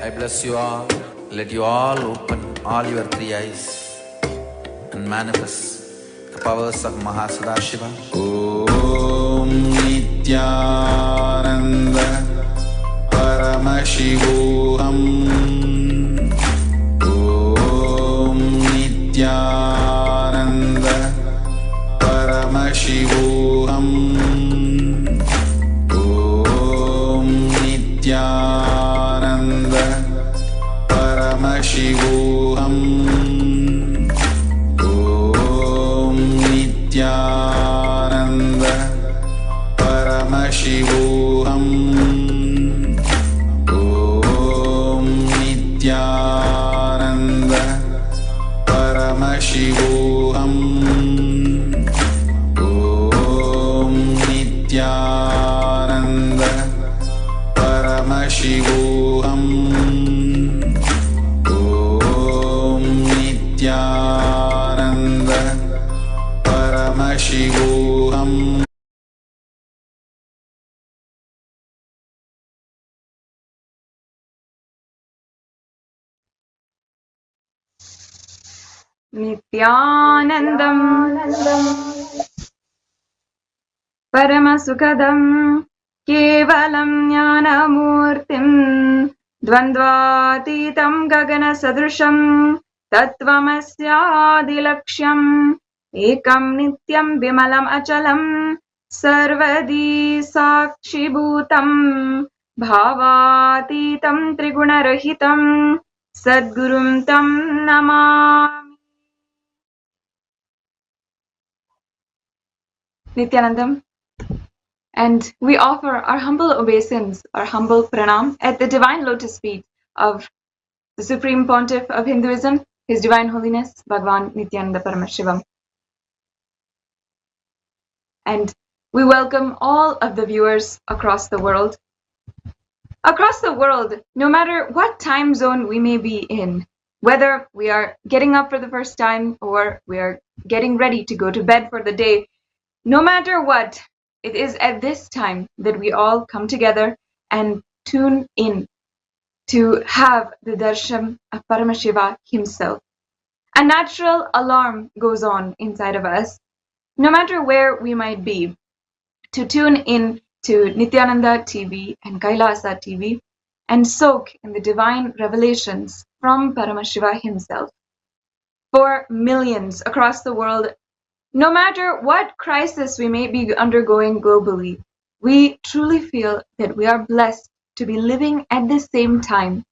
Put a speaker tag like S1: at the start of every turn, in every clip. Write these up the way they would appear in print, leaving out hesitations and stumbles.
S1: I bless you all. Let you all open all your three eyes and manifest the powers of Mahasadashiva. Om Nithyananda Paramashivoham. Om Nithyananda Paramashivoham. Om Nithyananda Paramashivoham. Om Nithyananda Paramashivoham. Om Nithyananda Paramashivoham. Om Nithyananda Paramashivoham. Om Nithyananda Paramashivoham.
S2: Nithyanandam Paramasukadam Kevalam Jnanamurtim Dvandvatitam Gagana Sadrusham Tattvamasyaadilaksham Ekam Nityam Vimalam Achalam Sarvadi Sakshibhutam Bhavatitam Trigunarahitam Sadgurum Tam Namami. Nithyanandam, and we offer our humble obeisance, our humble pranam at the divine lotus feet of the Supreme Pontiff of Hinduism, His Divine Holiness Bhagavan Nithyananda Paramashivam. And we welcome all of the viewers across the world. Across the world, no matter what time zone we may be in, whether we are getting up for the first time or we are getting ready to go to bed for the day, no matter what, it is at this time that we all come together and tune in to have the darshan of Paramashiva himself. A natural alarm goes on inside of us, no matter where we might be, to tune in to Nithyananda TV and Kailasa TV and soak in the divine revelations from Paramashiva himself. For millions across the world, no matter what crisis we may be undergoing globally, we truly feel that we are blessed to be living at the same time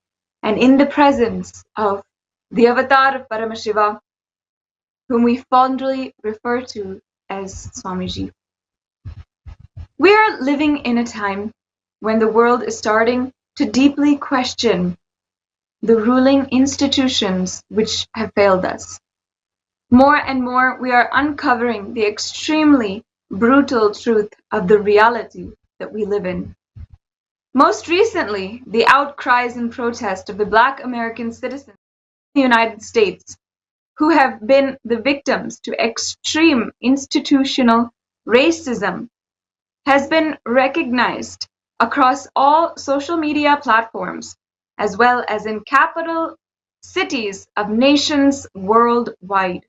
S2: and in the presence of the avatar of Paramashiva, whom we fondly refer to as Swamiji. We are living in a time when the world is starting to deeply question the ruling institutions which have failed us. More and more, we are uncovering the extremely brutal truth of the reality that we live in. Most recently, the outcries and protest of the Black American citizens in the United States, who have been the victims to extreme institutional racism, has been recognized across all social media platforms, as well as in capital cities of nations worldwide.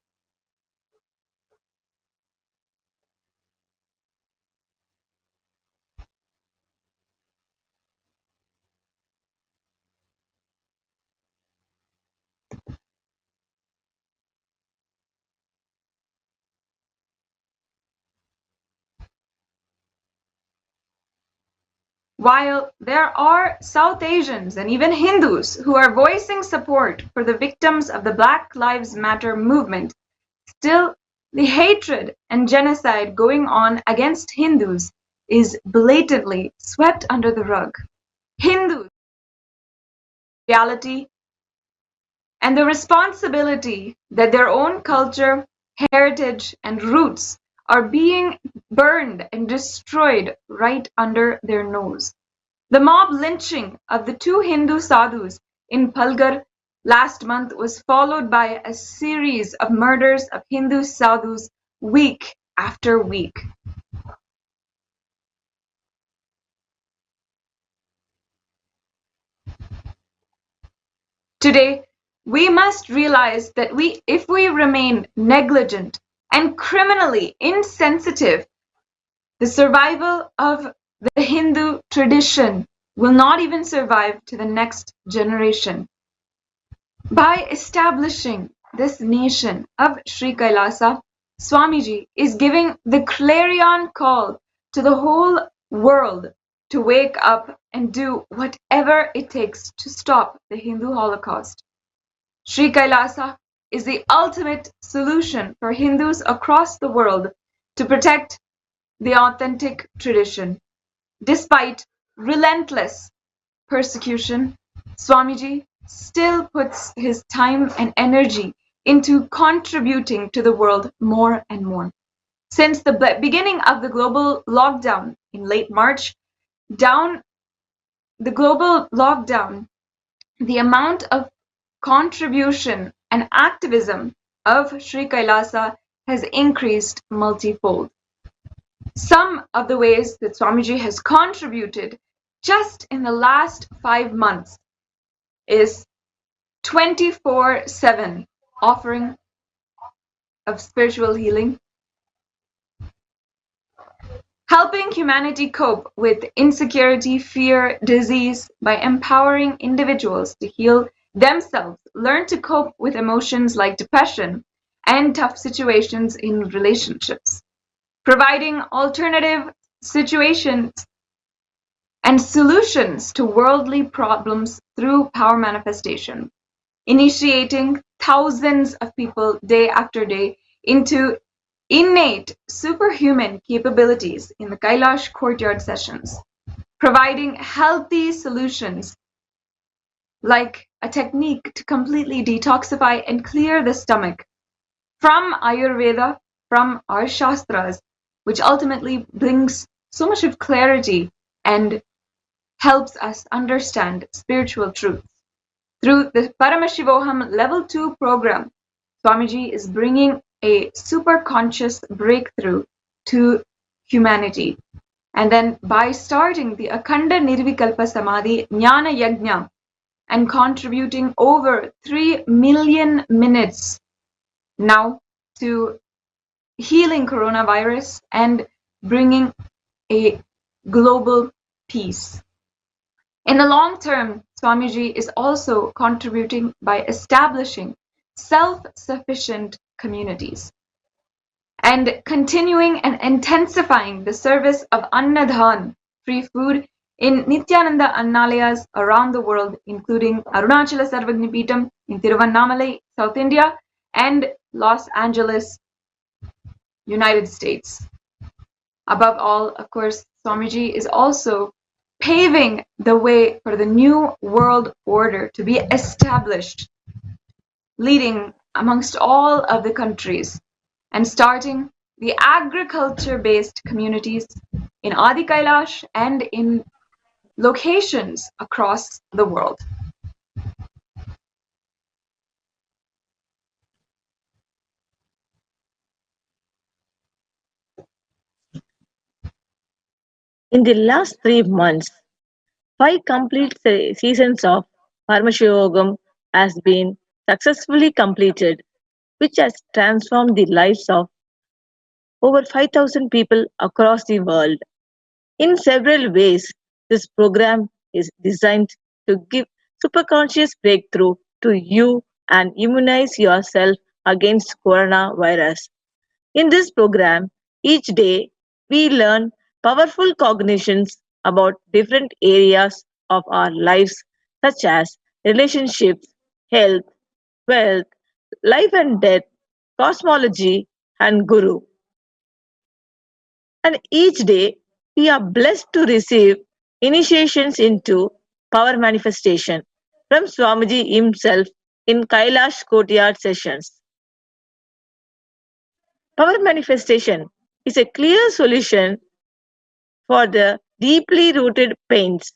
S2: While there are South Asians and even Hindus who are voicing support for the victims of the Black Lives Matter movement, still the hatred and genocide going on against Hindus is blatantly swept under the rug. Hindus, reality, and the responsibility that their own culture, heritage, and roots are being burned and destroyed right under their nose. The mob lynching of the 2 Hindu sadhus in Palghar last month was followed by a series of murders of Hindu sadhus week after week. Today, we must realize that if we remain negligent and criminally insensitive, the survival of the Hindu tradition will not even survive to the next generation. By establishing this nation of Sri Kailasa, Swamiji is giving the clarion call to the whole world to wake up and do whatever it takes to stop the Hindu Holocaust. Sri Kailasa is the ultimate solution for Hindus across the world to protect the authentic tradition. Despite relentless persecution, Swamiji still puts his time and energy into contributing to the world more and more. Since the beginning of the global lockdown in late March, down the global lockdown, the amount of contribution and activism of Sri Kailasa has increased multifold. Some of the ways that Swamiji has contributed just in the last 5 months is 24/7 offering of spiritual healing, helping humanity cope with insecurity, fear, disease by empowering individuals to heal themselves, learn to cope with emotions like depression and tough situations in relationships, providing alternative situations and solutions to worldly problems through power manifestation, initiating thousands of people day after day into innate superhuman capabilities in the Kailash courtyard sessions, providing healthy solutions like a technique to completely detoxify and clear the stomach from Ayurveda, from our Shastras, which ultimately brings so much of clarity and helps us understand spiritual truths. Through the Paramashivoham Level 2 program, Swamiji is bringing a super conscious breakthrough to humanity. And then by starting the Akhanda Nirvikalpa Samadhi Jnana Yajna and contributing over 3 million minutes now to healing coronavirus and bringing a global peace. In the long term, Swamiji is also contributing by establishing self-sufficient communities and continuing and intensifying the service of Annadhan, free food, in Nithyananda Annalayas around the world, including Arunachala Sarvagnipeetam in Tiruvannamalai, South India, and Los Angeles, United States. Above all, of course, Swamiji is also paving the way for the new world order to be established, leading amongst all of the countries and starting the agriculture-based communities in Adi Kailash and in locations across the world.
S3: In the last 3 months, 5 complete seasons of Paramashivoham has been successfully completed, which has transformed the lives of over 5,000 people across the world. In several ways, this program is designed to give superconscious breakthrough to you and immunize yourself against coronavirus. In this program, each day we learn powerful cognitions about different areas of our lives, such as relationships, health, wealth, life and death, cosmology, and guru. And each day we are blessed to receive initiations into power manifestation from Swamiji himself in Kailash Courtyard sessions. Power manifestation is a clear solution for the deeply rooted pains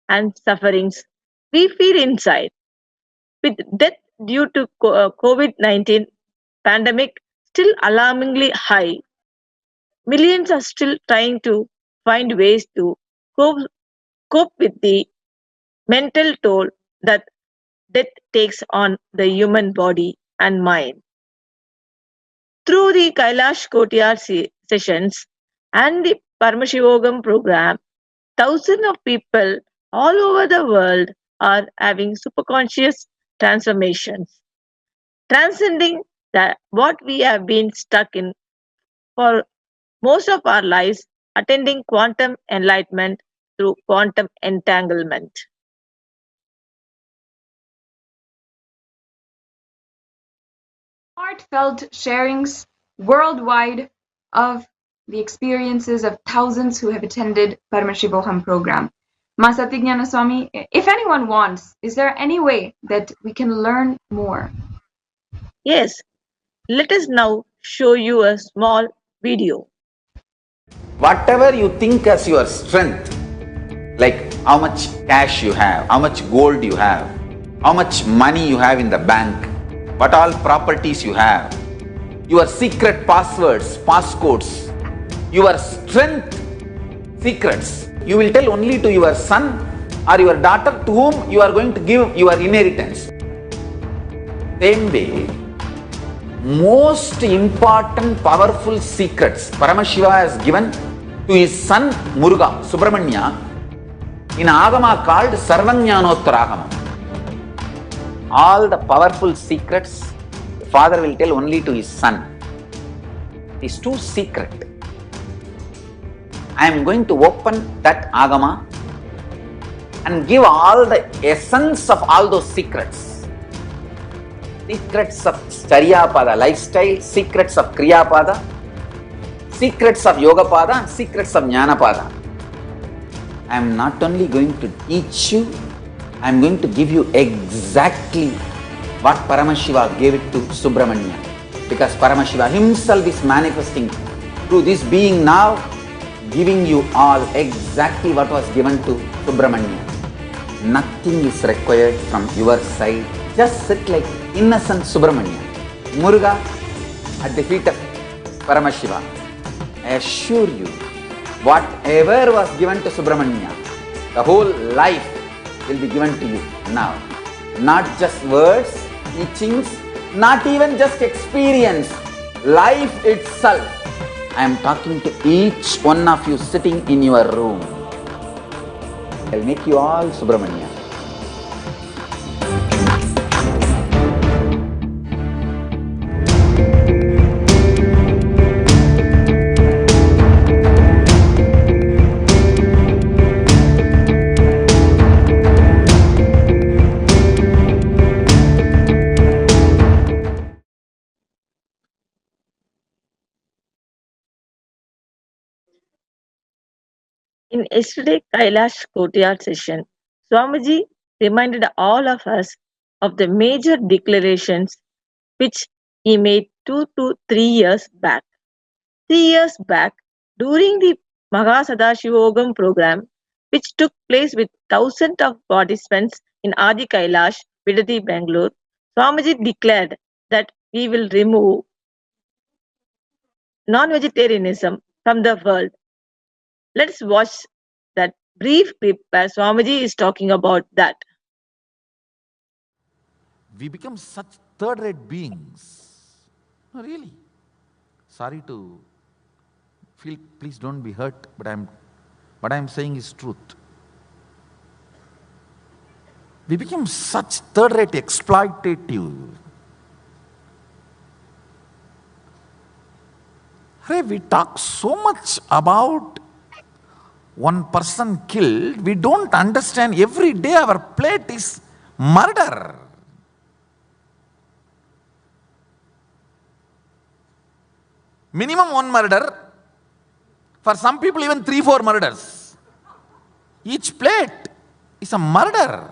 S3: and sufferings we feel inside. With death due to COVID-19 pandemic still alarmingly high, millions are still trying to find ways to cope, cope with the mental toll that death takes on the human body and mind. Through the Kailash Kotiyar sessions and the Paramashivoham program, thousands of people all over the world are having superconscious transformations, transcending what we have been stuck in for most of our lives, attending quantum enlightenment through quantum entanglement.
S2: Heartfelt sharings worldwide of the experiences of thousands who have attended Paramashivoham program. Ma Satyajnana Swami, if anyone wants, is there any way that we can learn more?
S3: Yes, let us now show you a small video.
S1: Whatever you think as your strength, like how much cash you have, how much gold you have, how much money you have in the bank, what all properties you have, your secret passwords, passcodes, your strength secrets, you will tell only to your son or your daughter to whom you are going to give your inheritance. Same way, most important powerful secrets Paramashiva has given to his son Muruga, Subramanya, in Agama called Sarvajnanottara. All the powerful secrets the father will tell only to his son. It is too secret. I am going to open that Agama and give all the essence of all those secrets. Secrets of Charyapada lifestyle, secrets of Kriyapada, secrets of Yogapada, and secrets of Jnanapada. I am not only going to teach you, I am going to give you exactly what Paramashiva gave it to Subramanya. Because Paramashiva himself is manifesting through this being now, giving you all exactly what was given to Subramanya. Nothing is required from your side. Just sit like innocent Subramanya, Muruga at the feet of Paramashiva. I assure you, whatever was given to Subramanya, the whole life will be given to you now. Not just words, teachings, not even just experience, life itself. I am talking to each one of you sitting in your room. I will make you all Subramanya.
S3: In yesterday's Kailash Kotiyar session, Swamiji reminded all of us of the major declarations which he made 2 to 3 years back. 3 years back, during the Mahasadashivogam program, which took place with thousands of participants in Adi Kailash, Vidati, Bangalore, Swamiji declared that we will remove non-vegetarianism from the world. Let's watch that brief clip where Swamiji is talking about that.
S1: We become such third-rate beings. No, really. Sorry to feel, please don't be hurt, but what I'm saying is truth. We become such third-rate exploitative. Hey, we talk so much about one person killed, we don't understand every day our plate is murder. Minimum one murder, for some people even 3-4 murders. Each plate is a murder.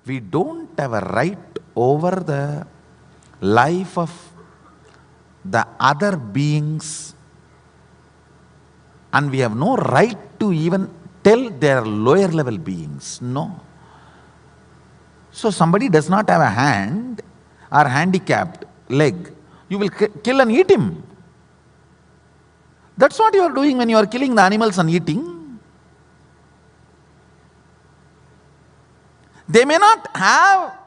S1: We don't have a right over the life of the other beings, and we have no right to even tell their lower level beings. No. So somebody does not have a hand or handicapped leg, you will kill and eat him. That's what you are doing when you are killing the animals and eating.
S4: They may not have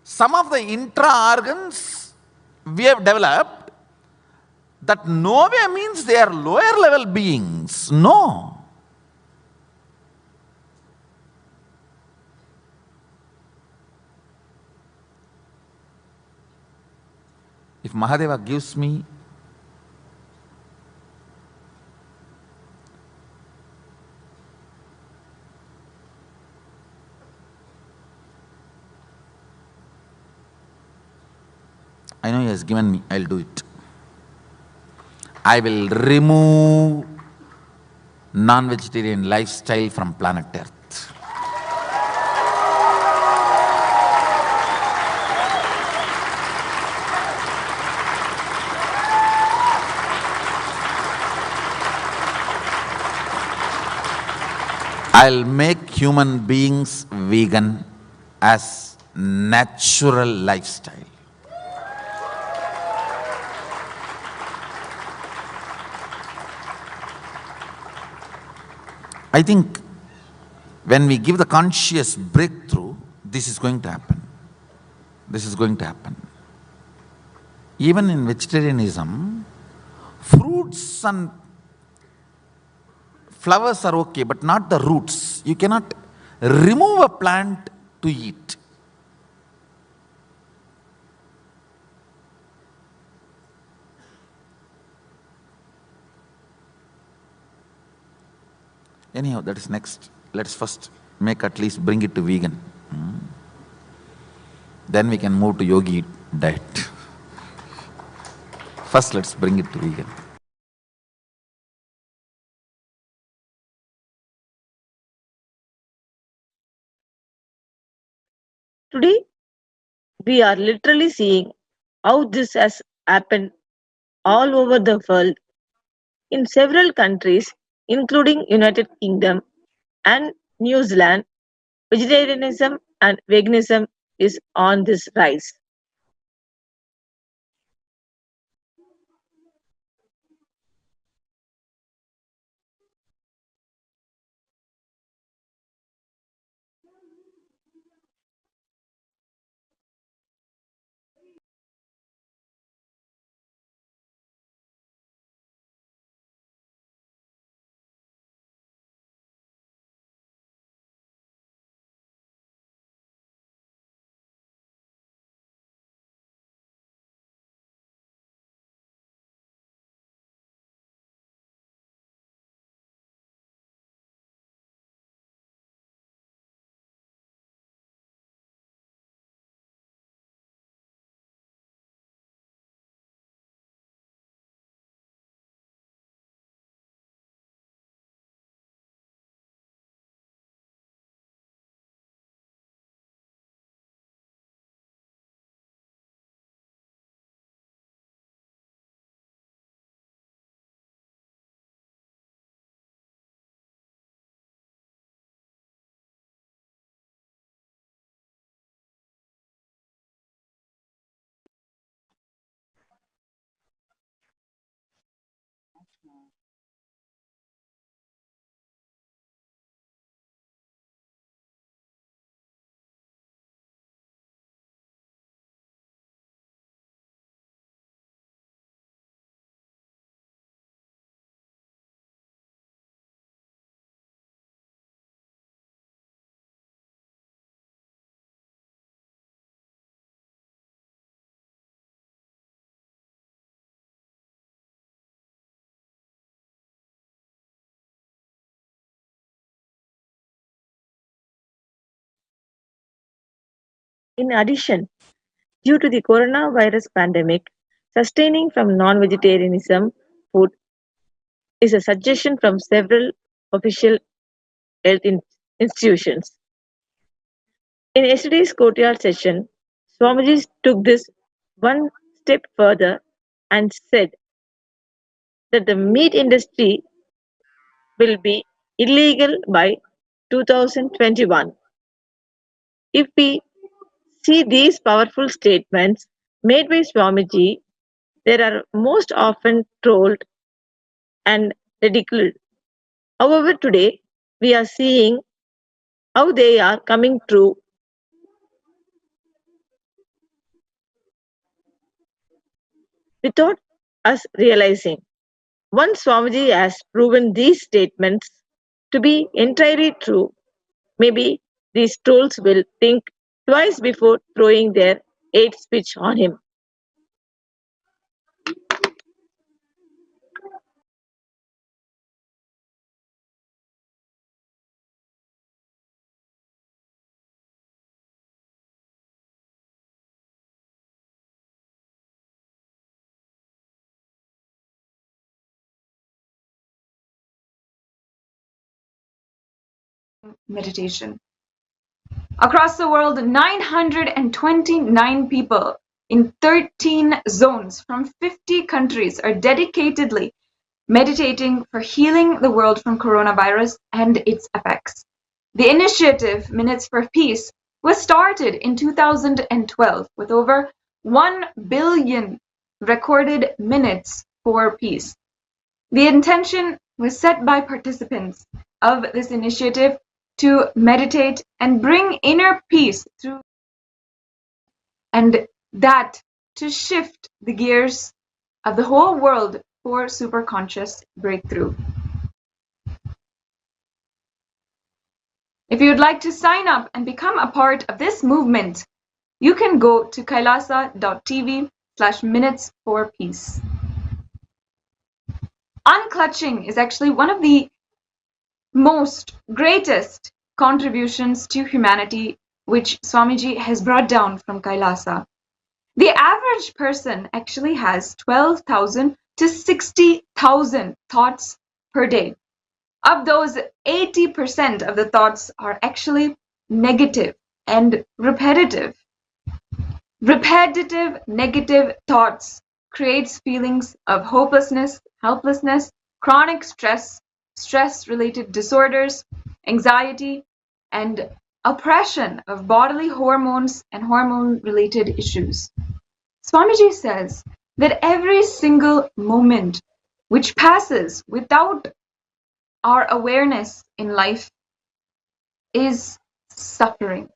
S4: some of the intra organs we have developed. That no way means they are lower level beings. No. If Mahadeva gives me I know he has given me, I'll do it. I will remove non-vegetarian lifestyle from planet Earth. I'll make human beings vegan as natural lifestyle. I think when we give the conscious breakthrough, this is going to happen. This is going to happen. Even in vegetarianism, fruits and flowers are okay, but not the roots. You cannot remove a plant to eat. Anyhow, that is next. Let's first make at least bring it to vegan. Then we can move to yogi diet. First, let's bring it to vegan.
S3: Today, we are literally seeing how this has happened all over the world in several countries, including United Kingdom and New Zealand. Vegetarianism and veganism is on this rise. In addition, due to the coronavirus pandemic, sustaining from non-vegetarianism food is a suggestion from several official health institutions. In yesterday's courtyard session, Swamiji took this one step further and said that the meat industry will be illegal by 2021. If we see these powerful statements made by Swamiji, they are most often trolled and ridiculed. However, today we are seeing how they are coming true without us realizing. Once Swamiji has proven these statements to be entirely true, maybe these trolls will think twice before throwing their hate speech on him.
S2: Meditation. Across the world, 929 people in 13 zones from 50 countries are dedicatedly meditating for healing the world from coronavirus and its effects. The initiative Minutes for Peace was started in 2012 with over 1 billion recorded minutes for peace. The intention was set by participants of this initiative to meditate and bring inner peace through, and that to shift the gears of the whole world for superconscious breakthrough. If you'd like to sign up and become a part of this movement, you can go to kailasa.tv/minutes for peace. Unclutching is actually one of the most greatest contributions to humanity which Swamiji has brought down from Kailasa. The average person actually has 12,000 to 60,000 thoughts per day. Of those, 80% of the thoughts are actually negative and repetitive. Repetitive negative thoughts creates feelings of hopelessness, helplessness, chronic stress, stress-related disorders, anxiety, and oppression of bodily hormones and hormone-related issues. Swamiji says that every single moment which passes without our awareness in life is suffering.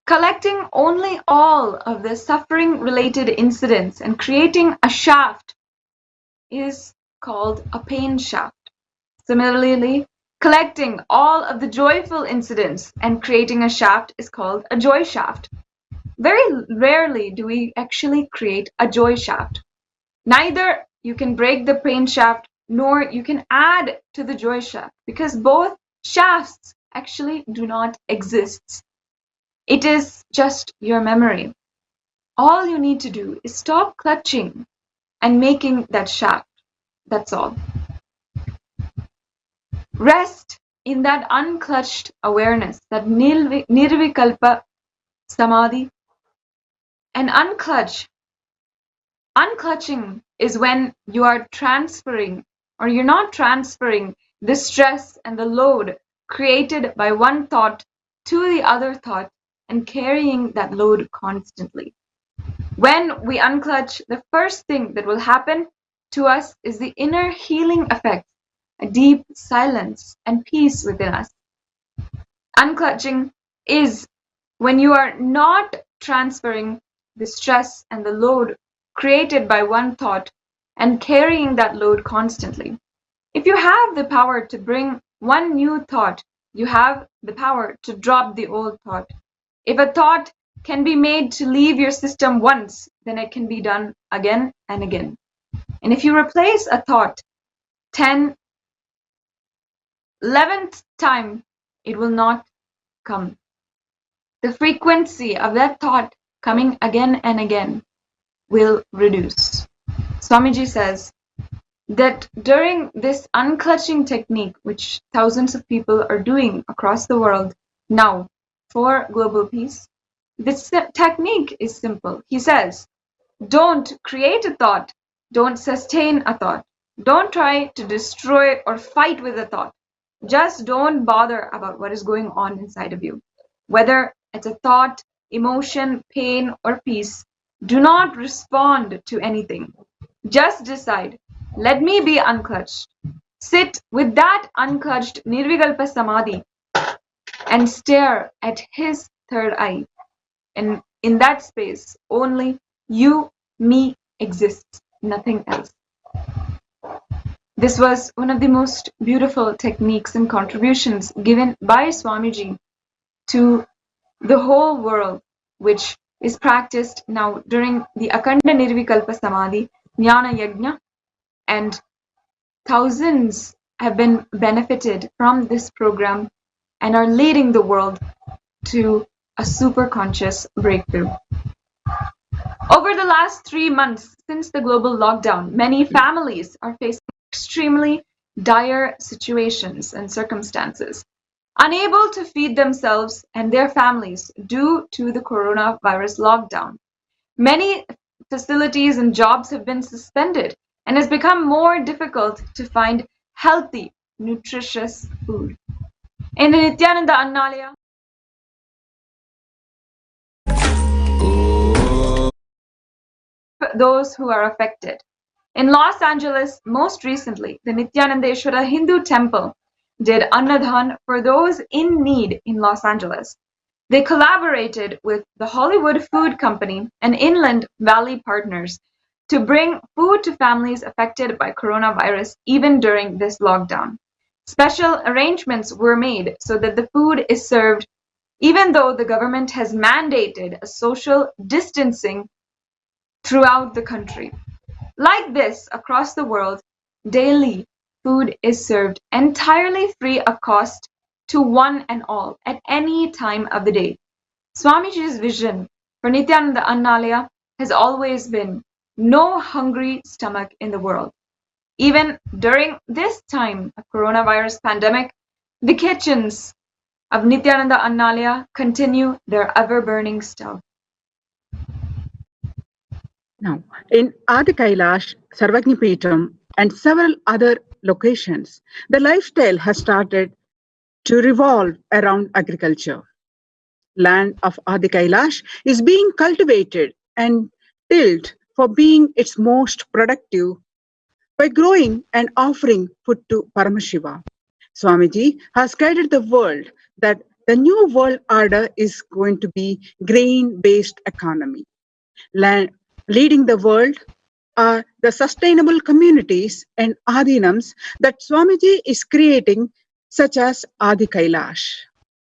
S2: Collecting only all of the suffering-related incidents and creating a shaft is called a pain shaft. Similarly, collecting all of the joyful incidents and creating a shaft is called a joy shaft. Very rarely do we actually create a joy shaft. Neither you can break the pain shaft nor you can add to the joy shaft because both shafts actually do not exist. It is just your memory. All you need to do is stop clutching and making that shaft. That's all. Rest in that unclutched awareness, that nirvikalpa samadhi, and unclutching is when you are transferring or you're not transferring the stress and the load created by one thought to the other thought and carrying that load constantly. When we unclutch, the first thing that will happen to us is the inner healing effect, a deep silence and peace within us. Unclutching is when you are not transferring the stress and the load created by one thought and carrying that load constantly. If you have the power to bring one new thought, you have the power to drop the old thought. If a thought can be made to leave your system once, then it can be done again and again. And if you replace a thought 10, 11th time, it will not come. The frequency of that thought coming again and again will reduce. Swamiji says that during this unclutching technique, which thousands of people are doing across the world now for global peace, this technique is simple. He says, don't create a thought, don't sustain a thought, don't try to destroy or fight with a thought. Just don't bother about what is going on inside of you. Whether it's a thought, emotion, pain, or peace, do not respond to anything. Just decide, let me be unclutched. Sit with that unclutched nirvikalpa samadhi and stare at his third eye. And in that space, only you, me exists, nothing else. This was one of the most beautiful techniques and contributions given by Swamiji to the whole world, which is practiced now during the Akhanda Nirvikalpa Samadhi, Jnana Yajna, and thousands have been benefited from this program and are leading the world to a super conscious breakthrough. Over the last 3 months since the global lockdown, many families are facing extremely dire situations and circumstances, unable to feed themselves and their families due to the coronavirus lockdown. Many facilities and jobs have been suspended, and it's become more difficult to find healthy, nutritious food. In the Nithyananda Annalaya, those who are affected. In Los Angeles, most recently, the Nithyanandeshwara Hindu Temple did Annadhan for those in need in Los Angeles. They collaborated with the Hollywood Food Company and Inland Valley Partners to bring food to families affected by coronavirus even during this lockdown. Special arrangements were made so that the food is served even though the government has mandated a social distancing throughout the country. Like this, across the world, daily food is served entirely free of cost to one and all at any time of the day. Swamiji's vision for Nithyananda Annalaya has always been no hungry stomach in the world. Even during this time of coronavirus pandemic, the kitchens of Nithyananda Annalaya continue their ever-burning stove.
S5: Now, in Adi Kailash, Sarvagnipeetam, and several other locations, the lifestyle has started to revolve around agriculture. Land of Adi Kailash is being cultivated and tilled for being its most productive by growing and offering food to Paramashiva. Swamiji has guided the world that the new world order is going to be grain-based economy. Leading the world are the sustainable communities and adhinams that Swamiji is creating, such as Adi Kailash.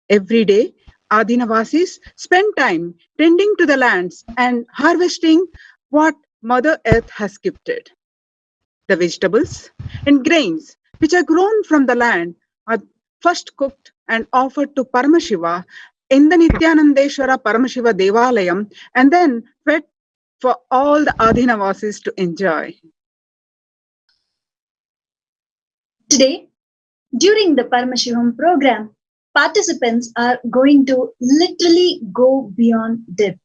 S5: Every day, Adhinavasis spend time tending to the lands and harvesting what Mother Earth has gifted. The vegetables and grains which are grown from the land are first cooked and offered to Paramashiva in the Nithyanandeshwara Paramashiva Devalayam and then fed for all the Adhinavasis to enjoy.
S6: Today, during the Paramashivoham program, participants are going to literally go beyond death.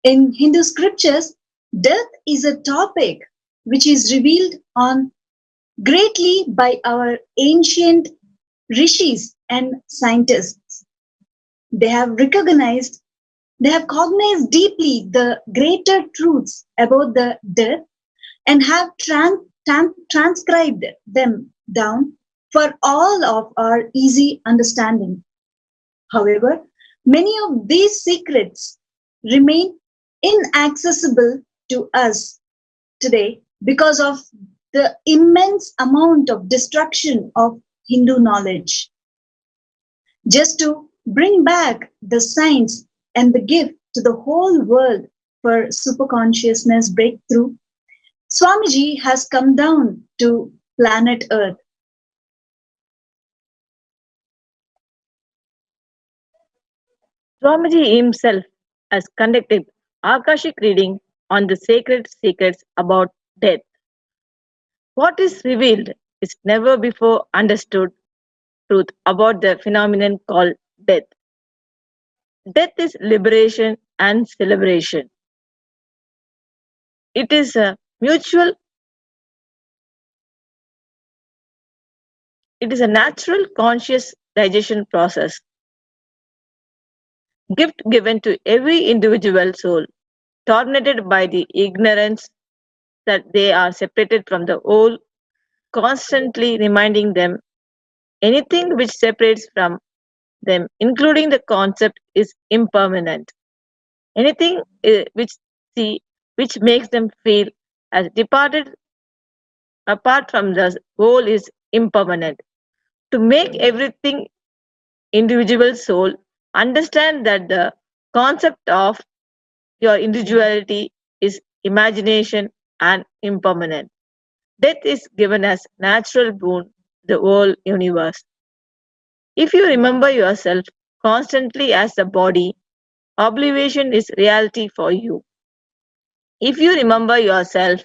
S6: In Hindu scriptures, death is a topic which is revealed on greatly by our ancient rishis and scientists. They have cognized deeply the greater truths about the death and have transcribed them down for all of our easy understanding. However, many of these secrets remain inaccessible to us today because of the immense amount of destruction of Hindu knowledge. Just to bring back the science and the gift to the whole world for superconsciousness breakthrough, Swamiji has come down to planet Earth.
S3: Swamiji himself has conducted Akashic reading on the sacred secrets about death. What is revealed is never before understood truth about the phenomenon called death. Death is liberation and celebration. It is a natural conscious digestion process. Gift given to every individual soul, tormented by the ignorance that they are separated from the whole, constantly reminding them anything which separates from them, including the concept, is impermanent. Anything which makes them feel as departed apart from the whole is impermanent. To make everything individual soul understand that the concept of your individuality is imagination and impermanent. Death is given as natural boon to the whole universe. If you remember yourself constantly as the body, oblivion is reality for you. If you remember yourself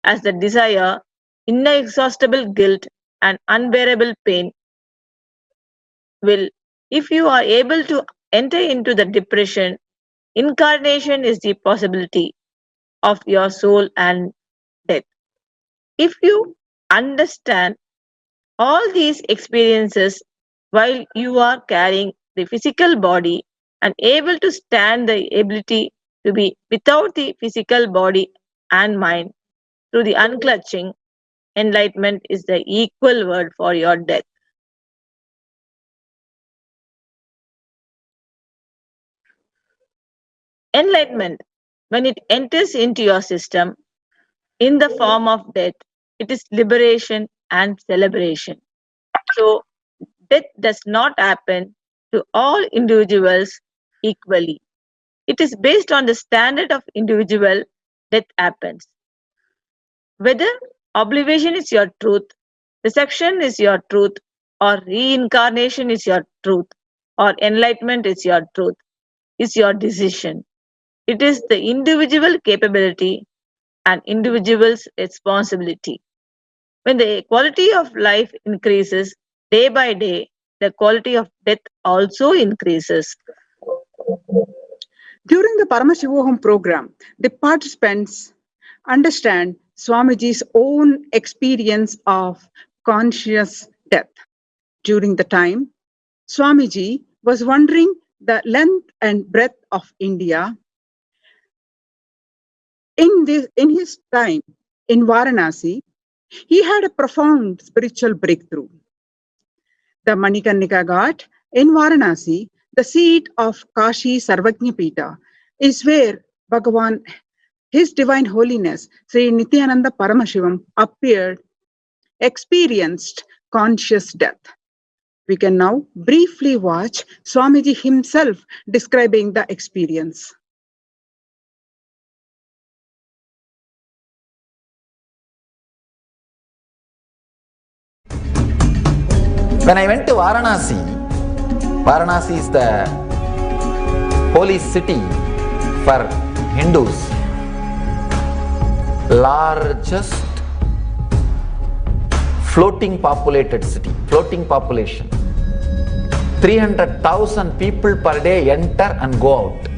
S3: as the desire, inexhaustible guilt and unbearable pain will. If you are able to enter into the depression, incarnation is the possibility of your soul and death. If you understand all these experiences while you are carrying the physical body and able to stand the ability to be without the physical body and mind through the unclutching, enlightenment is the equal word for your death. Enlightenment, when it enters into your system in the form of death, it is liberation and celebration. So, death does not happen to all individuals equally. It is based on the standard of individual death happens. Whether oblivion is your truth, deception is your truth, or reincarnation is your truth, or enlightenment is your truth, is your decision. It is the individual capability and individual's responsibility. When the quality of life increases day by day, the quality of death also increases.
S5: During the Paramashivoham program, the participants understand Swamiji's own experience of conscious death. During the time, Swamiji was wondering the length and breadth of India. In his time in Varanasi, he had a profound spiritual breakthrough. The Manikarnika Ghat in Varanasi, the seat of Kashi Sarvajñapita, is where Bhagavan, His Divine Holiness, Sri Nithyananda Paramashivam, appeared, experienced conscious death. We can now briefly watch Swamiji himself describing the experience.
S1: When I went to Varanasi, Varanasi is the holy city for Hindus, largest floating populated city, floating population. 300,000 people per day enter and go out.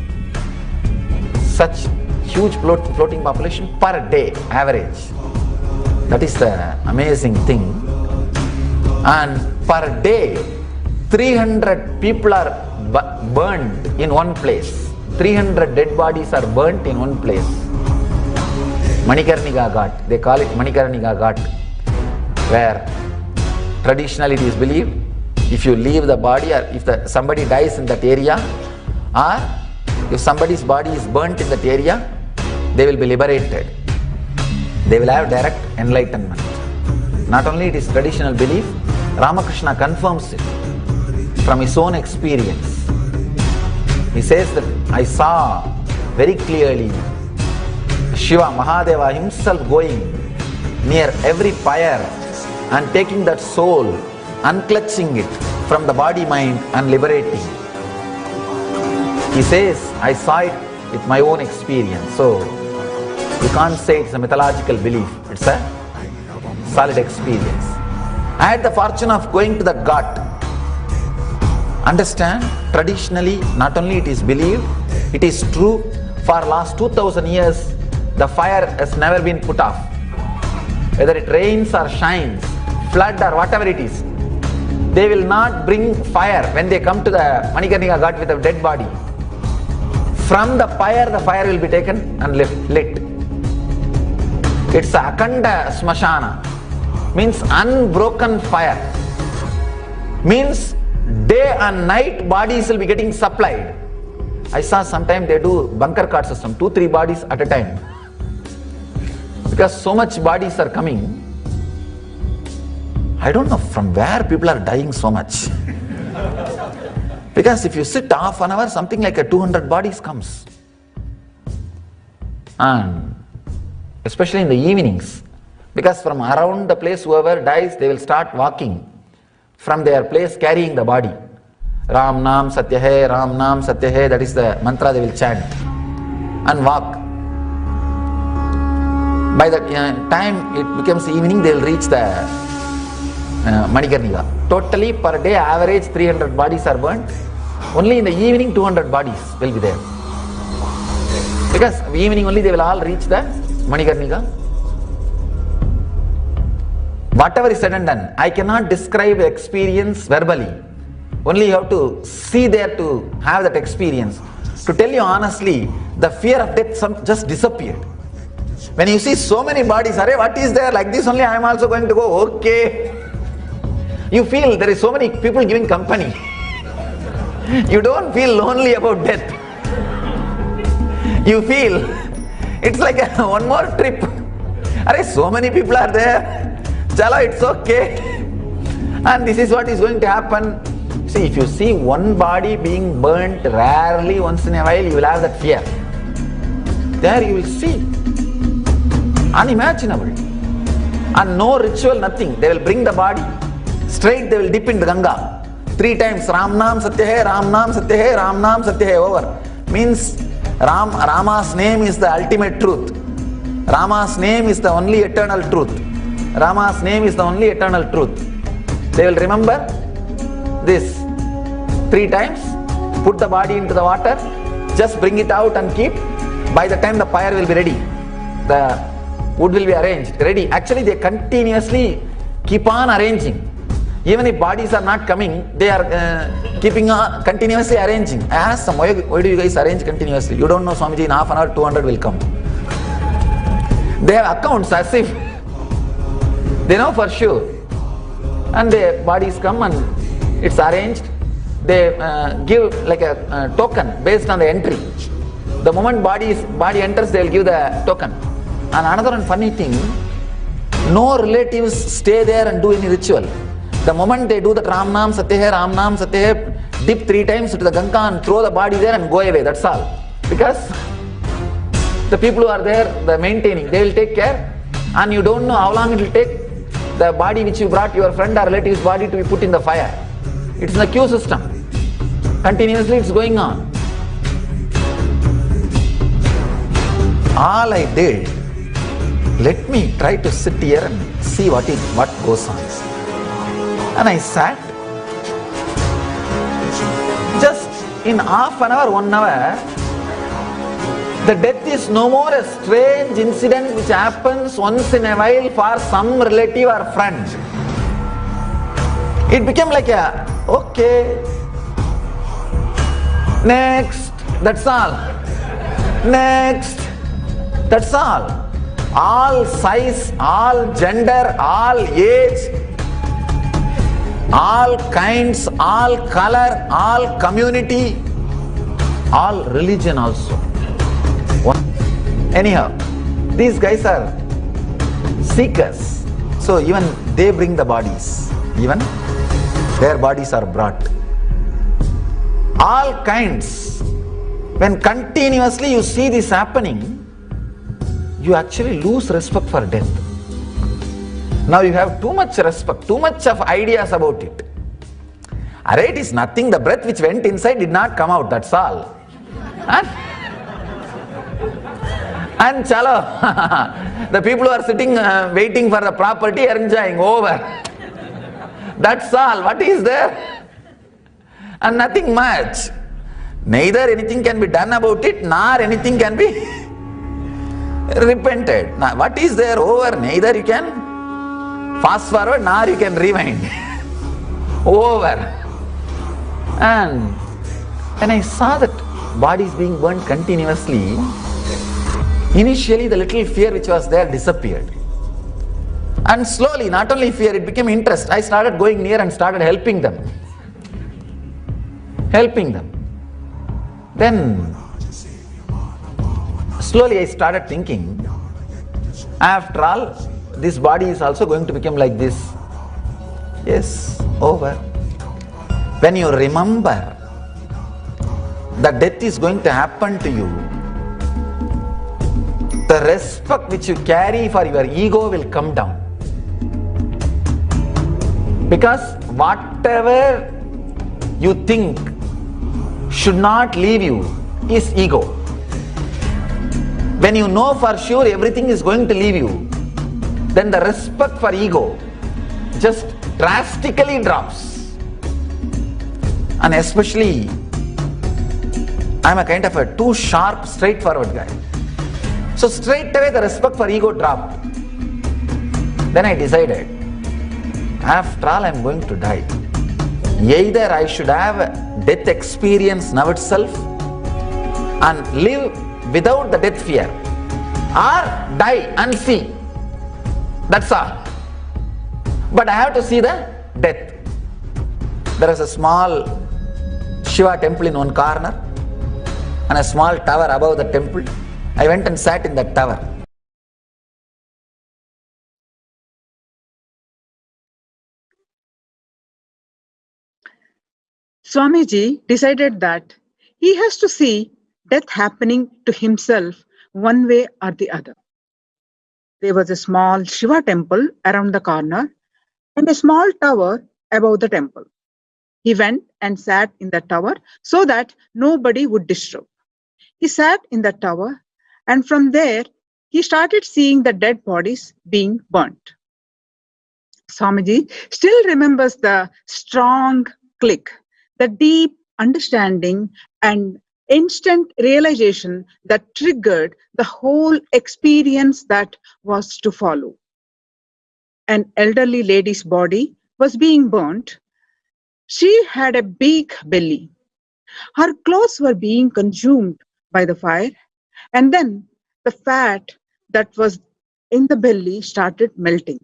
S1: Such huge floating population per day average. That is the amazing thing. And per day, 300 people are burned in one place. 300 dead bodies are burnt in one place. Manikarnika Ghat, they call it Manikarnika Ghat, where traditionally it is believed if you leave the body or if somebody dies in that area, or if somebody's body is burnt in that area, they will be liberated. They will have direct enlightenment. Not only it is traditional belief, Ramakrishna confirms it from his own experience. He says that I saw very clearly Shiva Mahadeva himself going near every fire and taking that soul, unclutching it from the body mind and liberating. He says, I saw it with my own experience. So you can't say it's a mythological belief, it's a solid experience. I had the fortune of going to the Ghat. Understand, traditionally, not only it is believed, it is true, for last 2000 years, the fire has never been put off. Whether it rains or shines, flood or whatever it is, they will not bring fire when they come to the Manikarnika Ghat with a dead body. From the fire will be taken and lit. It's a Akanda Smashana. Means unbroken fire. Means day and night bodies will be getting supplied. I saw sometime they do bunker card system, 2-3 bodies at a time. Because so much bodies are coming. I don't know from where people are dying so much. Because if you sit half an hour, something like a 200 bodies comes. And especially in the evenings. Because from around the place whoever dies, they will start walking from their place carrying the body. Ram Nam Satya Hai, Ram Nam Satya Hai, that is the mantra they will chant and walk. By the time it becomes evening, they will reach the Manikarnika. Totally per day average 300 bodies are burnt. Only in the evening 200 bodies will be there. Because evening only they will all reach the Manikarnika. Whatever is said and done, I cannot describe experience verbally. Only you have to see there to have that experience. To tell you honestly, the fear of death just disappeared. When you see so many bodies, arey, what is there? Like this only I am also going to go, okay. You feel there is so many people giving company. You don't feel lonely about death. You feel it's like one more trip. Arey, so many people are there. Chalo, it's okay. And this is what is going to happen. See, if you see one body being burnt rarely once in a while, you will have that fear. There you will see. Unimaginable. And no ritual, nothing. They will bring the body. Straight they will dip into Ganga. 3 times. Ram Nam Satya Hai, Ram Nam Satya Hai, Ram Nam Satya Hai, over. Means Rama's name is the ultimate truth. Rama's name is the only eternal truth. Rama's name is the only eternal truth. They will remember this 3 times, put the body into the water, just bring it out and keep. By the time the fire will be ready, the wood will be arranged, ready. Actually, they continuously keep on arranging. Even if bodies are not coming, they are keeping on continuously arranging. I asked them, why do you guys arrange continuously? You don't know, Swamiji, in half an hour, 200 will come. They have accounts as if they know for sure. And the bodies come and it's arranged. They give like a token based on the entry. The moment body enters, they will give the token. And another one funny thing, no relatives stay there and do any ritual. The moment they do the Ram Nam Satya Hai, Ram Nam Satya Hai, dip 3 times to the Ganga and throw the body there and go away, that's all. Because the people who are there, the maintaining, they will take care. And you don't know how long it will take the body which you brought, your friend or relative's body, to be put in the fire. It's in the queue system. Continuously it's going on. All I did, let me try to sit here and see what goes on. And I sat. Just in half an hour, 1 hour, the death is no more a strange incident which happens once in a while for some relative or friend. It became like a, okay, next, that's all. Next, that's all. All size, all gender, all age, all kinds, all color, all community, all religion also. Anyhow, these guys are seekers. So even they bring the bodies. Even their bodies are brought. All kinds. When continuously you see this happening, you actually lose respect for death. Now you have too much respect, too much of ideas about it. Array, it is nothing. The breath which went inside did not come out, that's all. And chalo, the people who are sitting waiting for the property are enjoying, over. That's all. What is there? And nothing much. Neither anything can be done about it, nor anything can be repented. Now, what is there? Over. Neither you can fast forward, nor you can rewind. Over. And when I saw that bodies being burnt continuously, initially the little fear which was there disappeared. And slowly, not only fear, it became interest. I started going near and started helping them.
S4: helping them. Then slowly I started thinking, after all, this body is also going to become like this. Yes, over. When you remember that death is going to happen to you, the respect which you carry for your ego will come down. Because whatever you think should not leave you is ego. When you know for sure everything is going to leave you, then the respect for ego just drastically drops. And especially, I'm a kind of a too sharp, straightforward guy. So straight away the respect for ego dropped. Then I decided, after all I'm going to die. Either I should have a death experience now itself and live without the death fear, or die and see. That's all. But I have to see the death. There is a small Shiva temple in one corner and a small tower above the temple. I went and sat in that tower.
S5: Swamiji decided that he has to see death happening to himself one way or the other. There was a small Shiva temple around the corner and a small tower above the temple. He went and sat in the tower so that nobody would disturb. He sat in the tower, and from there he started seeing the dead bodies being burnt. Swamiji still remembers the strong click, the deep understanding and instant realization that triggered the whole experience that was to follow. An elderly lady's body was being burnt. She had a big belly. Her clothes were being consumed by the fire, and then the fat that was in the belly started melting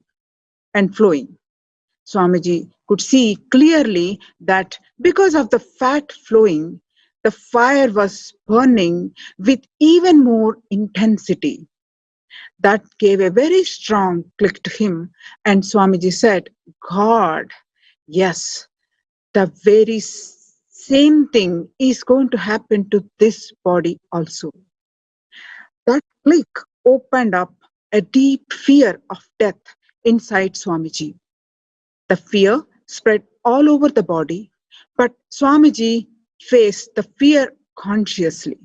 S5: and flowing. Swamiji could see clearly that because of the fat flowing, the fire was burning with even more intensity. That gave a very strong click to him, and Swamiji said, God, yes, the very same thing is going to happen to this body also. That click opened up a deep fear of death inside Swamiji. The fear spread all over the body, but Swamiji faced the fear consciously.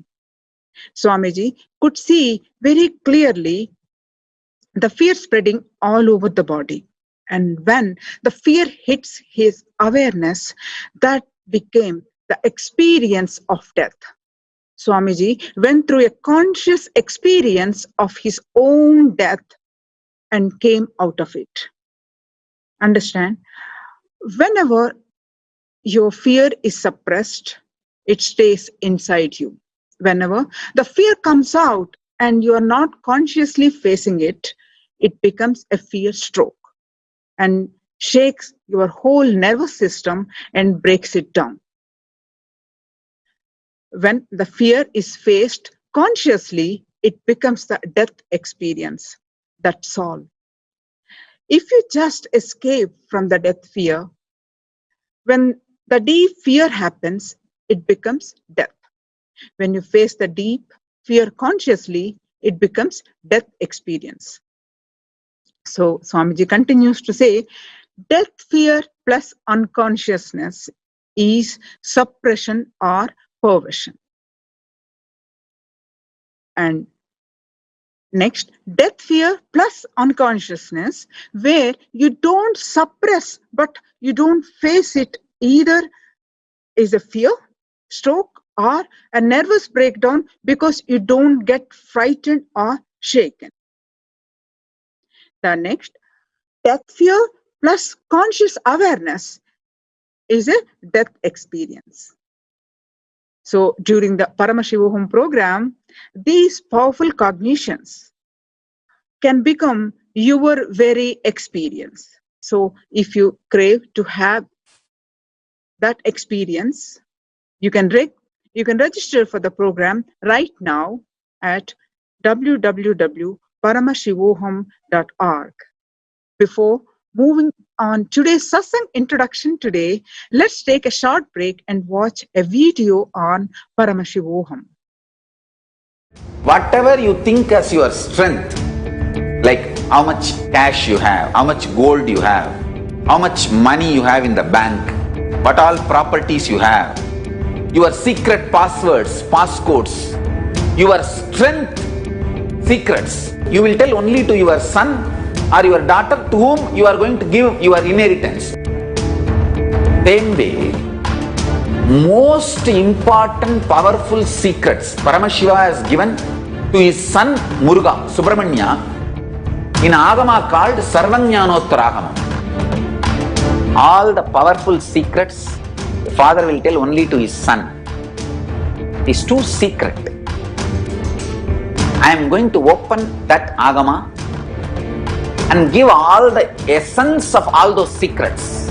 S5: Swamiji could see very clearly the fear spreading all over the body. And when the fear hits his awareness, that became the experience of death. Swamiji went through a conscious experience of his own death and came out of it. Understand? Whenever your fear is suppressed, it stays inside you. Whenever the fear comes out and you are not consciously facing it, it becomes a fear stroke and shakes your whole nervous system and breaks it down. When the fear is faced consciously, it becomes the death experience. That's all. If you just escape from the death fear, when the deep fear happens, it becomes death. When you face the deep fear consciously, it becomes death experience. So Swamiji continues to say, death fear plus unconsciousness is suppression or perversion. And next, death fear plus unconsciousness, where you don't suppress but you don't face it either, is a fear, stroke, or a nervous breakdown because you don't get frightened or shaken. The next, death fear plus conscious awareness is a death experience. So during the Paramashivoham program, these powerful cognitions can become your very experience. So if you crave to have that experience, You can register for the program right now at www.paramashivoham.org. Before moving on today's Satsang introduction today, let's take a short break and watch a video on Paramashivoham.
S1: Whatever you think as your strength, like how much cash you have, how much gold you have, how much money you have in the bank, what all properties you have, your secret passwords, passcodes, your strength secrets, you will tell only to your son or your daughter to whom you are going to give your inheritance. Same way, most important powerful secrets Paramashiva has given to his son Muruga, Subramanya, in Agama called Sarvajnanottara. All the powerful secrets the father will tell only to his son. It is too secret. I am going to open that Agama and give all the essence of all those secrets.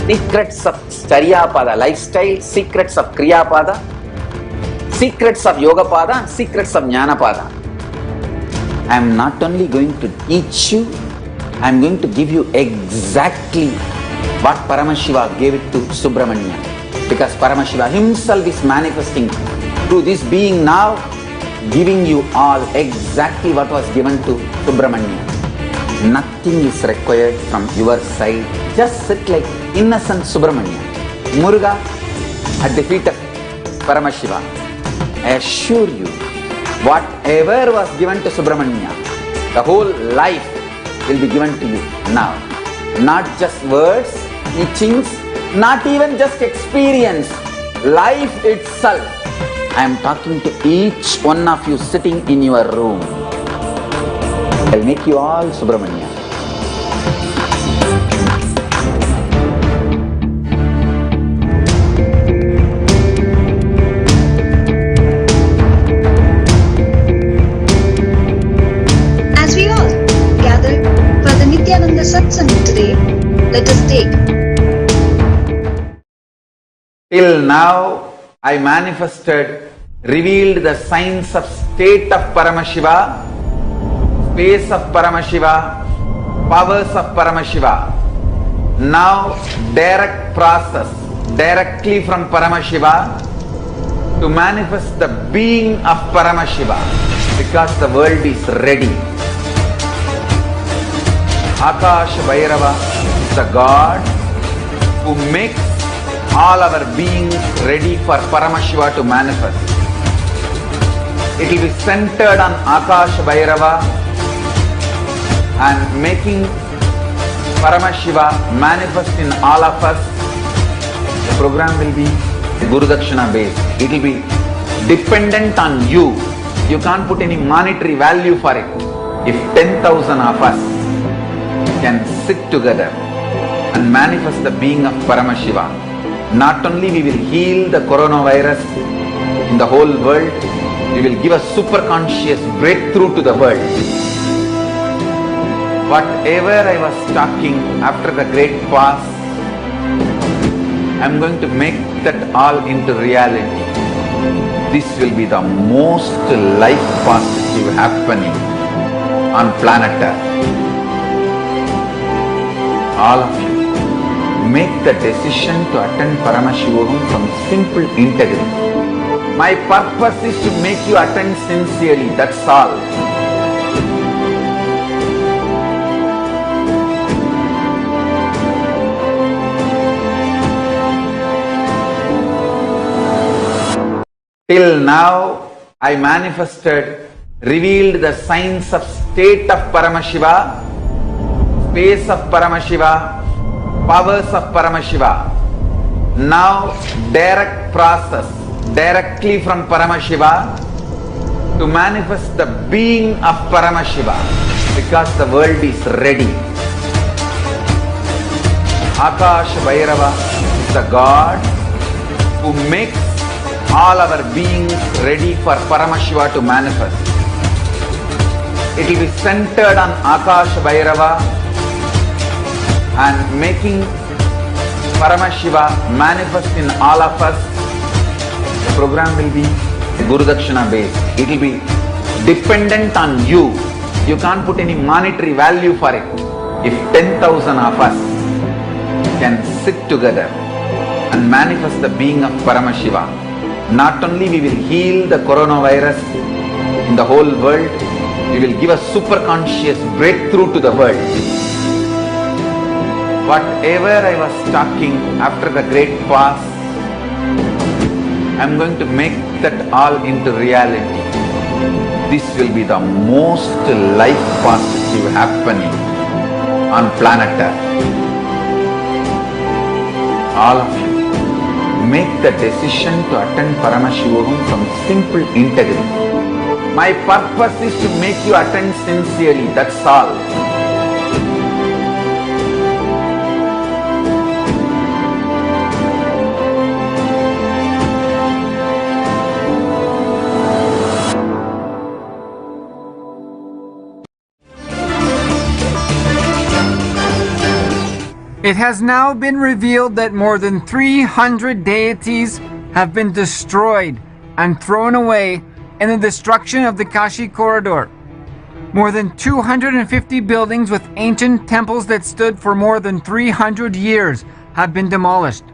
S1: Secrets of Charyapada lifestyle, secrets of Kriyapada, secrets of Yogapada, and secrets of Jnanapada. I am not only going to teach you, I am going to give you exactly what Paramashiva gave it to Subramanya. Because Paramashiva himself is manifesting through this being now, giving you all exactly what was given to Subramanya. Nothing is required from your side. Just sit like innocent Subramanya, Muruga at the feet of Paramashiva. I assure you, whatever was given to Subramanya, the whole life will be given to you now. Not just words, teachings, not even just experience, life itself. I am talking to each one of you sitting in your room. I'll make you all Subramanya.
S6: As we all gather for the Nithyananda Satsang today, let us take.
S1: Till now, I manifested, revealed the signs of state of Paramashiva, space of Paramashiva, powers of Paramashiva. Now, direct process, directly from Paramashiva to manifest the being of Paramashiva, because the world is ready. Akash Bhairava is the God who makes all our beings ready for Paramashiva to manifest. It will be centered on Akash Bhairava and making Paramashiva manifest in all of us. The program will be Guru Dakshina based. It will be dependent on you. You can't put any monetary value for it. If 10,000 of us can sit together and manifest the being of Paramashiva, not only we will heal the coronavirus in the whole world, we will give a super conscious breakthrough to the world. Whatever I was talking after the great fast, I am going to make that all into reality. This will be the most life positive happening on planet Earth. All of you, make the decision to attend Paramashivoham from simple integrity. My purpose is to make you attend sincerely, that's all. Till now, I manifested, revealed the signs of state of Paramashiva, space of Paramashiva, powers of Paramashiva. Now, direct process, directly from Paramashiva to manifest the being of Paramashiva, because the world is ready. Akash Bhairava is the God who makes all our beings ready for Paramashiva to manifest. It will be centered on Akash Bhairava and making Paramashiva manifest in all of us, the program will be Guru Dakshina based. It will be dependent on you. You can't put any monetary value for it. If 10,000 of us can sit together and manifest the being of Paramashiva, not only we will heal the coronavirus in the whole world, we will give a super conscious breakthrough to the world. Whatever I was talking after the great fast, I am going to make that all into reality. This will be the most life positive happening on planet Earth. All of you, make the decision to attend Paramashivoham from simple integrity. My purpose is to make you attend sincerely, that's all.
S7: It has now been revealed that more than 300 deities have been destroyed and thrown away in the destruction of the Kashi corridor. More than 250 buildings with ancient temples that stood for more than 300 years have been demolished.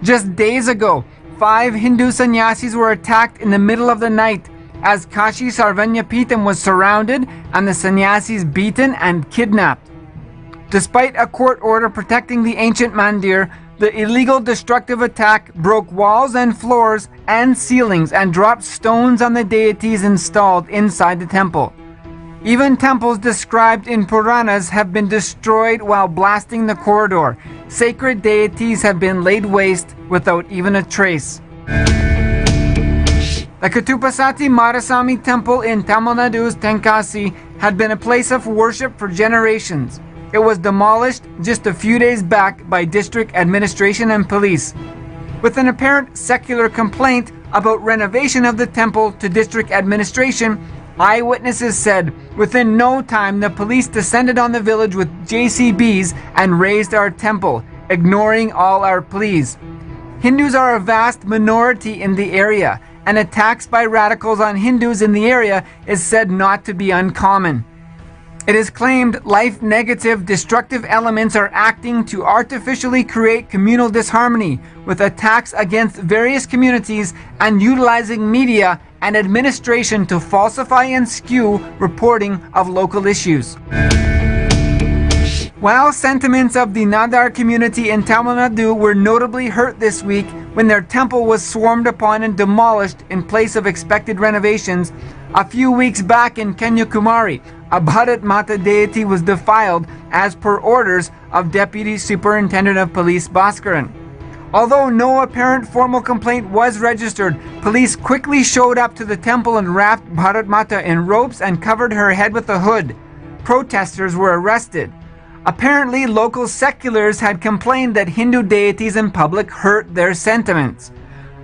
S7: Just days ago, 5 Hindu sannyasis were attacked in the middle of the night as Kashi Sarvanyapitam was surrounded and the sannyasis beaten and kidnapped. Despite a court order protecting the ancient mandir, the illegal destructive attack broke walls and floors and ceilings and dropped stones on the deities installed inside the temple. Even temples described in Puranas have been destroyed while blasting the corridor. Sacred deities have been laid waste without even a trace. The Katupasati Marasamy temple in Tamil Nadu's Tenkasi had been a place of worship for generations. It was demolished just a few days back by district administration and police. With an apparent secular complaint about renovation of the temple to district administration, eyewitnesses said within no time the police descended on the village with JCBs and razed our temple, ignoring all our pleas. Hindus are a vast minority in the area, and attacks by radicals on Hindus in the area is said not to be uncommon. It is claimed life-negative, destructive elements are acting to artificially create communal disharmony, with attacks against various communities and utilizing media and administration to falsify and skew reporting of local issues. While sentiments of the Nadar community in Tamil Nadu were notably hurt this week when their temple was swarmed upon and demolished in place of expected renovations, a few weeks back in Kanyakumari, a Bharat Mata deity was defiled as per orders of Deputy Superintendent of Police Bhaskaran. Although no apparent formal complaint was registered, police quickly showed up to the temple and wrapped Bharat Mata in ropes and covered her head with a hood. Protesters were arrested. Apparently, local seculars had complained that Hindu deities in public hurt their sentiments.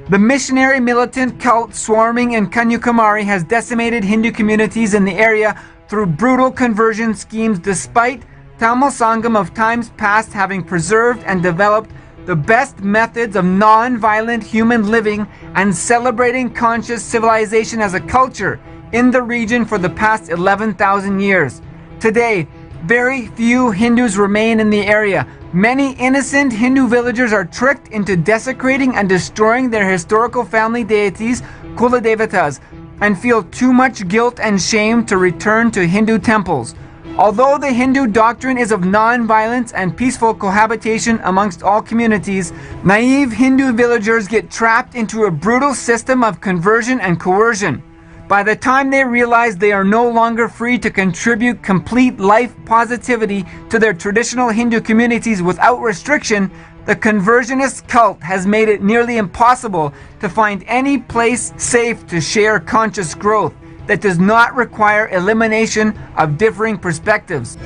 S7: The missionary militant cult swarming in Kanyakumari has decimated Hindu communities in the area through brutal conversion schemes, despite Tamil Sangam of times past having preserved and developed the best methods of non-violent human living and celebrating conscious civilization as a culture in the region for the past 11,000 years. Today, very few Hindus remain in the area. Many innocent Hindu villagers are tricked into desecrating and destroying their historical family deities, Kuladevatas, and feel too much guilt and shame to return to Hindu temples. Although the Hindu doctrine is of non-violence and peaceful cohabitation amongst all communities, naive Hindu villagers get trapped into a brutal system of conversion and coercion. By the time they realize they are no longer free to contribute complete life positivity to their traditional Hindu communities without restriction, the conversionist cult has made it nearly impossible to find any place safe to share conscious growth that does not require elimination of differing perspectives.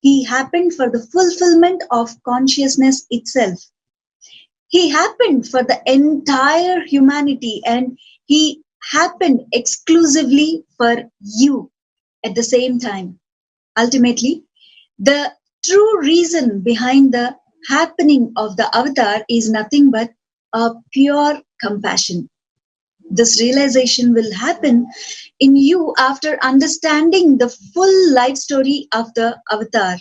S6: He happened for the fulfillment of consciousness itself. He happened for the entire humanity, and he happened exclusively for you at the same time. Ultimately, the true reason behind the happening of the avatar is nothing but a pure compassion. This realization will happen in you after understanding the full life story of the avatar,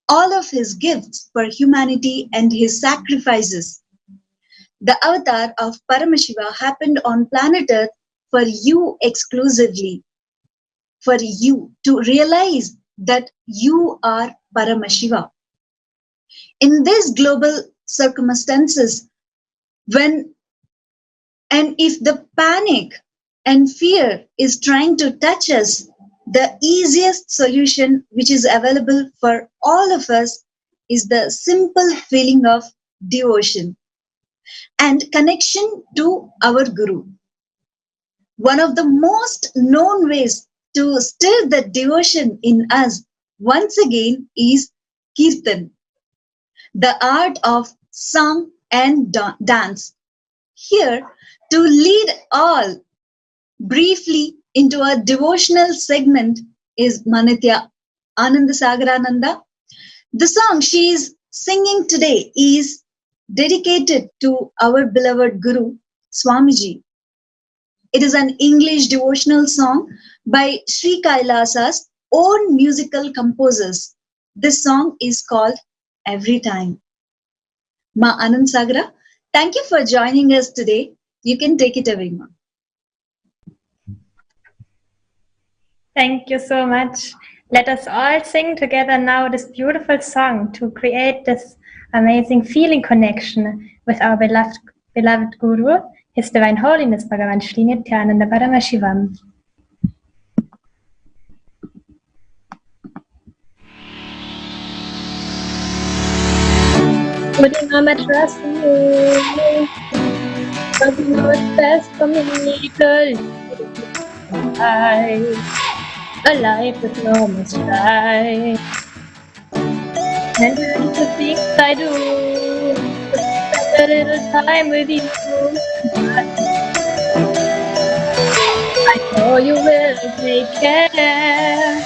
S6: all of his gifts for humanity and his sacrifices. The avatar of Paramashiva happened on planet Earth for you exclusively, for you to realize that you are Paramashiva. In these global circumstances, when and if the panic and fear is trying to touch us, the easiest solution which is available for all of us is the simple feeling of devotion and connection to our Guru. One of the most known ways to stir the devotion in us once again is Kirtan, the art of song and dance. Here, to lead all briefly into a devotional segment is Nithya Anandasagarananda. The song she is singing today is dedicated to our beloved Guru, Swamiji. It is an English devotional song by Sri Kailasa's own musical composers. This song is called Every Time. Ma Anand Sagara, thank you for joining us today. You can take it away, Ma.
S8: Thank you so much. Let us all sing together now this beautiful song to create this amazing feeling connection with our beloved Guru, His Divine Holiness Bhagavan Shri Nithyananda Paramashivam. Putting on my trust in you, but you know what's best for me, girl. A life with no mistright. And the things I do, spend a little time with you. I know you will take care.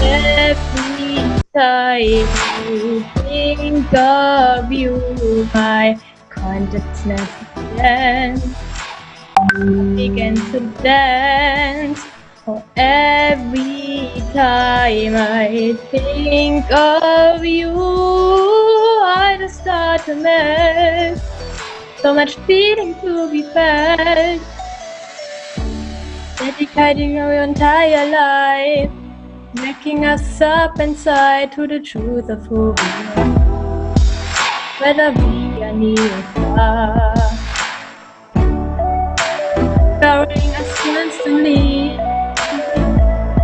S8: Every time I think of you, my consciousness begins to dance. For every time I think of you, I just start to melt. So much feeling to be felt. Dedicating your entire life, waking us up inside to the truth of who we are. Whether we are near or far, powering us constantly.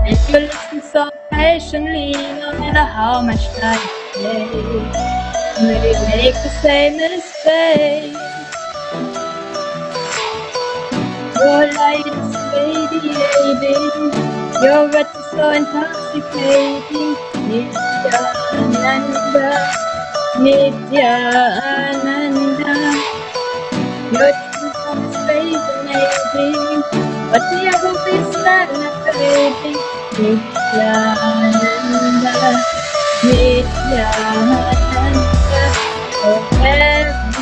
S8: And you listen so patiently, no matter how much time it takes. Maybe make the same mistake. Your light is radiating, your words are so intoxicating. Nithyananda, Nithyananda, your truth is resonating, but the hope is not fading. Nithyananda, Nithyananda, for every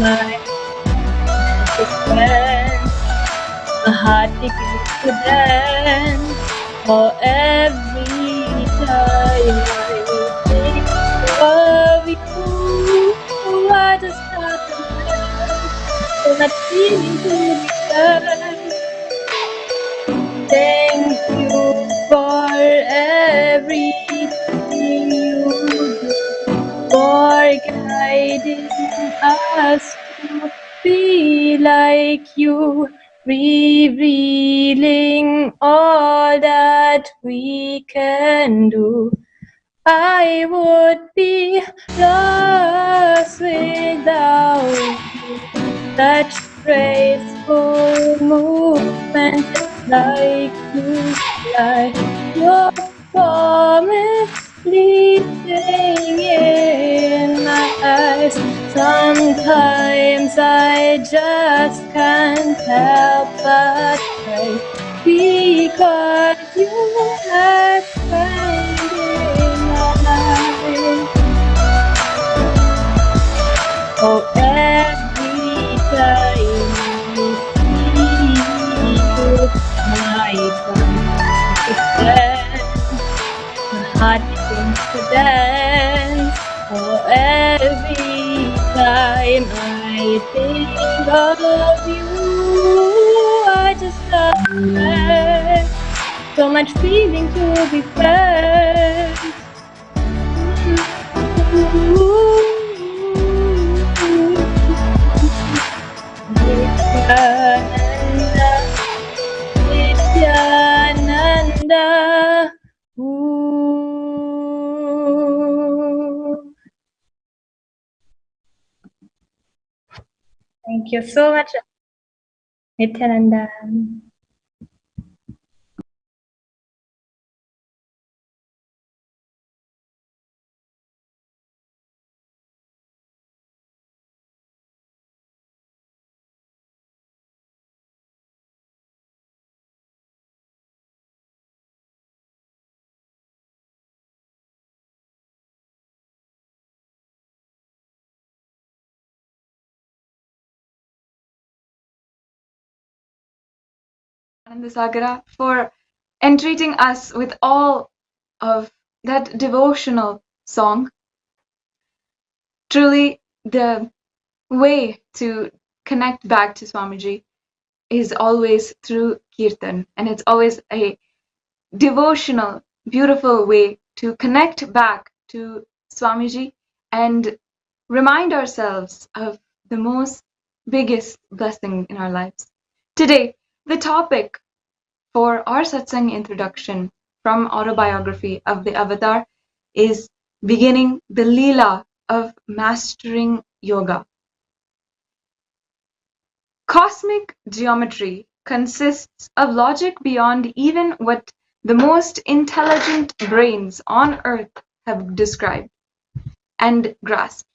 S8: my magic friend, my heart begins to dance. For every time I think of you, I just start to dance. So much feeling to be felt. Thank you for everything you like you, revealing all that we can do. I would be lost without you. Such graceful movement, it's like you fly. Your promise fleeting in my eyes. Sometimes I just can't help but cry, because you have found in my life. Oh, every time I see you, my heart begins to dance. Oh, every time I think of you, I just love so much feeling to be felt. Nithyananda, Nithyananda. Thank you so much, Nithyananda.
S2: Sagara, for entreating us with all of that devotional song. Truly, the way to connect back to Swamiji is always through Kirtan, and it's always a devotional, beautiful way to connect back to Swamiji and remind ourselves of the most biggest blessing in our lives. Today, the topic for our Satsang introduction from Autobiography of the Avatar is beginning the Leela of mastering yoga. Cosmic geometry consists of logic beyond even what the most intelligent brains on earth have described and grasped.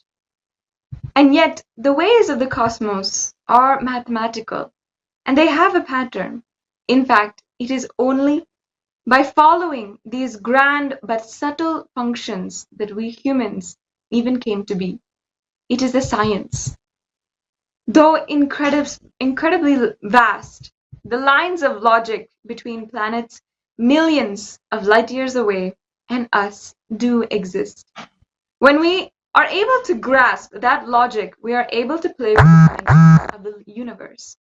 S2: And yet, the ways of the cosmos are mathematical, and they have a pattern. In fact, it is only by following these grand but subtle functions that we humans even came to be. It is a science. Though incredibly vast, the lines of logic between planets millions of light years away and us do exist. When we are able to grasp that logic, we are able to play with the science of the universe.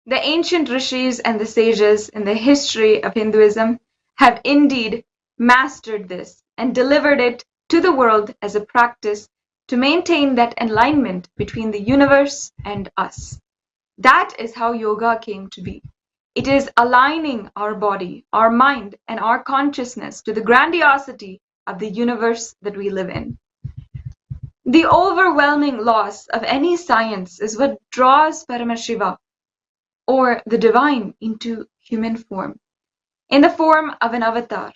S2: The ancient rishis and the sages in the history of Hinduism have indeed mastered this and delivered it to the world as a practice to maintain that alignment between the universe and us. That is how yoga came to be. It is aligning our body, our mind, and our consciousness to the grandiosity of the universe that we live in. The overwhelming loss of any science is what draws Paramashiva, or the divine, into human form, in the form of an avatar.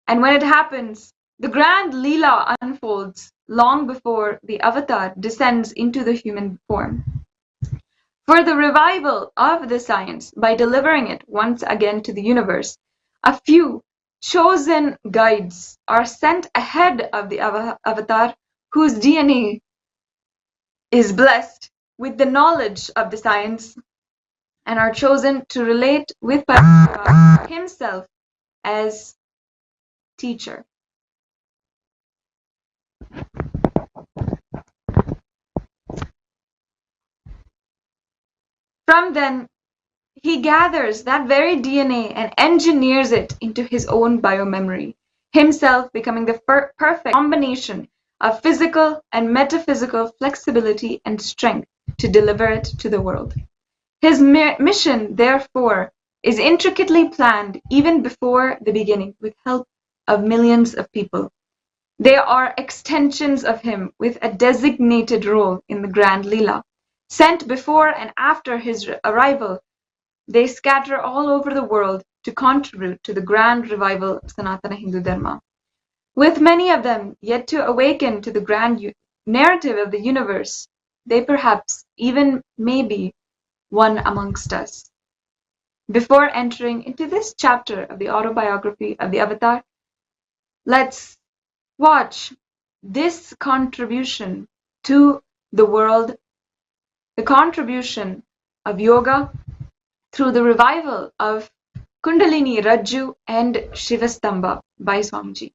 S2: And when it happens, the grand Leela unfolds long before the avatar descends into the human form. For the revival of the science, by delivering it once again to the universe, a few chosen guides are sent ahead of the avatar, whose DNA is blessed with the knowledge of the science, and are chosen to relate with Paramashiva himself as teacher. From then, he gathers that very DNA and engineers it into his own biomemory, himself becoming the perfect combination of physical and metaphysical flexibility and strength to deliver it to the world. His mission, therefore, is intricately planned even before the beginning with help of millions of people. They are extensions of him with a designated role in the Grand Leela. Sent before and after his arrival, they scatter all over the world to contribute to the grand revival of Sanatana Hindu Dharma. With many of them yet to awaken to the grand narrative of the universe, they perhaps even may be one amongst us. Before entering into this chapter of the autobiography of the Avatar, let's watch this contribution to the world, the contribution of yoga through the revival of Kundalini Rajju and Shivastamba by Swamiji.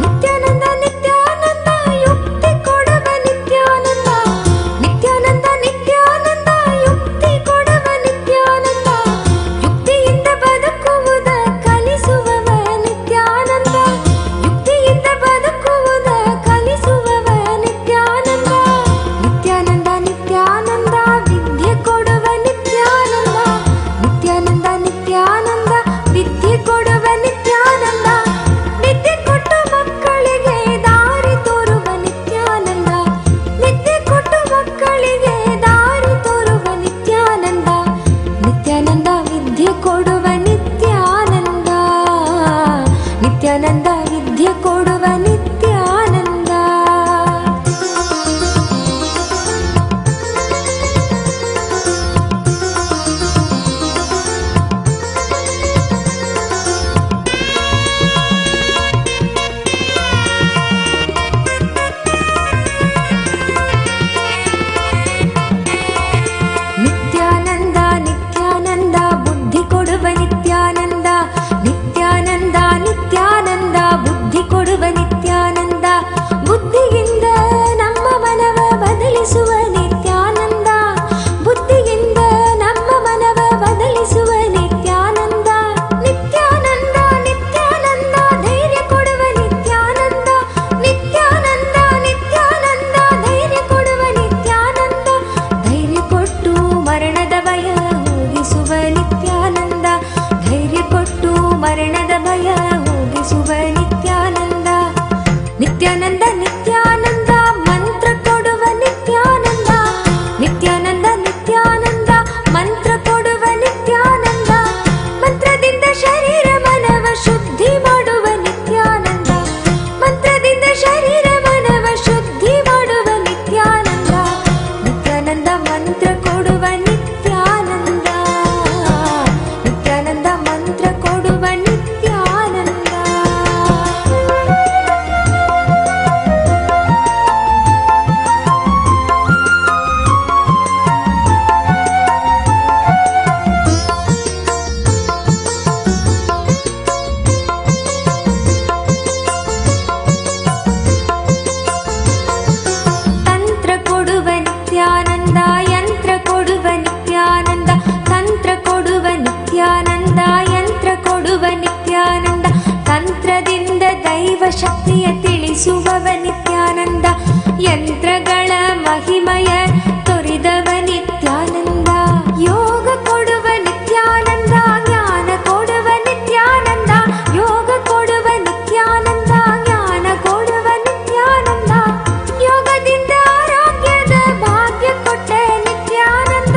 S9: Nithyananda, Nithyananda, yukti kodava ಶಕ್ತಿಯ ತಿಳಿಸುವವ ನಿತ್ಯಾನಂದ, ಯಂತ್ರಗಳ ಮಹಿಮಯ ತೊರೆದವ ನಿತ್ಯಾನಂದ, ಯೋಗ ಕೊಡುವ ನಿತ್ಯಾನಂದ, ಜ್ಞಾನ ಕೊಡುವ ನಿತ್ಯಾನಂದ, ಯೋಗ ಕೊಡುವ ನಿತ್ಯಾನಂದ, ಜ್ಞಾನ ಕೊಡುವ ನಿತ್ಯಾನಂದ, ಯೋಗದಿಂದ ಆರೋಗ್ಯದ ಭಾಗ್ಯ ಕೊಟ್ಟ ನಿತ್ಯಾನಂದ,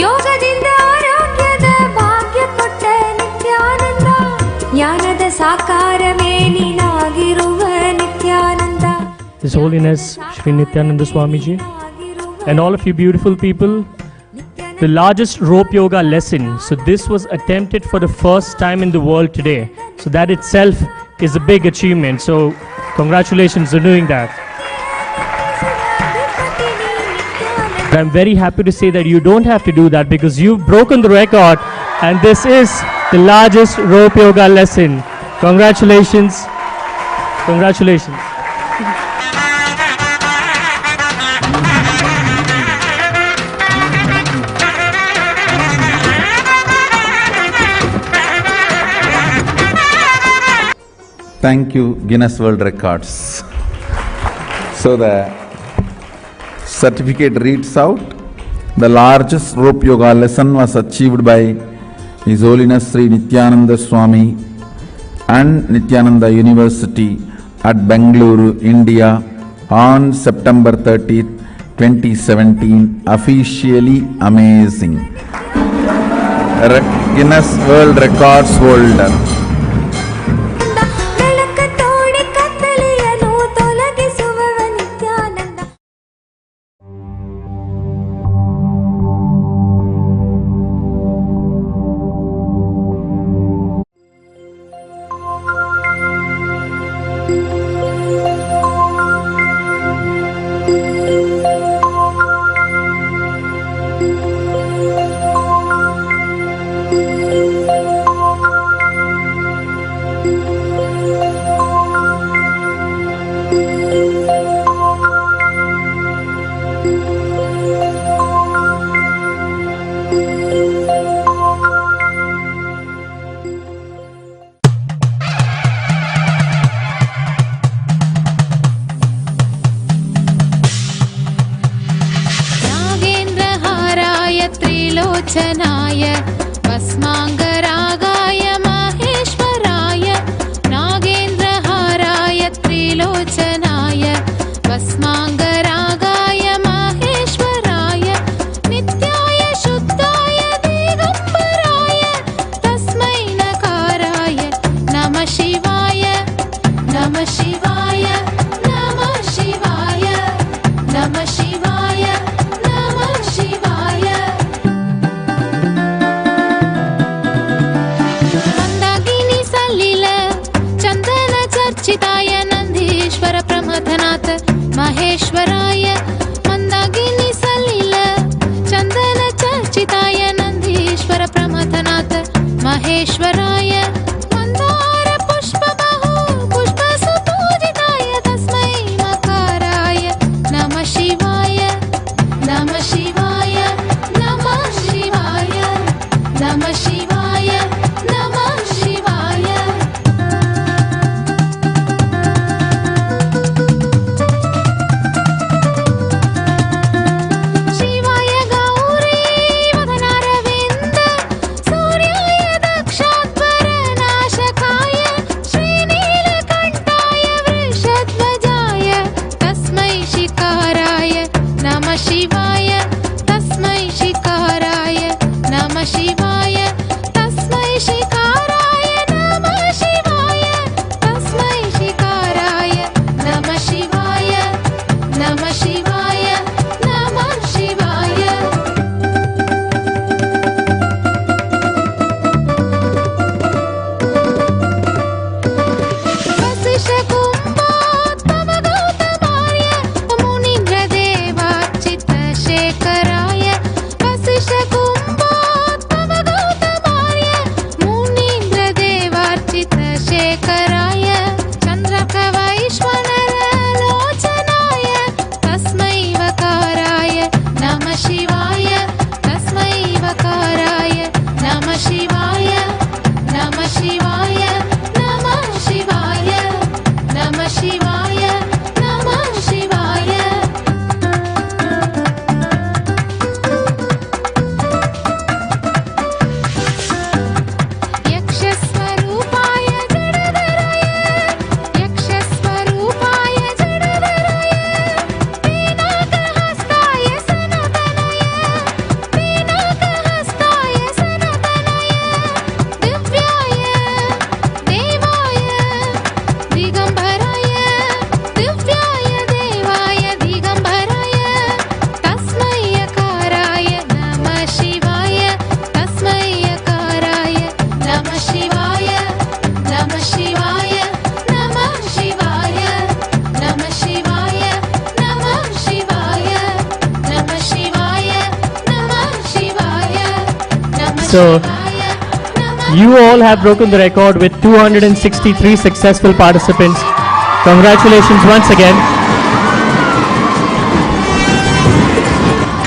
S9: ಯೋಗದಿಂದ ಆರೋಗ್ಯದ ಭಾಗ್ಯ ಕೊಟ್ಟ ನಿತ್ಯಾನಂದ, ಜ್ಞಾನದ ಸಾಕಾರವೇ ನೀನಾಗಿರುವ Nithyananda.
S10: His Holiness Shri Nithyananda Swamiji and all of you beautiful people, the largest rope yoga lesson. So this was attempted for the first time in the world today. So that itself is a big achievement. So congratulations on doing that. I'm very happy to say that you don't have to do that because you've broken the record and this is the largest rope yoga lesson. Congratulations. Congratulations.
S4: Thank you, Guinness World Records. So the certificate reads out, the largest rope yoga lesson was achieved by His Holiness Sri Nithyananda Swami and Nithyananda University at Bengaluru, India on September 30th, 2017. Officially amazing. Guinness World Records holder.
S11: त्रिलोचनाय भस्माङ्गरागाय माहेश्वराय, नागेन्द्रहाराय त्रिलोचनाय भस्माङ्गरागाय माहेश्वराय, नित्याय शुद्धाय दिगम्बराय तस्मै नकाराय नमः शिवाय, नमः शिवाय, नमः शिवाय, नमः शिवाय, नमः शिवाय. मंदाकिनी सल्लिल चंदन चर्चिताय नंदीश्वर प्रमथनाथ महेश्वराय, मंदाकिनी सल्लिल चंदन चर्चिताय नंदीश्वर प्रमथनाथ महेश्वराय, मंदार पुष्प बहु पुष्प सुपूजिताय तस्मै मकाराय नमः शिवाय, नमः शिवाय, नमः शिवाय, नमः शिवाय, नमः शिवाय. शिवाय गौरी वदनारविन्द सूर्याय दक्षाध्वर नाशकाय श्रीनीलकण्ठाय वृषध्वजाय तस्मै शिकाराय नमः शिवाय, तस्मै शिकाराय नमः शिवाय, तस्मै शिकाराय नमः शिवाय, तस्मै शिकाराय नमः शिवाय, नमः शिवाय, नमः शिवाय. वसिष्ठकुम्भोद्भव गौतमार्य मुनीन्द्रदेवाच्युतशेखराय, वसिष्ठकुम्भोद्भव
S10: So you all have broken the record with 263 successful participants. Congratulations once again.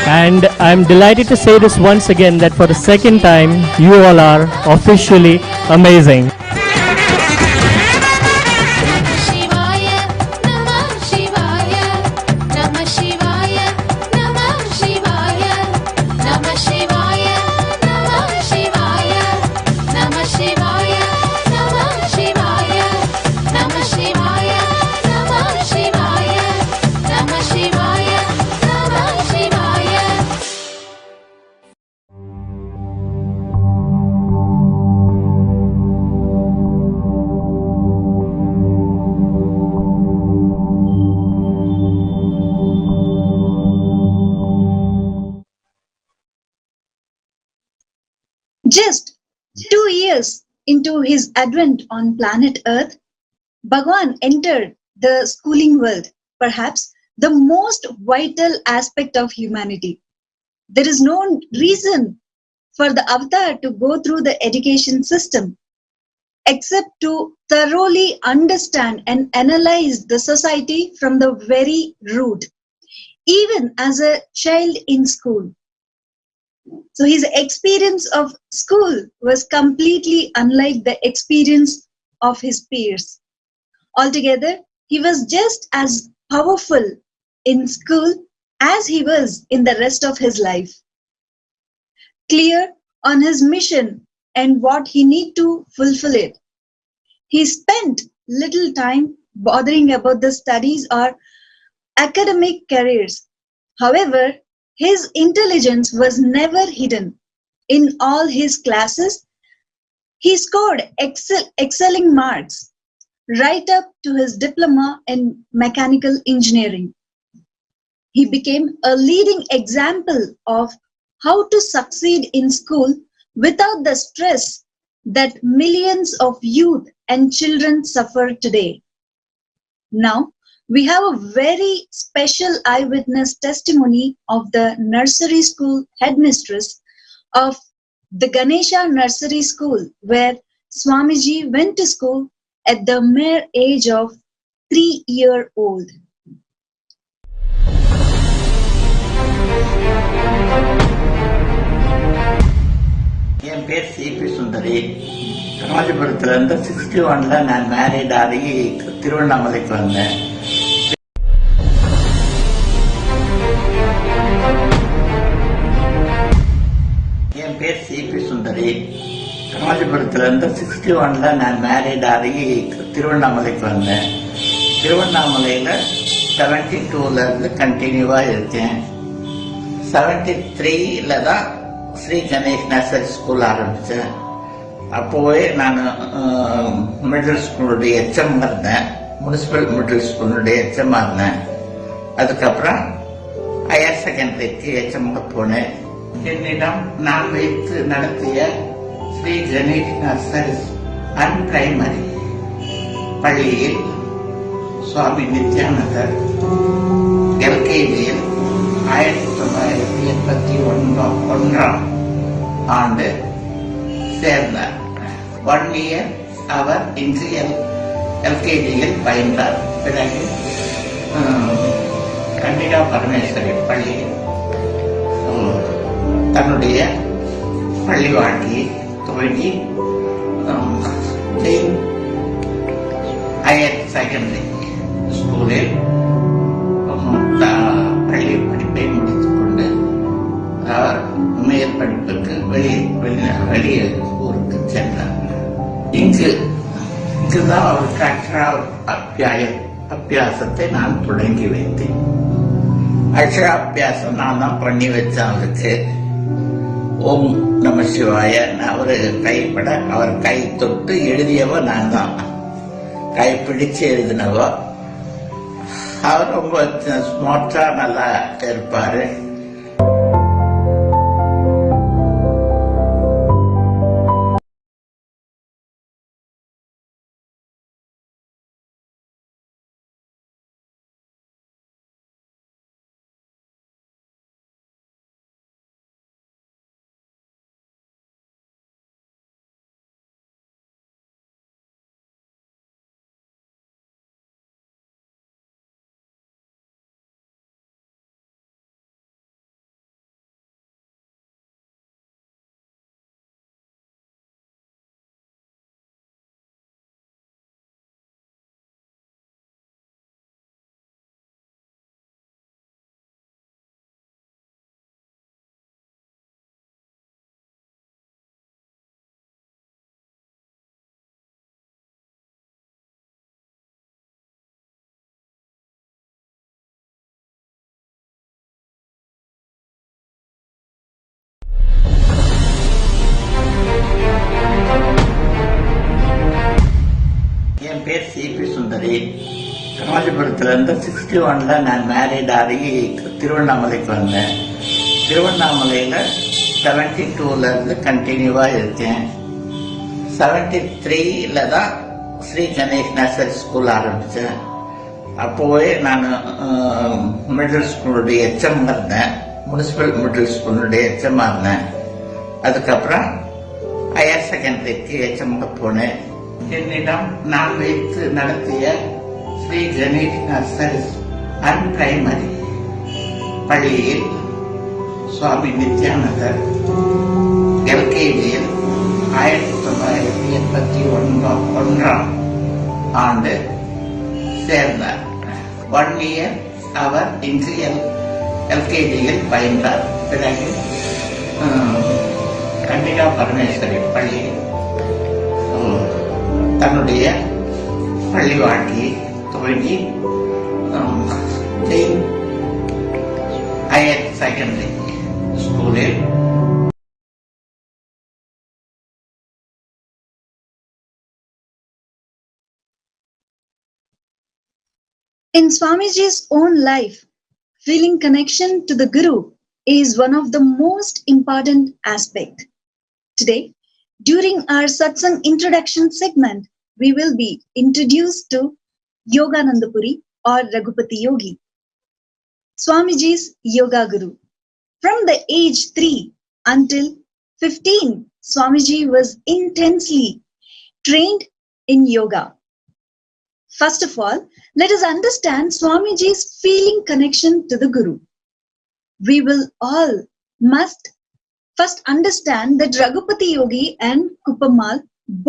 S10: And I'm delighted to say this once again, that for the second time, you all are officially amazing.
S11: शिवाय नमः शिवाय नमः शिवाय नमः शिवाय नमः शिवाय नमः शिवाय नमः शिवाय नमः शिवाय नमः शिवाय नमः शिवाय नमः शिवाय नमः शिवाय
S6: Just 2 years into his advent on planet Earth, Bhagwan entered the schooling world, perhaps the most vital aspect of humanity. There is no reason for the avatar to go through the education system except to thoroughly understand and analyze the society from the very root, even as a child in school. So his experience of school was completely unlike the experience of his peers. Altogether, he was just as powerful in school as he was in the rest of his life. Clear on his mission and what he need to fulfill it, he spent little time bothering about the studies or academic careers. However, his intelligence was never hidden. In all his classes, he scored excelling marks, right up to his diploma in mechanical engineering. He became a leading example of how to succeed in school without the stress that millions of youth and children suffer today. Now, we have a very special eyewitness testimony of the nursery school headmistress of the Ganesha Nursery School, where Swamiji went to school at the mere age of 3-year-old.
S12: என் பேர் CP சுந்தரி. காஞ்சிபுரத்துலேருந்து 61ல் நான் married ஆகி திருவண்ணாமலைக்கு வந்தேன். என் பேர் CP சுந்தரி. காஞ்சிபுரத்துலேருந்து 61ல் நான் married ஆகி திருவண்ணாமலைக்கு வந்தேன். திருவண்ணாமலையில் 72லேருந்து கண்டினியூவாக இருக்கேன். 73ல் தான் ஸ்ரீ கணேஷ் நர்சரி ஸ்கூல் ஆரம்பித்தேன். அப்போவே நான் மிடில் ஸ்கூலுடைய எச்எம் இருந்தேன். முனிசிபல் மிடில் ஸ்கூலுடைய எச்எம்மாக இருந்தேன். அதுக்கப்புறம் ஹையர் செகண்டரிக்கு எச்எம்க்கு போனேன். என்னிடம் நான் வைத்து நடத்திய Shri Ganesh nursery and primary பள்ளியில் சுவாமி நித்யானந்தர் எல்கேஜியில் 1981ஆம் ஆண்டு சேர்ந்தார். 1 இயர் அவர் இன்று எல்கேஜியில் பயின்றார். பிறகு கன்னிகா பரமேஸ்வரி பள்ளியில் தன்னுடைய பள்ளி வாழ்க்கையை துவங்கி ஹையர் செகண்டரி ஸ்கூலில் பள்ளி படிப்பை முடித்துக் கொண்டு அவர் மேல் படிப்புக்கு வெளியே ஊருக்கு சென்றார். இங்குதான் அவருக்கு அபியாசத்தை நான் தொடங்கி வைத்தேன். அக்ஷராபியாசம் நான் தான் பண்ணி வச்சேன் அவருக்கு. ஓம் நம சிவாய அவரு கைப்பட அவர் கை தொட்டு எழுதியவோ நான் தான், கை பிடிச்சு எழுதினவோ. அவர் ரொம்ப ஸ்மார்ட்டா நல்லா இருப்பாரு. காஞ்சிபுரத்துலேருந்து 61 நான் மேரிட் ஆகி திருவண்ணாமலைக்கு வந்தேன். திருவண்ணாமலையில் 72 கண்டினியூவாக இருக்கேன். 73 தான் ஸ்ரீ கணேஷ் நர்சரி ஸ்கூல் ஆரம்பித்தேன். அப்போவே நான் மிடில் ஸ்கூலுடைய எச்எம் இருந்தேன். முனிசிபல் மிடில் ஸ்கூலுடைய எச்எம் இருந்தேன். அதுக்கப்புறம் ஹையர் செகண்டரிக்கு எச்எம்க்கு போனேன். என்னிடம் நான் வைத்து நடத்திய Shri Ganesh nursery and primary பள்ளியில் சுவாமி நித்யானந்தர் எல்கேஜியில் 1981 ஆண்டு சேர்ந்தார். 1 இயர் அவர் இன்று எல்கேஜியில் பயின்றார். பிறகு கன்னிகா பரமேஸ்வரி பள்ளியில் தன்னுடைய பள்ளி வாழ்க்கையை துவங்கி ஹையர் செகண்டரி ஸ்கூலில்
S6: In Swamiji's own life, feeling connection to the Guru is one of the most important aspects. Today, during our Satsang introduction segment, we will be introduced to Yogananda Puri or Raghupati Yogi, Swamiji's Yoga Guru. From the age 3 until 15, Swamiji was intensely trained in yoga. First of all, let us understand Swamiji's feeling connection to the Guru. We will all must first understand that Raghupati Yogi and Kuppamal,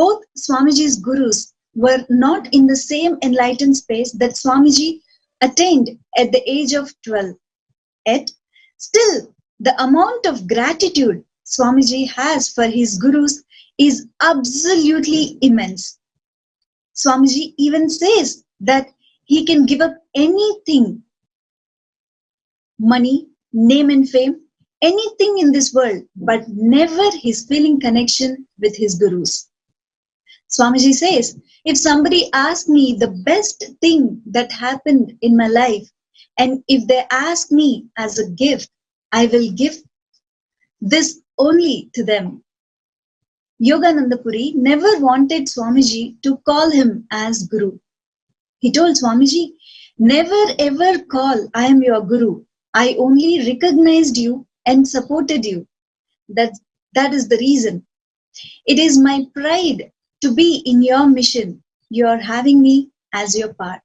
S6: both Swamiji's gurus, were not in the same enlightened space that Swamiji attained at the age of 12. Yet, still, the amount of gratitude Swamiji has for his gurus is absolutely immense. Swamiji even says that he can give up anything, money, name and fame, anything in this world, but never his feeling connection with his gurus. Swamiji says, if somebody asks me the best thing that happened in my life, and if they ask me as a gift, I will give this only to them. Yogananda Puri never wanted Swamiji to call him as Guru. He told Swamiji, never ever call I am your Guru. I only recognized you and supported you. That is the reason. It is my pride to be in your mission. You are having me as your part.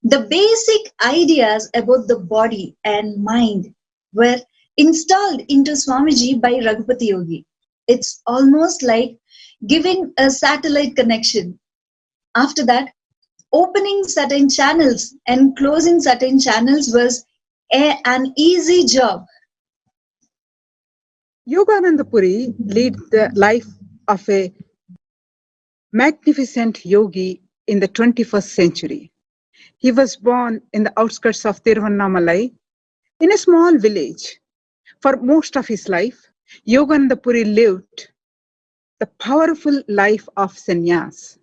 S6: The basic ideas about the body and mind were installed into Swamiji by Raghupati Yogi. It's almost like giving a satellite connection. After that, opening certain channels and closing certain channels was an easy job.
S5: Yogananda Puri led the life of a magnificent yogi in the 21st century. He was born in the outskirts of Tiruvannamalai in a small village. For most of his life, Yogananda Puri lived the powerful life of sannyas.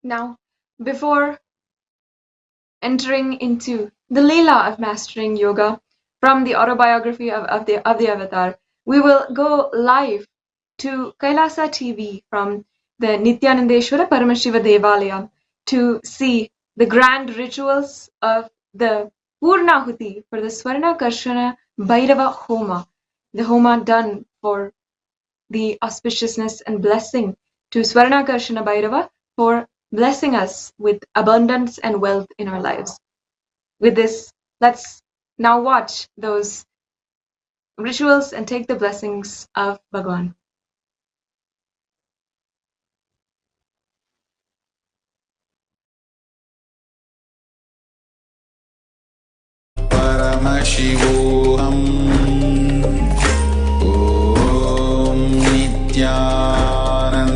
S2: Now, before entering into the Leela of mastering yoga from the autobiography of the Avatar, we will go live to Kailasa TV from the Nithyanandeshwara Paramashiva Devalaya to see the grand rituals of the Purnahuti for the Swarna Karshana Bhairava Homa, the Homa done for the auspiciousness and blessing to Swarna Karshana Bhairava for blessing us with abundance and wealth in our lives. With this, let's now watch those rituals and take the blessings of Bhagwan.
S4: Paramashivoham Om Nithyananda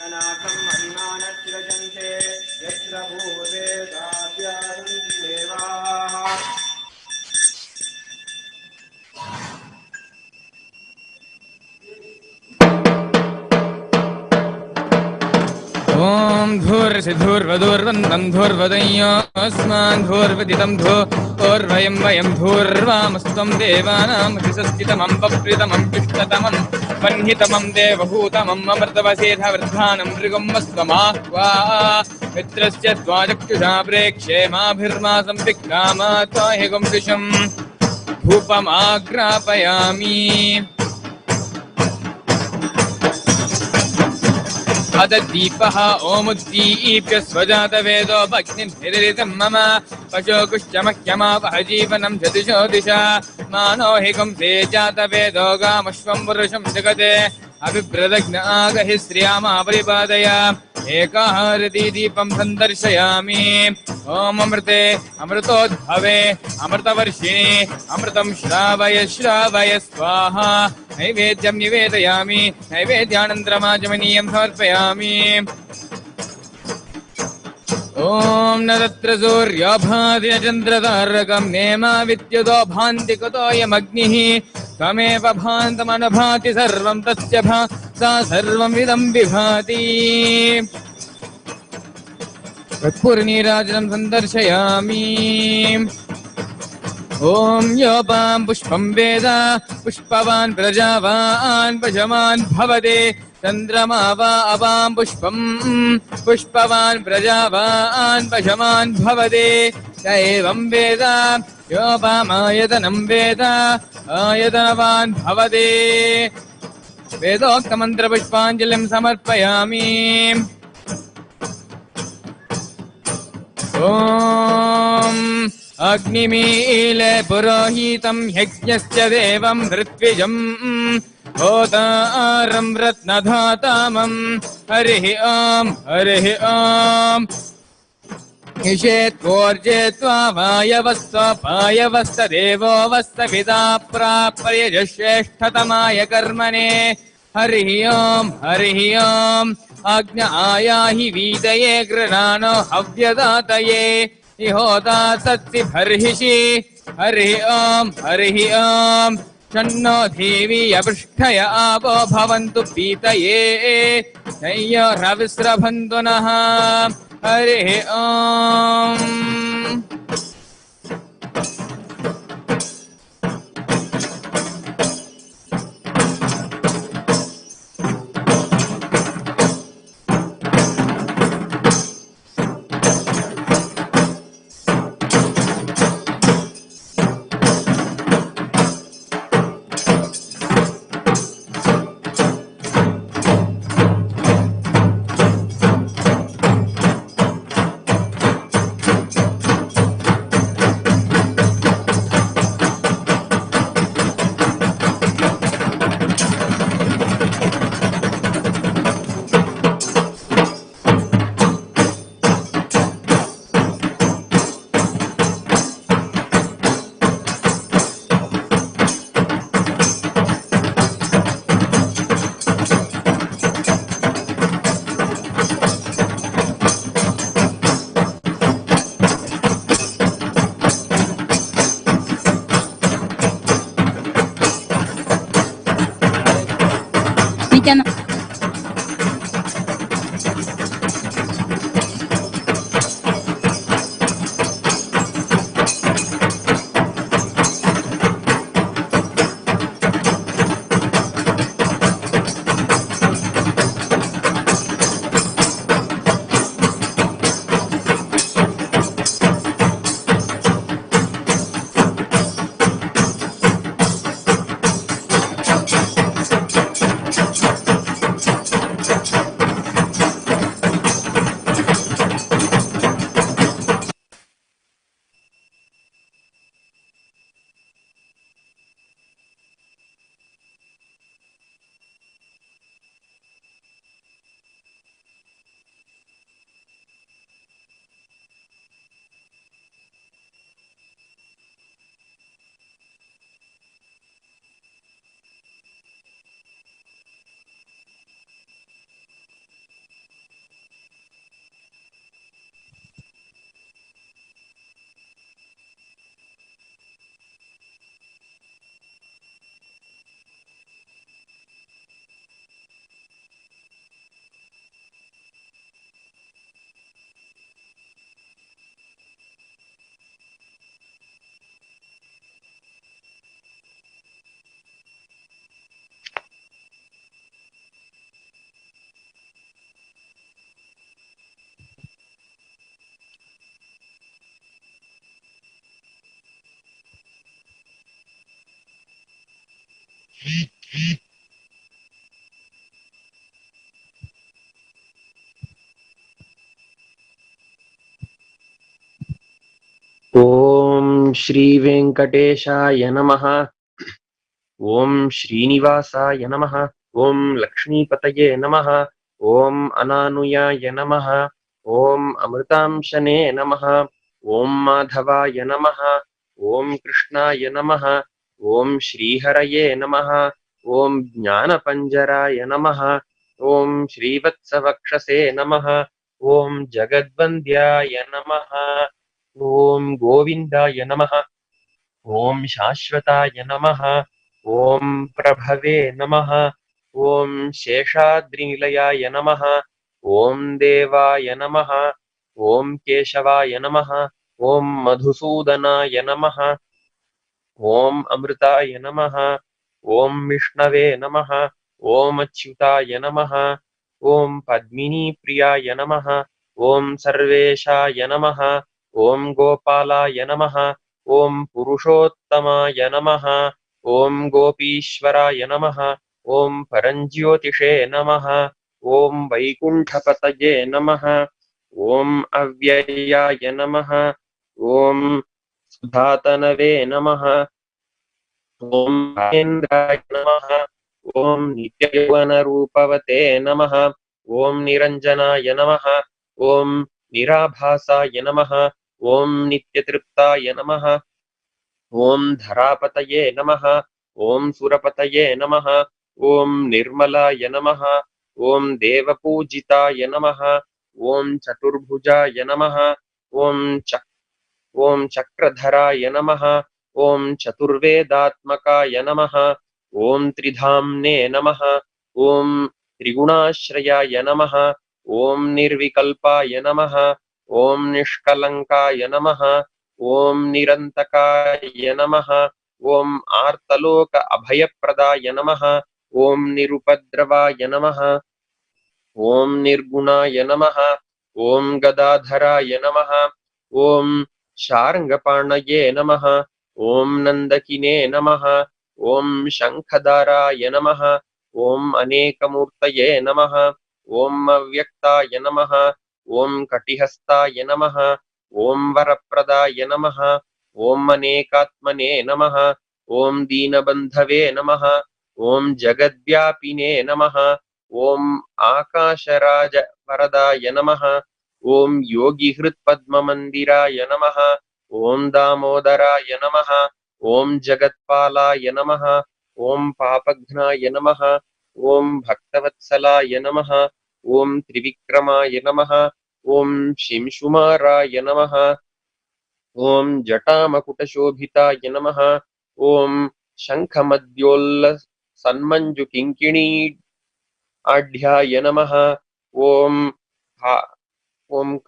S13: अनाथं महिमानच्रजन्ते यत्र भूते साध्यासन्ति देवाः ॐ धूर्षिधूर्वधूर्वन्दं धूर्वदय्योऽस्मान् धूर्वदितं धूर्वयं वयं धूर्वामस्त्वं देवानां षष्टितमं वप्रितमं तिष्ठतमं वह्नितमं देवभूतमम् अमृतवसेधवृद्धानं मृगमस्त्वमाह्वा मित्रस्य त्वाचक्षुषा प्रेक्ष्ये माभिर्मासं विक्रामा त्वाहि गुंसिषम् धूपमाग्रापयामि अदीपः ओमुद्दीप्य स्वजातवेदो भग्निर्निदरितं मम पशोकुश्चमह्यमावह जीवनं जदिशो दिशा मानो हि गुंसे जातवेदो गामश्वं पुरुषं जगते अभिप्रदग्नागहि श्रियामापरिपादय एकाहारतीदीपं सन्दर्शयामि ॐ अमृते अमृतोद्भवे अमृतवर्षिणि अमृतं श्रावय श्रावय स्वाहा नैवेद्यं निवेदयामि नैवेद्यानन्तरमाचमनीयं समर्पयामि ॐ न तत्र सूर्यो भाति न चन्द्रतारकं नेमा विद्युतो भान्ति कुतोऽयमग्निः त्वमेव भान्तमनुभाति सर्वं तस्य भासा सर्वमिदं विभाति कर्पूरनीराजनं सन्दर्शयामि ॐ योपां पुष्पं वेद पुष्पवान् प्रजावान् पशमान् भवते चन्द्रमा वा अवां पुष्पं पुष्पवान् प्रजावान् पशमान् भवते स एवं वेद योपामायतनं वेद आयतनवान् भवते वेदोक्तमन्त्रपुष्पाञ्जलिं समर्पयामि ॐ अग्निमीले पुरोहितं यज्ञस्य देवं ऋत्विजं होतारं रत्नधातामं हरिः ॐ निषेत्वोर्जेत्वा वायवस्वपायवस्तदेवो वस्तपिता प्राप्य श्रेष्ठतमाय कर्मणे हरिः ॐ आज्ञ आयाहि वीतये गृणानो हव्यदातये इहोता सत्सि बर्हिषि हरिः ॐ शन्नो देवी अपृष्ठय आपो भवन्तु पीतये नय्योरविस्रभन्तु नः हरिः ॐ
S14: ॐ श्री वेंकटेशाय नमः। ॐ श्रीनिवासाय नमः। ॐ लक्ष्मीपतये नमः। ॐ अनानुयाय नमः। ॐ अमृतांशने नमः। ॐ माधवाय नमः। ॐ कृष्णाय नमः। ॐ श्रीहरये नमः। ॐ ज्ञानपञ्जराय नमः। ॐ श्रीवत्सवक्षसे नमः। ॐ जगद्वन्द्याय नमः। ॐ गोविन्दाय नमः। ॐ शाश्वताय नमः। ॐ प्रभवे नमः। ॐ शेषाद्रिनिलयाय नमः। ॐ देवाय नमः। ॐ केशवाय नमः। ॐ मधुसूदनाय नमः। ॐ अमृताय नमः। ॐ विष्णवे नमः। ॐ अच्युताय नमः। ॐ पद्मिनीप्रियाय नमः। ॐ सर्वेशाय नमः। ॐ गोपालाय नमः। ॐ पुरुषोत्तमाय नमः। ॐ गोपीश्वराय नमः। ॐ परञ्ज्योतिषे नमः। ॐ वैकुण्ठपतये नमः। ॐ अव्ययाय नमः। ॐ सुधातनवे नमः। ॐ महेन्द्राय नमः। ॐ नित्ययौवनरूपवते नमः। ॐ निरञ्जनाय नमः। ॐ निराभासाय नमः। ॐ नित्यतृप्ताय नमः। ॐ धरापतये नमः। ॐ सुरपतये नमः। ॐ निर्मलाय नमः। ॐ देवपूजिताय नमः। ॐ चतुर्भुजाय नमः। ॐ चक्रधराय नमः। ॐ चतुर्वेदात्मकाय नमः। ॐ त्रिधाम्ने नमः। ॐ त्रिगुणाश्रयाय नमः। ॐ निर्विकल्पाय नमः। ॐ निष्कलङ्काय नमः। ॐ निरन्तकाय नमः। ॐ आर्तलोक अभयप्रदाय नमः। ॐ निरुपद्रवाय नमः। ॐ निर्गुणाय नमः। ॐ गदाधराय नमः। ॐ शार्ङ्गपाणये नमः। ॐ नन्दकिने नमः। ॐ शङ्खदाराय नमः। ॐ अनेकमूर्तये नमः। ॐ अव्यक्ताय नमः। ॐ कटिहस्ताय नमः। ॐ वरप्रदाय नमः। ॐ अनेकात्मने नमः। ॐ दीनबन्धवे नमः। ॐ जगद्व्यापिने नमः। ॐ आकाशराज वरदाय नमः। ॐ योगिहृत्पद्ममन्दिराय नमः। ॐ दामोदराय नमः। ॐ जगत्पालाय नमः। ॐ पापघ्नाय नमः। ॐ भक्तवत्सलाय नमः। ॐ त्रिविक्रमाय नमः। ॐ शिंशुमाराय नमः। ॐ जटामकुटशोभिताय नमः। ॐ शङ्खमद्योल्लसन्मञ्जुकिङ्किणी आढ्याय नमः। ॐ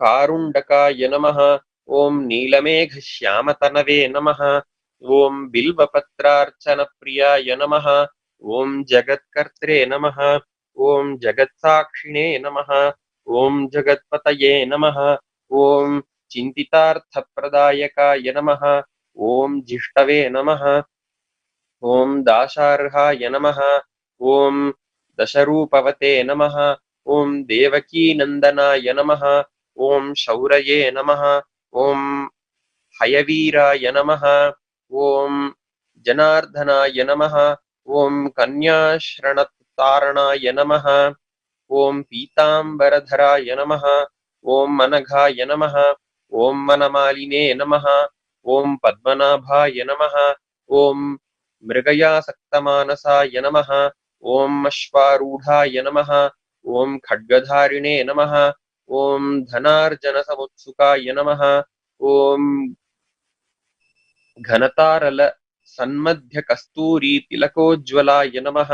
S14: कारुण्डकाय नमः। ॐ नीलमेघश्यामतनवे नमः। ॐ बिल्वपत्रार्चनप्रियाय नमः। ॐ जगत्कर्त्रे नमः। ॐ जगत्साक्षिणे नमः। ॐ जगत्पतये नमः। ॐ चिन्तितार्थप्रदायकाय नमः। ॐ जिष्टवे नमः। ॐ दाशार्हाय नमः। ॐ दशरूपवते नमः। ॐ देवकीनन्दनाय नमः। ॐ शौरये नमः। ॐ हयवीराय नमः। ॐ जनार्दनाय नमः। ॐ कन्याश्रणतारणाय नमः। ॐ पीताम्बरधराय नमः। ॐ अनघाय नमः। ॐ वनमालिने नमः। ॐ पद्मनाभाय नमः। ॐ मृगयासक्तमानसाय नमः। ॐ अश्वारूढाय नमः। ॐ खड्गधारिणे नमः। ॐ धनार्जनसमुत्सुकाय नमः। ॐ घनतारल सन्मध्यकस्तूरी तिलकोज्ज्वलाय नमः।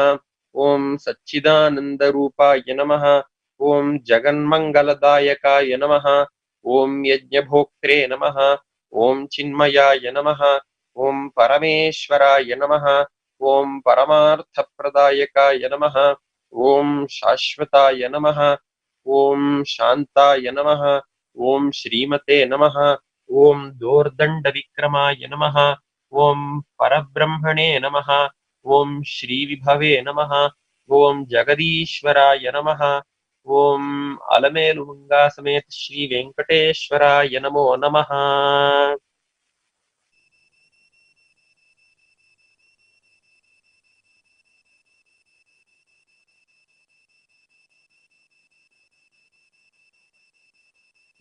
S14: ॐ सच्चिदानन्दरूपाय नमः। ॐ जगन्मङ्गलदायकाय नमः। ॐ यज्ञभोक्त्रे नमः। ॐ चिन्मयाय नमः। ॐ परमेश्वराय नमः। ॐ परमार्थप्रदायकाय नमः। ॐ शाश्वताय नमः। ॐ शान्ताय नमः। ॐ श्रीमते नमः। ॐ दोर्दण्डविक्रमाय नमः। ॐ परब्रह्मणे नमः। ओम श्री विभवे नमः ओम जगदीश्वराय नमः ओम अलमेलुमंगा समेत श्री वेंकटेश्वराय नमो नमः।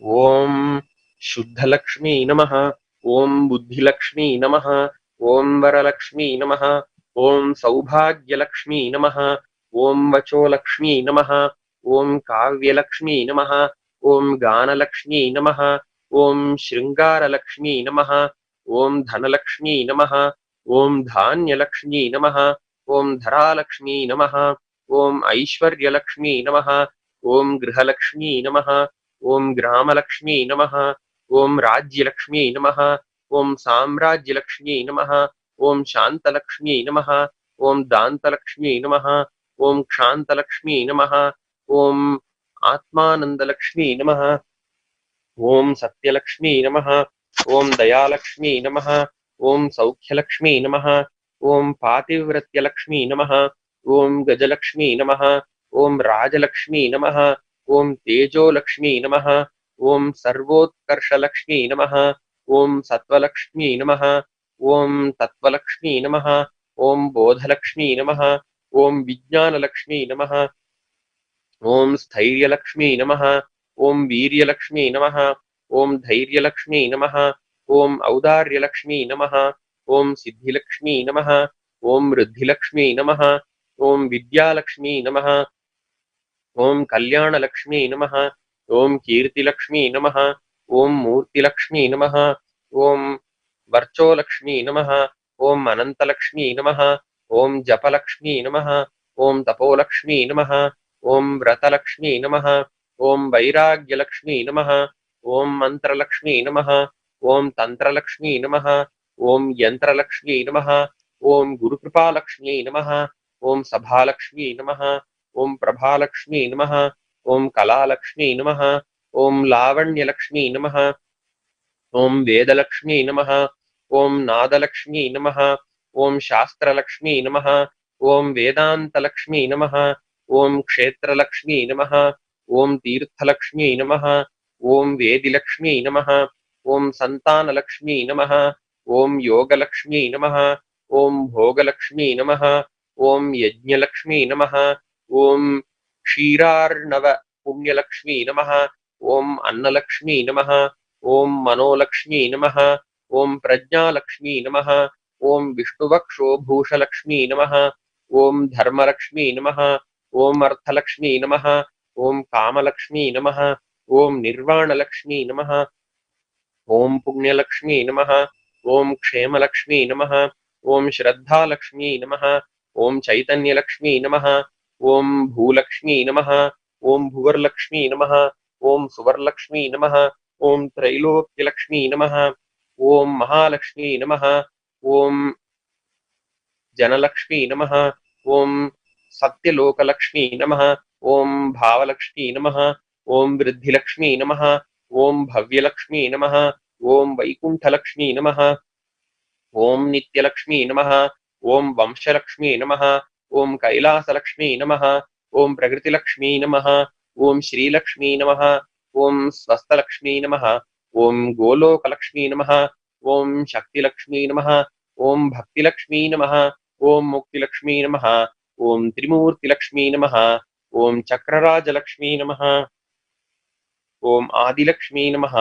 S14: ओम शुद्धलक्ष्मी नमः ओम बुद्धिलक्ष्मी नमः ओम वरलक्ष्मी नमः ओम सौभाग्यलक्ष्मी नमः ओम वचोलक्ष्मी नमः ओम काव्यलक्ष्मी नमः ओम गानलक्ष्मी नमः ओम शृंगारलक्ष्मी नमः ओम धनलक्ष्मी नमः ओम धान्यलक्ष्मी नमः ओम धरालक्ष्मी नमः ओम ऐश्वर्यलक्ष्मी नमः ओम गृहलक्ष्मी नमः ओम ग्रामलक्ष्मी नमः ओम राज्यलक्ष्मी नमः ओम साम्राज्यलक्ष्मी नमः ओम शांतलक्ष्मी नमः ओम दान्तलक्ष्मी नमः ओम क्षान्तलक्ष्मी नमः ओम आत्मानंदलक्ष्मी नमः ओम सत्यलक्ष्मी नमः ओम दयालक्ष्मी नमः ओम सौख्यलक्ष्मी नमः ओम पातिव्रत्यलक्ष्मी नमः ओम गजलक्ष्मी नमः ओम राजलक्ष्मी नमः ओम तेजोलक्ष्मी नमः ओम सर्वोत्कर्षलक्ष्मी नमः ओम सत्वलक्ष्मी नमः ओम तत्वलक्ष्मी नमः ओम बोधलक्ष्मी नमः ओम विज्ञानलक्ष्मी नमः ओम स्थैर्यलक्ष्मी नमः ओम वीर्यलक्ष्मी नमः ओम धैर्यलक्ष्मी नमः ओम औदार्यलक्ष्मी नमः ओम सिद्धिलक्ष्मी नमः ओम वृद्धिलक्ष्मी नमः ओम विद्यालक्ष्मी नमः ओम कल्याणलक्ष्मी नमः ओम कीर्तिलक्ष्मी नमः ओम मूर्तिलक्ष्मी नमः ओम वर्चोलक्ष्मी नमः ओम अनंतलक्ष्मी नमः ओम जपलक्ष्मी नमः ओम तपोलक्ष्मी नमः ओम व्रतलक्ष्मी नमः ओम वैराग्यलक्ष्मी नमः ओम मंत्रलक्ष्मी नमः ओम तंत्रलक्ष्मी नमः ओम यंत्रलक्ष्मी नमः ओम गुरुकृपालक्ष्मी नमः ओम सभालक्ष्मी नमः ओम प्रभालक्ष्मी नमः ओम कलालक्ष्मी नमः ओम लावण्यलक्ष्मी नमः ओम वेदलक्ष्मी नमः ओम नादलक्ष्मी नमः ओम शास्त्रलक्ष्मी नमः ओम वेदांतलक्ष्मी नमः ओम क्षेत्रलक्ष्मी नमः ओम तीर्थलक्ष्मी नमः ओम वेदिलक्ष्मी नमः ओम संतानलक्ष्मी नमः ओम योगलक्ष्मी नमः ओम भोगलक्ष्मी नमः ओम यज्ञलक्ष्मी नमः ओम क्षीरार्णव पुण्यलक्ष्मी नमः ओम अन्नलक्ष्मी नमः ओम मनोलक्ष्मी नमः ओम प्रज्ञालक्ष्मी नमः ओम विष्णुवक्षोभूषलक्ष्मी नमः ओम धर्मलक्ष्मी नमः ओम अर्थलक्ष्मी नमः ओम कामलक्ष्मी नमः ओम निर्वाणलक्ष्मी नमः ओम पुण्यलक्ष्मी नमः ओम क्षेमलक्ष्मी नमः ओम श्रद्धालक्ष्मी नमः ओम चैतन्यलक्ष्मी नमः ओम भूलक्ष्मी नमः ओम भुवर्लक्ष्मी नमः ओम सुवर्लक्ष्मी नमः ओम त्रैलोक्यलक्ष्मी नमः ओम महालक्ष्मी नमः ओम जनलक्ष्मी नमः ओम सत्यलोकलक्ष्मी नमः ओम भावलक्ष्मी नमः ओम वृद्धिलक्ष्मी नमः ओम भव्यलक्ष्मी नमः ओम वैकुंठलक्ष्मी नमः ओम नित्यलक्ष्मी नमः ओम वंशलक्ष्मी नमः ओम कैलासलक्ष्मी नमः ओम प्रकृतिलक्ष्मी नमः ओम श्रीलक्ष्मी नमः ओम स्वस्थलक्ष्मी नमः ओम गोलोकलक्ष्मी नमः ओम शक्तिलक्ष्मी नमः ओम भक्तिलक्ष्मी नमः ओम मुक्तिलक्ष्मी नमः ओम त्रिमूर्तिलक्ष्मी नमः ओम चक्रराजलक्ष्मी नमः ओम आदिलक्ष्मी नमः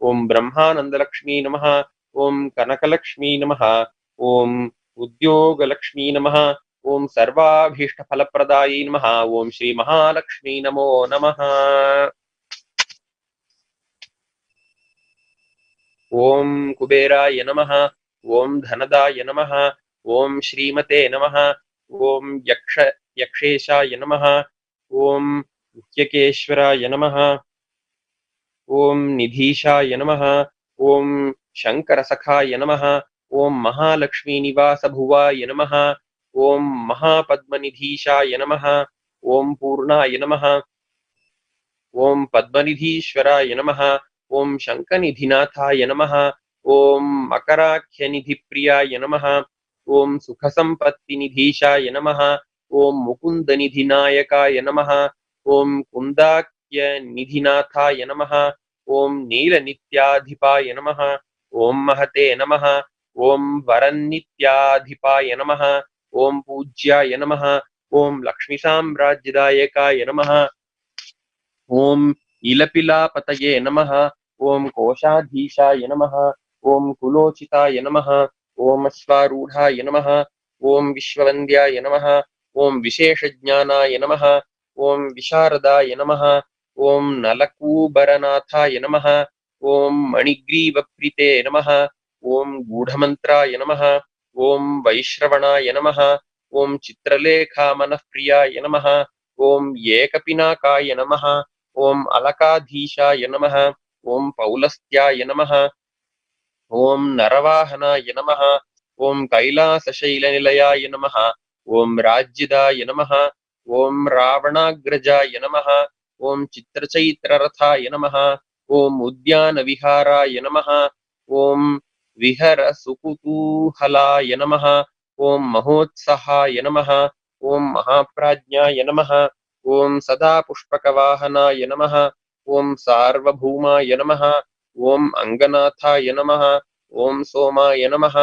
S14: ओम ब्रह्मानंदलक्ष्मी नमः ओम कनकलक्ष्मी नमः ओम उद्योगलक्ष्मी नमः ओम सर्वाभीष्टफलप्रदायी नमः ओम श्री महालक्ष्मी नमो नमः। ओम कुबेराय नमः ओम धनदाय नमः ओम श्रीमते नमः ओम यक्षेशाय नमः ओम मुख्यकेश्वराय नमः ओम निधीशाय नमः ओम शंकरसखाय नमः ओम महालक्ष्मी निवास भुवाय नमः ओम महापद्मनिधीशाय नमः ओम पूर्णाय नमः ओम पद्मनिधीश्वराय नमः ओम शंखनिधिनाथाय नमः ओम मकराख्यनिधिप्रियाय नमः ॐ सुखसम्पत्तिनिधीशाय नमः ॐ मुकुन्दनिधिनायकाय नमः ॐ कुन्दाक्यनिधिनाथाय नमः ॐ नीलनित्याधिपाय नमः ॐ महते नमः ॐ वरन्नित्याधिपाय नमः ॐ पूज्याय नमः ॐ लक्ष्मीसाम्राज्यदायकाय नमः ॐ इलपिलापतये नमः ॐ कोशाधीशाय नमः ॐ कुलोचिताय नमः ॐ अश्वारूढाय नमः ॐ विश्ववन्द्याय नमः ॐ विशेषज्ञानाय नमः ॐ विशारदाय नमः ॐ नलकूबरनाथाय नमः ॐ मणिग्रीवप्रीते नमः ॐ गूढमन्त्राय नमः ॐ वैश्रवणाय नमः ॐ चित्रलेखामनःप्रियाय नमः ॐ एकपिनाकाय नमः ॐ अलकाधीशाय नमः ॐ पौलस्त्याय नमः ॐ नरवाहनाय नमः ॐ कैलासशैलनिलयाय नमः ॐ राज्यदाय नमः ॐ रावणाग्रजाय नमः ॐ चित्रचैत्ररथाय नमः ॐ उद्यानविहाराय नमः ॐ विहरसुकुतूहलाय नमः ॐ महोत्सहाय नमः ॐ महाप्राज्ञाय नमः ॐ सदा पुष्पकवाहनाय नमः ॐ सार्वभौमाय नमः ॐ अङ्गनाथाय नमः ॐ सोमाय नमः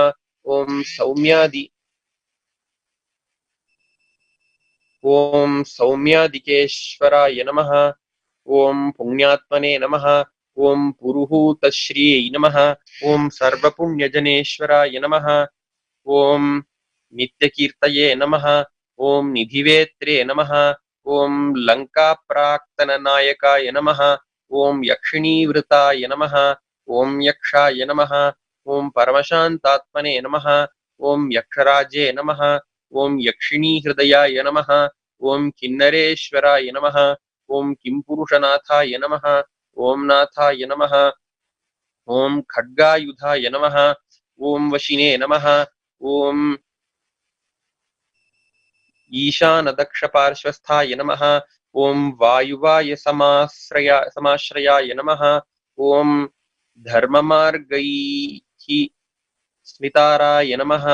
S14: ॐ सौम्यादिकेश्वराय नमः ॐ पुण्यात्मने नमः ॐ पुरुहूतश्रियै नमः ॐ सर्वपुण्यजनेश्वराय नमः ॐ नित्यकीर्तये नमः ॐ निधिवेत्रे नमः ॐ लङ्काप्राक्तननायकाय नमः ॐ यक्षिणीवृताय नमः ॐ यक्षाय नमः ॐ परमशान्तात्मने नमः ॐ यक्षराजे नमः ॐ यक्षिणीहृदयाय नमः ॐ किन्नरेश्वराय नमः ॐ किंपुरुषनाथाय नमः ॐ नाथाय नमः ॐ खड्गायुधाय नमः ॐ वशिने नमः ॐ ईशानदक्षपार्श्वस्थाय नमः ॐ वायुवाय समाश्रयाय नमः ॐ धर्ममार्गैः स्मिताराय नमः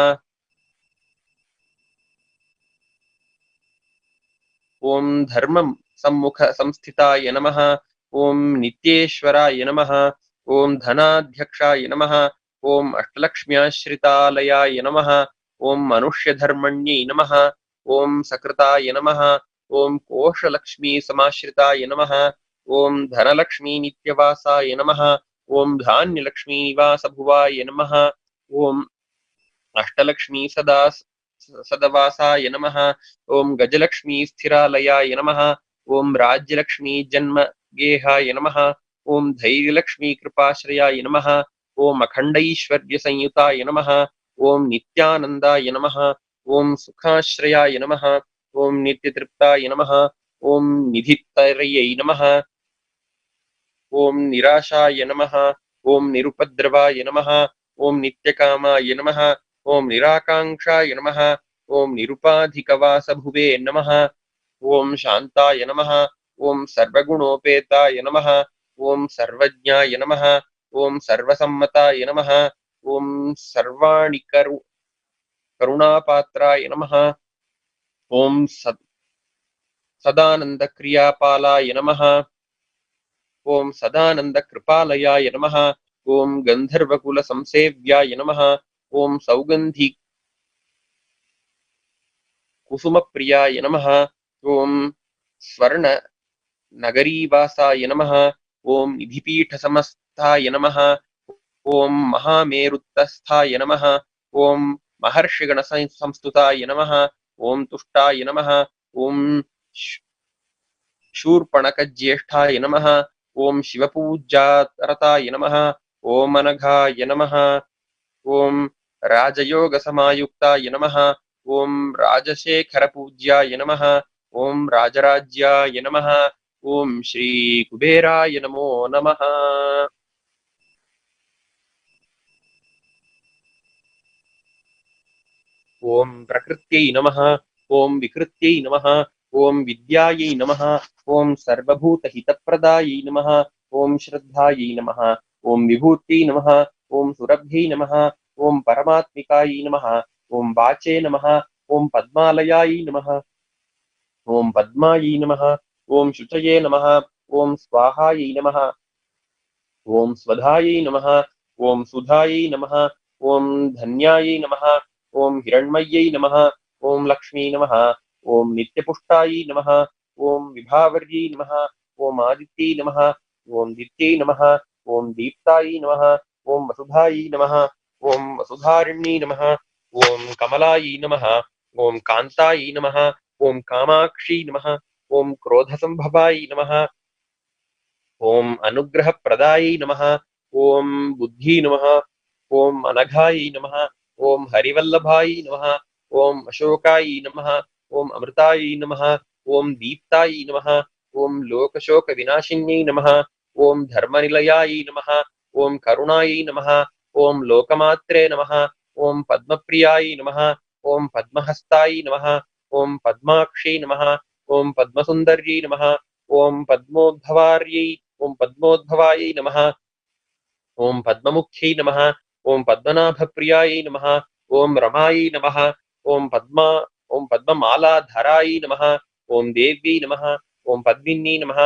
S14: ॐ धर्म सम्मुख संस्थिताय नमः ॐ नित्येश्वराय नमः ॐ धनाध्यक्षाय नमः ॐ अष्टलक्ष्म्याश्रितालयाय नमः ॐ मनुष्यधर्मण्यै नमः ॐ सकृताय नमः ॐ कोशलक्ष्मी समाश्रिताय नमः ॐ धनलक्ष्मी नित्यवासाय नमः ॐ धान्यलक्ष्मी निवासभुवाय नमः ॐ अष्टलक्ष्मी सदवासाय नमः ॐ गजलक्ष्मी स्थिरालयाय नमः ॐ राज्यलक्ष्मी जन्मगेहाय नमः ॐ धैर्यलक्ष्मी कृपाश्रयाय नमः ॐ अखण्डैश्वर्यसंयुताय नमः ॐ नित्यानन्दाय नमः ॐ सुखाश्रयाय नमः ॐ नित्यतृप्ताय नमः ॐ निधितर्यै नमः ॐ निराशाय नमः ॐ निरुपद्रवाय नमः ॐ नित्यकामाय नमः ॐ निराकाङ्क्षाय नमः ॐ निरुपाधिकवासभुवे नमः ॐ शान्ताय नमः ॐ सर्वगुणोपेताय नमः ॐ सर्वज्ञाय नमः ॐ सर्वसम्मताय नमः ॐ सर्वाणि करुणापात्राय नमः ॐ सदानन्दक्रियापालाय नमः ॐ सदानन्दकृपालयाय नमः ॐ गन्धर्वकुलसंसेव्याय नमः ॐ सौगन्धि कुसुमप्रियाय नमः ॐ स्वर्णनगरीवासाय नमः ॐ निधिपीठसमस्थाय नमः ॐ महामेरुत्तस्थाय नमः ॐ महर्षिगणसंस्तुताय नमः ॐ तुष्टाय नमः ॐ शूर्पणकज्येष्ठाय नमः ॐ शिवपूजारताय नमः ॐ अनघाय नमः ॐ राजयोगसमायुक्ताय नमः ॐ राजशेखरपूज्याय नमः ॐ राजराज्याय नमः ॐ श्रीकुबेराय नमो नमः ॐ प्रकृत्यै नमः ॐ विकृत्यै नमः ॐ विद्यायै नमः ॐ सर्वभूतहितप्रदायै नमः ॐ श्रद्धायै नमः ॐ विभूत्यै नमः ॐ सुरभ्यै नमः ॐ परमात्मिकायै नमः ॐ वाचे नमः ॐ पद्मालयायै नमः ॐ पद्मायै नमः ॐ शुचये नमः ॐ स्वाहायै नमः ॐ स्वधायै नमः ॐ सुधायै नमः ॐ धन्यायै नमः ॐ हिरण्मय्यै नमः ॐ लक्ष्मी नमः ॐ नित्यपुष्टायै नमः ॐ विभावर्यै नमः ॐ आदित्यै नमः ॐ दित्यै नमः ॐ दीप्तायै नमः ॐ वसुधायै नमः ॐ वसुधारिण्यै नमः ॐ कमलायै नमः ॐ कान्तायै नमः ॐ कामाक्षी नमः ॐ क्रोधसम्भवायै नमः ॐ अनुग्रहप्रदायै नमः ॐ बुद्धि नमः ॐ अनघायै नमः ॐ हरिवल्लभायै नमः ॐ अशोकायै नमः ॐ अमृतायै नमः ॐ दीप्तायै नमः ॐ लोकशोकविनाशिन्यै नमः ॐ धर्मनिलयायै नमः ॐ करुणायै नमः ॐ लोकमात्रे नमः ॐ पद्मप्रियायै नमः ॐ पद्महस्तायै नमः ॐ पद्माक्षी नमः ॐ पद्मसुन्दर्यै नमः ॐ पद्मोद्भवार्यै ॐ पद्मोद्भवायै नमः ॐ पद्ममुख्यै नमः ॐ पद्मनाभप्रियायै नमः ॐ रमायै नमः ॐ पद्ममालाधरायै नमः ॐ देव्यै नमः ॐ पद्मिन्यै नमः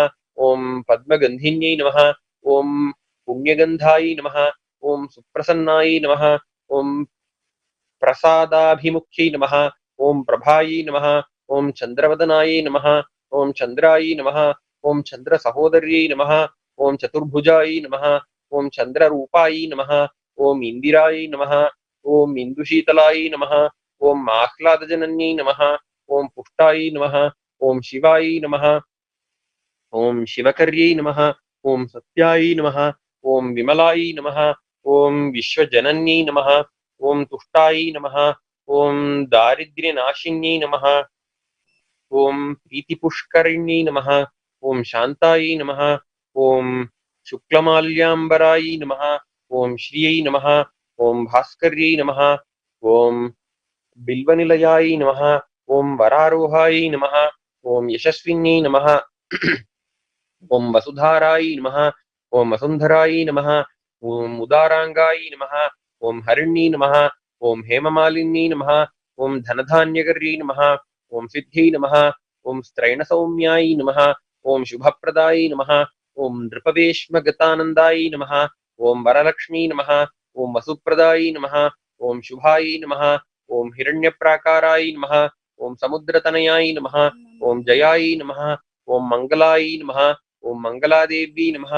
S14: ॐ पद्मगन्धिन्यै नमः ॐ पुण्यगन्धायै नमः ॐ सुप्रसन्नायै नमः ॐ प्रसादाभिमुख्यै नमः ॐ प्रभायै नमः ॐ चन्द्रवदनायै नमः ॐ चन्द्रायै नमः ॐ चन्द्रसहोदर्यै नमः ॐ चतुर्भुजायै नमः ॐ चन्द्ररूपायै नमः ॐ इन्दिरायै नमः ॐ इन्दुशीतलायै नमः ॐ आह्लादजनन्यै नमः ॐ पुष्टायै नमः ॐ शिवायै नमः ॐ शिवकर्यै नमः ॐ सत्यायै नमः ॐ विमलायै नमः ॐ विश्वजनन्यै नमः ॐ तुष्टायै नमः ॐ दारिद्र्यनाशिन्यै नमः ॐ प्रीतिपुष्करिण्यै नमः ॐ शान्तायै नमः ॐ शुक्लमाल्याम्बरायै नमः ॐ श्रियै नमः ॐ भास्कर्यै नमः ॐ बिल्वनिलयायै नमः ॐ वरारोहायै नमः ॐ यशस्विन्यै नमः ॐ वसुधारायै नमः ॐ वसुन्धरायै नमः ॐ उदाराङ्गायै नमः ॐ हरिण्यै नमः ॐ हेममालिन्यै नमः ॐ धनधान्यकर्यै नमः ॐ सिद्ध्यै नमः ॐ स्त्रैणसौम्यायै नमः ॐ शुभप्रदायै नमः ॐ नृपवेश्मगतानन्दायै नमः ॐ वरलक्ष्मी नमः ॐ वसुप्रदायै नमः ॐ शुभायै नमः ॐ हिरण्यप्राकारायै नमः ॐ समुद्रतनयायै नमः ॐ जयायै नमः ॐ मङ्गलायै नमः ॐ मङ्गलादेव्यै नमः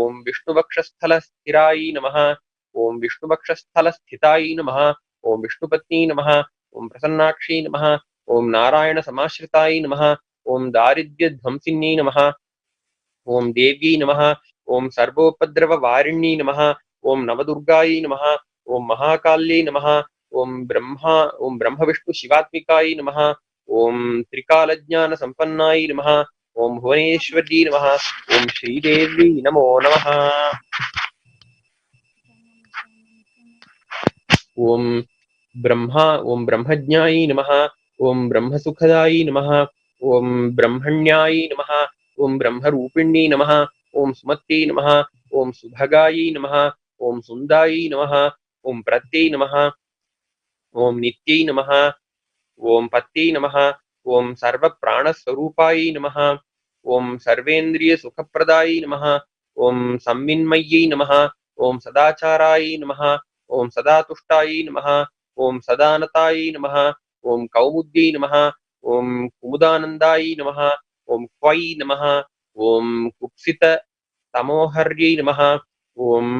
S14: ॐ विष्णुवक्षस्थलस्थिरायै नमः ॐ विष्णुवक्षस्थलस्थितायै नमः ॐ विष्णुपत्नी नमः ॐ प्रसन्नाक्षी नमः ॐ नारायणसमाश्रितायै नमः ॐ दारिद्र्यध्वंसिन्यै नमः ॐ देव्यै नमः ॐ सर्वोपद्रववारिण्यै नमः ॐ नवदुर्गायै नमः ॐ महाकाल्यै नमः ॐ ब्रह्मविष्णुशिवात्मिकायै नमः ॐ त्रिकालज्ञानसम्पन्नायै नमः ॐ भुवनेश्वर्यै नमः ॐ श्रीदेव्यै नमो नमः ॐ ब्रह्मज्ञायै नमः ॐ ब्रह्मसुखदायै नमः ॐ ब्रह्मण्यायै नमः ॐ ब्रह्मरूपिण्यै नमः ॐ सुमत्यै नमः ॐ सुभगायै नमः ॐ सुन्दायै नमः ॐ प्रत्यै नमः ॐ नित्यै नमः ॐ पत्यै नमः ॐ सर्वप्राणस्वरूपायै नमः ॐ सर्वेन्द्रियसुखप्रदायै नमः ॐ संविन्मय्यै नमः ॐ सदाचारायै नमः ॐ सदातुष्टायै नमः ॐ सदानतायै नमः ॐ कौमुद्यै नमः ॐ कुमुदानन्दायै नमः ॐ क्वै नमः ॐ कुप्सिततमोहर्यै नमः ॐ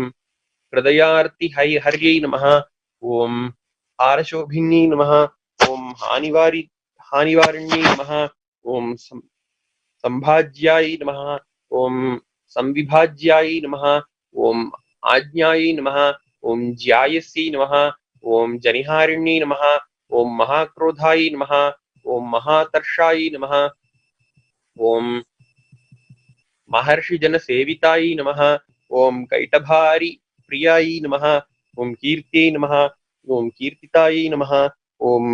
S14: हृदयार्तिहर्यै नमः ॐ हारशोभिन्यै नमः ॐ हानिवारिण्यै नमः ॐ सम्भाज्यायै नमः ॐ संविभाज्यायै नमः ॐ आज्ञायै नमः ॐ ज्यायस्यै नमः ॐ जनिहारिण्यै नमः ॐ महाक्रोधायै नमः ॐ महातर्षायै नमः ॐ महर्षिजनसेवितायै नमः ॐ कैटभारि प्रियायै नमः ॐ कीर्त्यै नमः ॐ कीर्तितायै नमः ॐ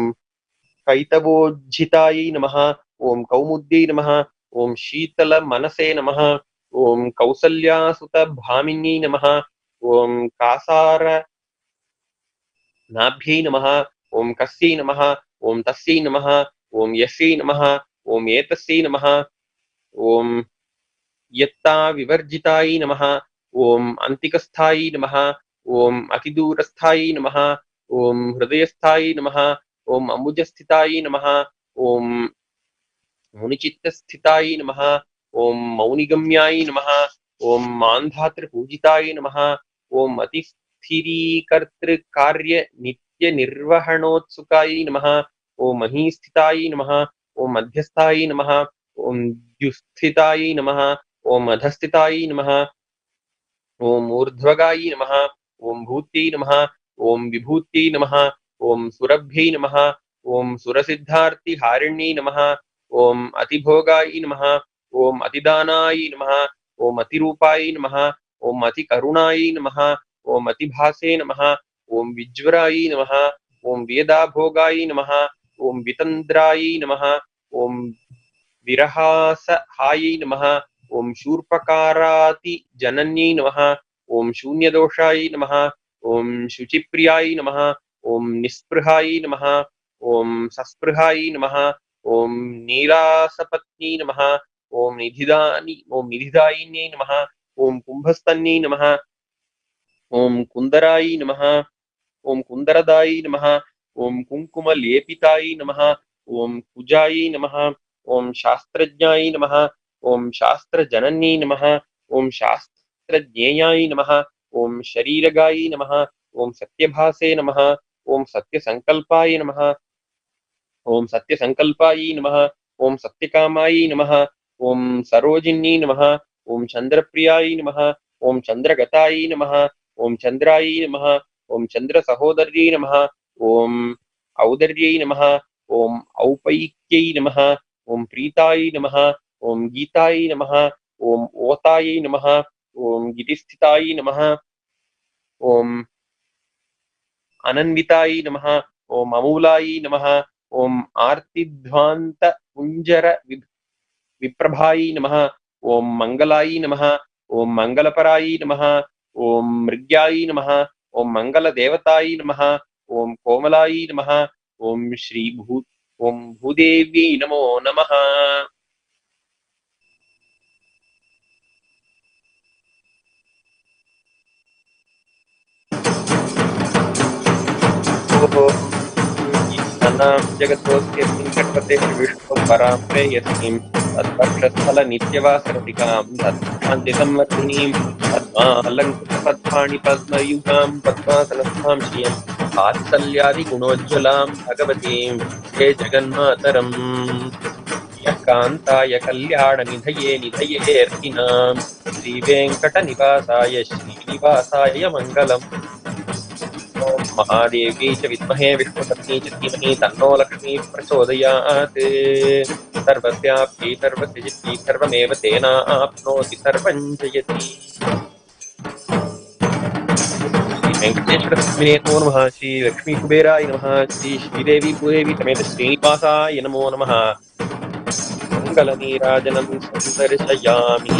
S14: कैतवोज्झितायै नमः ॐ कौमुद्यै नमः ॐ शीतलमनसे नमः ॐ कौसल्यासुतभामिन्यै नमः ॐ कासारनाभ्यै नमः ॐ कस्यै नमः, ॐ तस्यै नमः, ॐ यस्यै नमः, ॐ एतस्यै नमः, ॐ यत्ता विवर्जितायै नमः, ॐ अन्तिकस्थायै नमः, ॐ अतिदूरस्थायै नमः, ॐ हृदयस्थायै नमः, ॐ अम्बुजस्थितायै नमः, ॐ मुनिचित्तस्थितायै नमः, ॐ मौनिगम्यायै नमः, ॐ मान्धातृपूजितायै नमः, ॐ अतिस्थिरीकर्तृकार्य नित्यनिर्वहणोत्सुकायै नमः, ॐ महीस्थितायै नमः, ॐ मध्यस्थायै नमः, ॐ द्युस्थितायै नमः, ॐ अधस्थितायै नमः, ॐ ऊर्ध्वगायै नमः, ॐ भूत्यै नमः, ॐ विभूत्यै नमः, ॐ सुरभ्यै नमः, ॐ सुरसिद्धार्तिहारिण्यै नमः, ॐ अतिभोगायै नमः, ॐ अतिदानायै नमः, ॐ अतिरूपायै नमः, ॐ अतिकरुणायै नमः, ॐ अतिभासे नमः, ॐ विज्वरायै नमः, ॐ वेदाभोगायै नमः, ॐ वितन्द्रायै नमः, ॐ विरहासहायै नमः, ॐ शूर्पकारातिजनन्यै नमः, ॐ शून्यदोषायै नमः, ॐ शुचिप्रियायै नमः, ॐ निःस्पृहायै नमः, ॐ सस्पृहायै नमः, ॐ नीलासपत्न्यै नमः, ॐ निधिदायिन्यै नमः, ॐ कुम्भस्तन्यै नमः, ॐ कुन्दरायै नमः, ॐ कुन्दरदायै नमः, ॐ कुङ्कुमलेपितायै नमः, ॐ कुजायै नमः, ॐ शास्त्रज्ञायै नमः, ॐ शास्त्रजनन्यै नमः, ॐ शास्त्रज्ञेयायै नमः, ॐ शरीरगायै नमः, ॐ सत्यभासे नमः, ॐ सत्यसङ्कल्पाय नमः, ॐ सत्यसङ्कल्पायै नमः, ॐ सत्यकामायै नमः, ॐ सरोजिन्यै नमः, ॐ चन्द्रप्रियायै नमः, ॐ चन्द्रगतायै नमः, ॐ चन्द्रायै नमः, ॐ चन्द्रसहोदर्यै नमः, ॐ औदर्यै नमः, ॐ औपैक्यै नमः, ॐ प्रीतायै नमः, ॐ गीतायै नमः, ॐ ओतायै नमः, ॐ गिरिस्थितायै नमः, ॐ अनन्वितायै नमः, ॐ अमूलायै नमः, ॐ आर्तिध्वान्तपुञ्जर विप्रभायै नमः, ॐ मङ्गलायै नमः, ॐ मङ्गलपरायै नमः, ॐ मृग्यायै नमः, ॐ मङ्गलदेवतायै नमः, ॐ कोमलायै नमः, ॐ ॐ भूदेव्यै नमो नमः। ईशानां जगतोऽस्य सङ्कटपते विष्णुं परां प्रेयसीं तद्भक्षस्थलनित्यवासरतिकां धर्मान्तिसंवर्धिनीं पद्मालङ्कृतपद्माणि पद्मयुगां पद्मासनस्थां श्रियं वात्सल्यादिगुणोज्ज्वलां भगवतीं हे जगन्मातरम् यः कान्ताय कल्याणनिधये निधयेऽर्थिनां श्रीवेङ्कटनिवासाय श्रीनिवासाय मङ्गलम्। ॐ महादेव्यै च विद्महे विष्णुपत्नी च धीमहि तन्नो लक्ष्मीः प्रचोदयात्। सर्वस्याप्यै सर्वसिद्धिः सर्वमेव तेनाप्नोति सर्वं जयति। श्री वेङ्कटेश्वरस्वामिने नमो नमः। श्री लक्ष्मीकुबेराय नमः। श्री श्रीदेवी भूदेवी समेत श्रीनिवासाय नमो नमः। मङ्गलनीराजनं सन्दर्शयामि।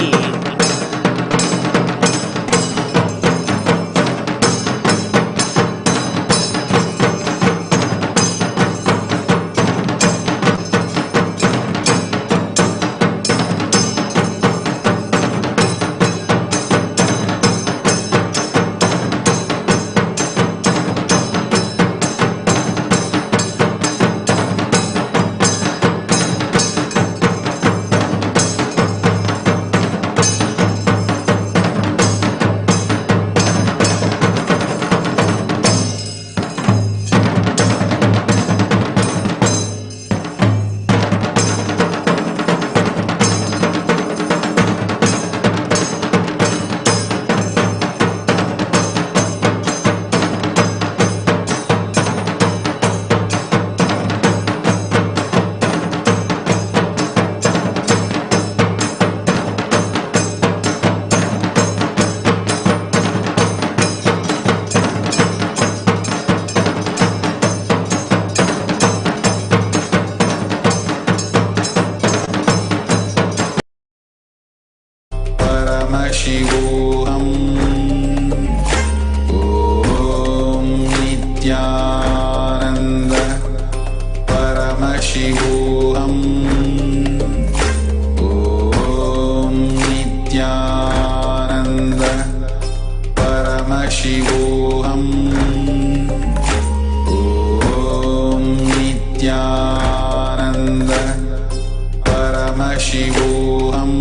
S4: Paramashivoham.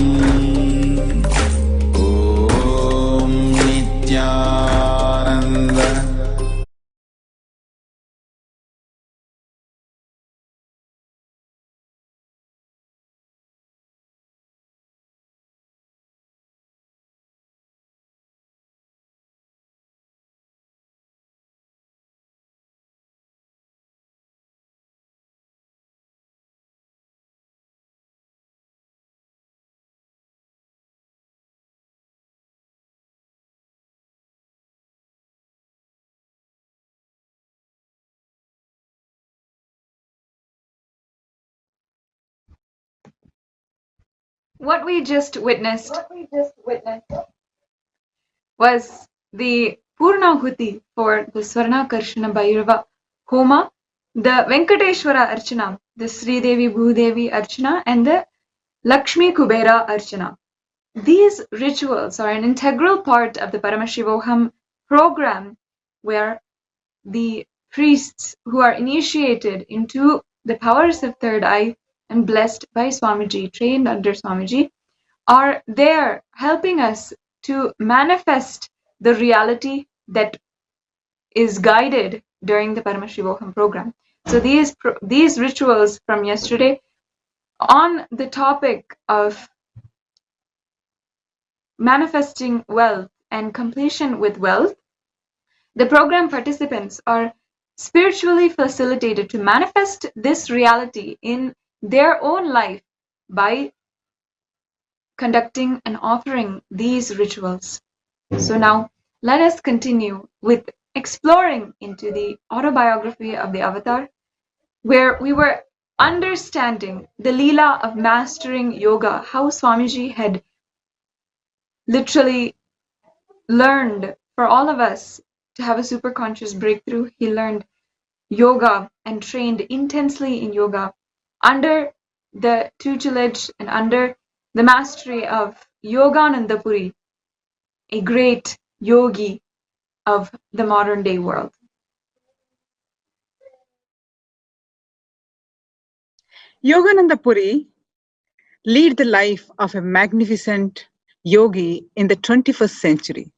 S4: Om Nithyananda.
S2: What we just witnessed was the Purnahuti for the Swarnakarshana Bhairava Homa, the Venkateshwara Archana, the Sridevi Bhudevi Archana, and the Lakshmi Kubera Archana. These rituals are an integral part of the Paramashivoham program, where the priests who are initiated into the powers of third eye and blessed by Swamiji, trained under Swamiji, are there helping us to manifest the reality that is guided during the Paramashivoham program. So these rituals from yesterday on the topic of manifesting wealth and completion with wealth, the program participants are spiritually facilitated to manifest this reality in their own life by conducting and offering these rituals. So now let us continue with exploring into the autobiography of the Avatar, where we were understanding the Leela of mastering yoga, how Swamiji had literally learned for all of us to have a super conscious breakthrough. He learned yoga and trained intensely in yoga under the tutelage and under the mastery of Yogananda Puri, a great yogi of the modern day world.
S5: Yogananda Puri led the life of a magnificent yogi in the 21st century.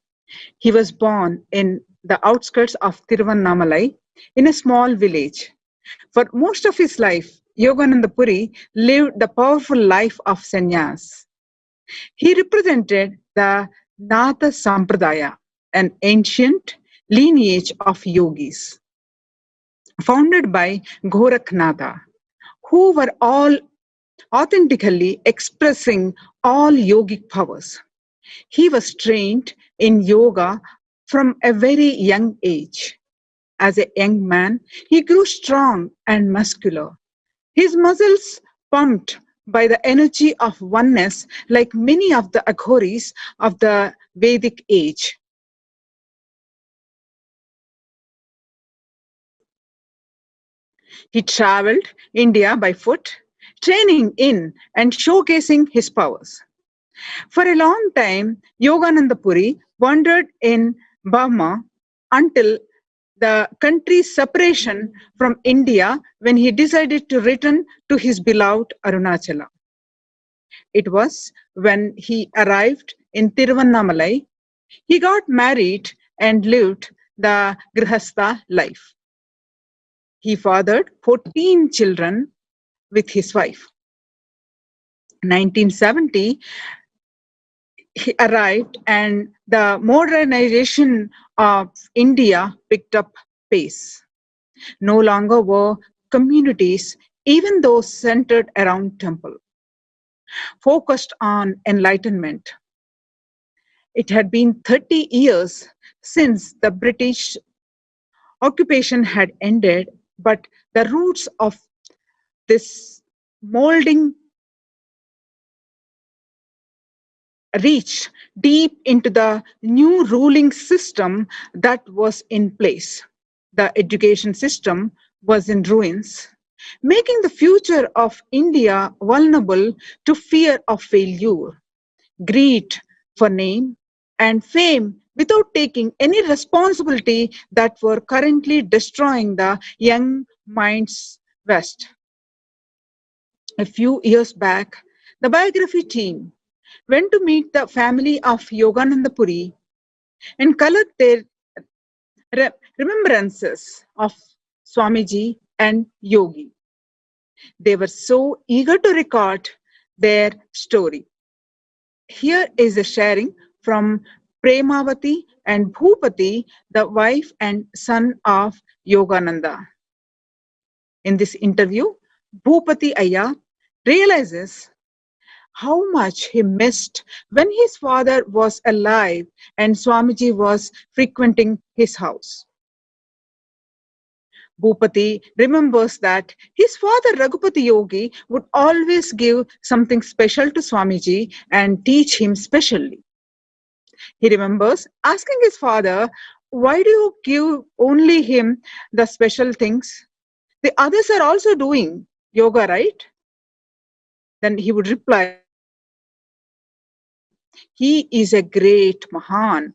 S5: He was born in the outskirts of Tiruvannamalai in a small village. For most of his life, Yogananda Puri lived the powerful life of sannyas. He represented the Natha Sampradaya, an ancient lineage of yogis, founded by Gorakhnatha, who were all authentically expressing all yogic powers. He was trained in yoga from a very young age. As a young man, he grew strong and muscular. His muscles pumped by the energy of oneness, like many of the Aghoris of the Vedic age. He traveled India by foot, training in and showcasing his powers. For a long time, Yogananda Puri wandered in Burma until the country's separation from India, when he decided to return to his beloved Arunachala. It was when he arrived in Tiruvannamalai, he got married and lived the Grihastha life. He fathered 14 children with his wife. 1970, he arrived and the modernization of India picked up pace. No longer were communities, even those centered around temple, focused on enlightenment. It had been 30 years since the British occupation had ended, but the roots of this molding reached deep into the new ruling system that was in place. The education system was in ruins, making the future of India vulnerable to fear of failure, greed for name and fame, without taking any responsibility, that were currently destroying the young minds West. A few years back, The biography team went to meet the family of Yogananda Puri and collect their remembrances of Swamiji and Yogi. They were so eager to record their story. Here is a sharing from Premavati and Bhupati, the wife and son of Yogananda. In this interview, Bhupati Ayya realizes how much he missed when his father was alive and Swamiji was frequenting his house. Bhupati remembers that his father Raghupati Yogi would always give something special to Swamiji and teach him specially. He remembers asking his father, "Why do you give only him the special things? The others are also doing yoga, right?" Then he would reply, "He is a great Mahan,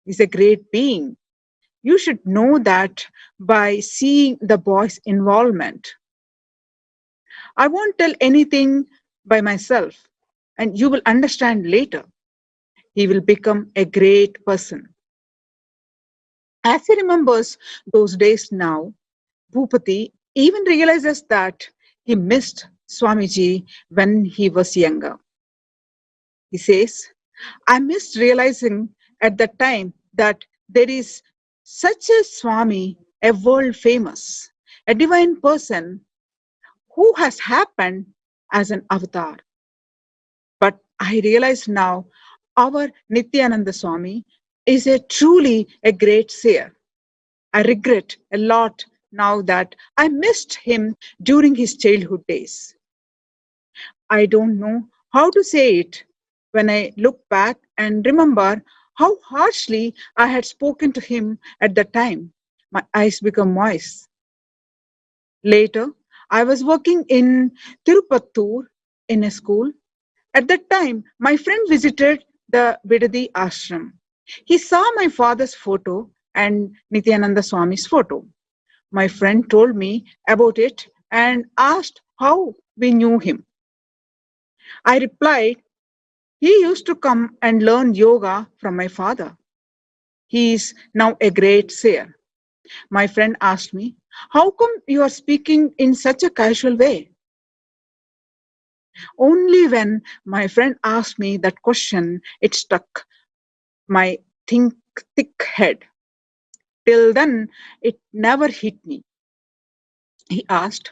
S5: is a great being. You should know that by seeing the boy's involvement. I won't tell anything by myself, and you will understand later. He will become a great person." As he remembers those days now, Bhupati even realizes that he missed Swamiji when he was younger. He says, "I missed realizing at that time that there is such a Swami, a world famous, a divine person who has happened as an avatar. But I realize now our Nithyananda Swami is truly a great seer. I regret a lot now that I missed him during his childhood days. I don't know how to say it when I look back and remember how harshly I had spoken to him at the time. My eyes become moist. Later, I was working in Tirupattur in a school. At that time, my friend visited the Vidadi ashram. He saw my father's photo and Nithyananda Swami's photo. My friend told me about it and asked how we knew him. I replied, he used to come and learn yoga from my father. He is now a great seer. My friend asked me, how come you are speaking in such a casual way? Only when my friend asked me that question, it struck my thick head. Till then, it never hit me. He asked,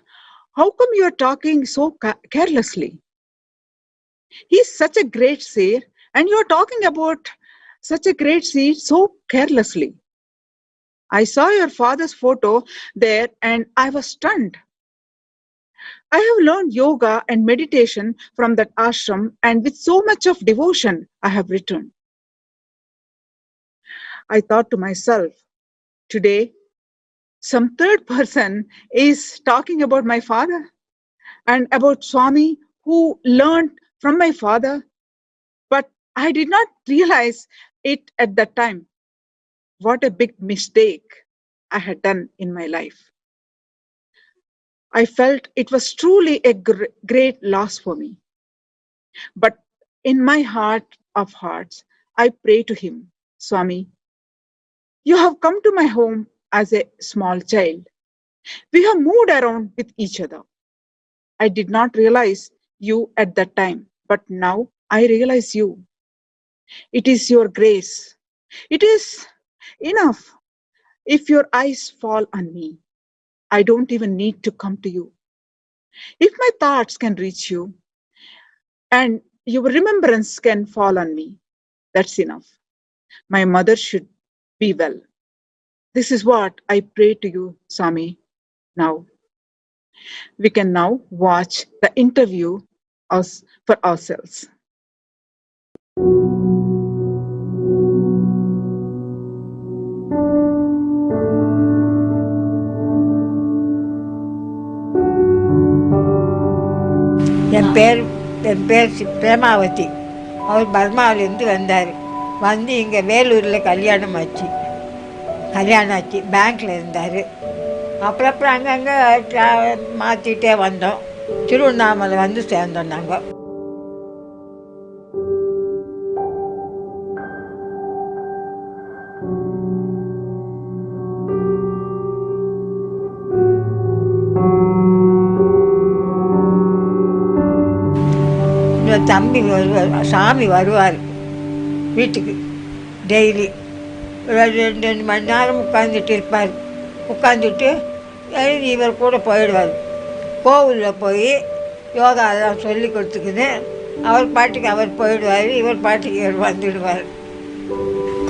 S5: how come you are talking so carelessly? He's such a great seer, and you are talking about such a great seer so carelessly. I saw your father's photo there and I was stunned. I have learned yoga and meditation from that ashram, and with so much of devotion, I have returned. I thought to myself, today, some third person is talking about my father and about Swami who learned from my father, but I did not realize it at that time. What a big mistake I had done in my life. I felt it was truly a great loss for me. But in my heart of hearts, I pray to him, Swami, you have come to my home as a small child. We have moved around with each other. I did not realize you at that time, but now I realize you. It is your grace. It is enough if your eyes fall on me. I don't even need to come to you. If my thoughts can reach you and your remembrance can fall on me, that's enough. My mother should be well. This is what I pray to you, Swami, now. We can now watch the interview for ourselves.
S15: என் பேர் பிரேமாவதி. அவர் பர்மாவிலேருந்து வந்தார். வந்து இங்கே வேலூரில் கல்யாணம் ஆச்சு. பேங்க்கில் இருந்தார். அப்புறம் அங்கங்கே மாற்றிட்டே வந்தோம். திருவண்ணாமலை வந்து சேர்ந்தோம் நாங்கள். என்னோட தம்பி வருவார், சாமி வருவார் வீட்டுக்கு டெய்லி. ஒரு 2 மணி நேரம் உட்காந்துட்டு இருப்பார். உட்காந்துட்டு எழுதி இவர் கூட போயிடுவார். கோவிலில் போய் யோகா எல்லாம் சொல்லி கொடுத்துக்குன்னு அவர் பாட்டுக்கு அவர் போயிடுவார், இவர் பாட்டுக்கு இவர் வந்துடுவார்.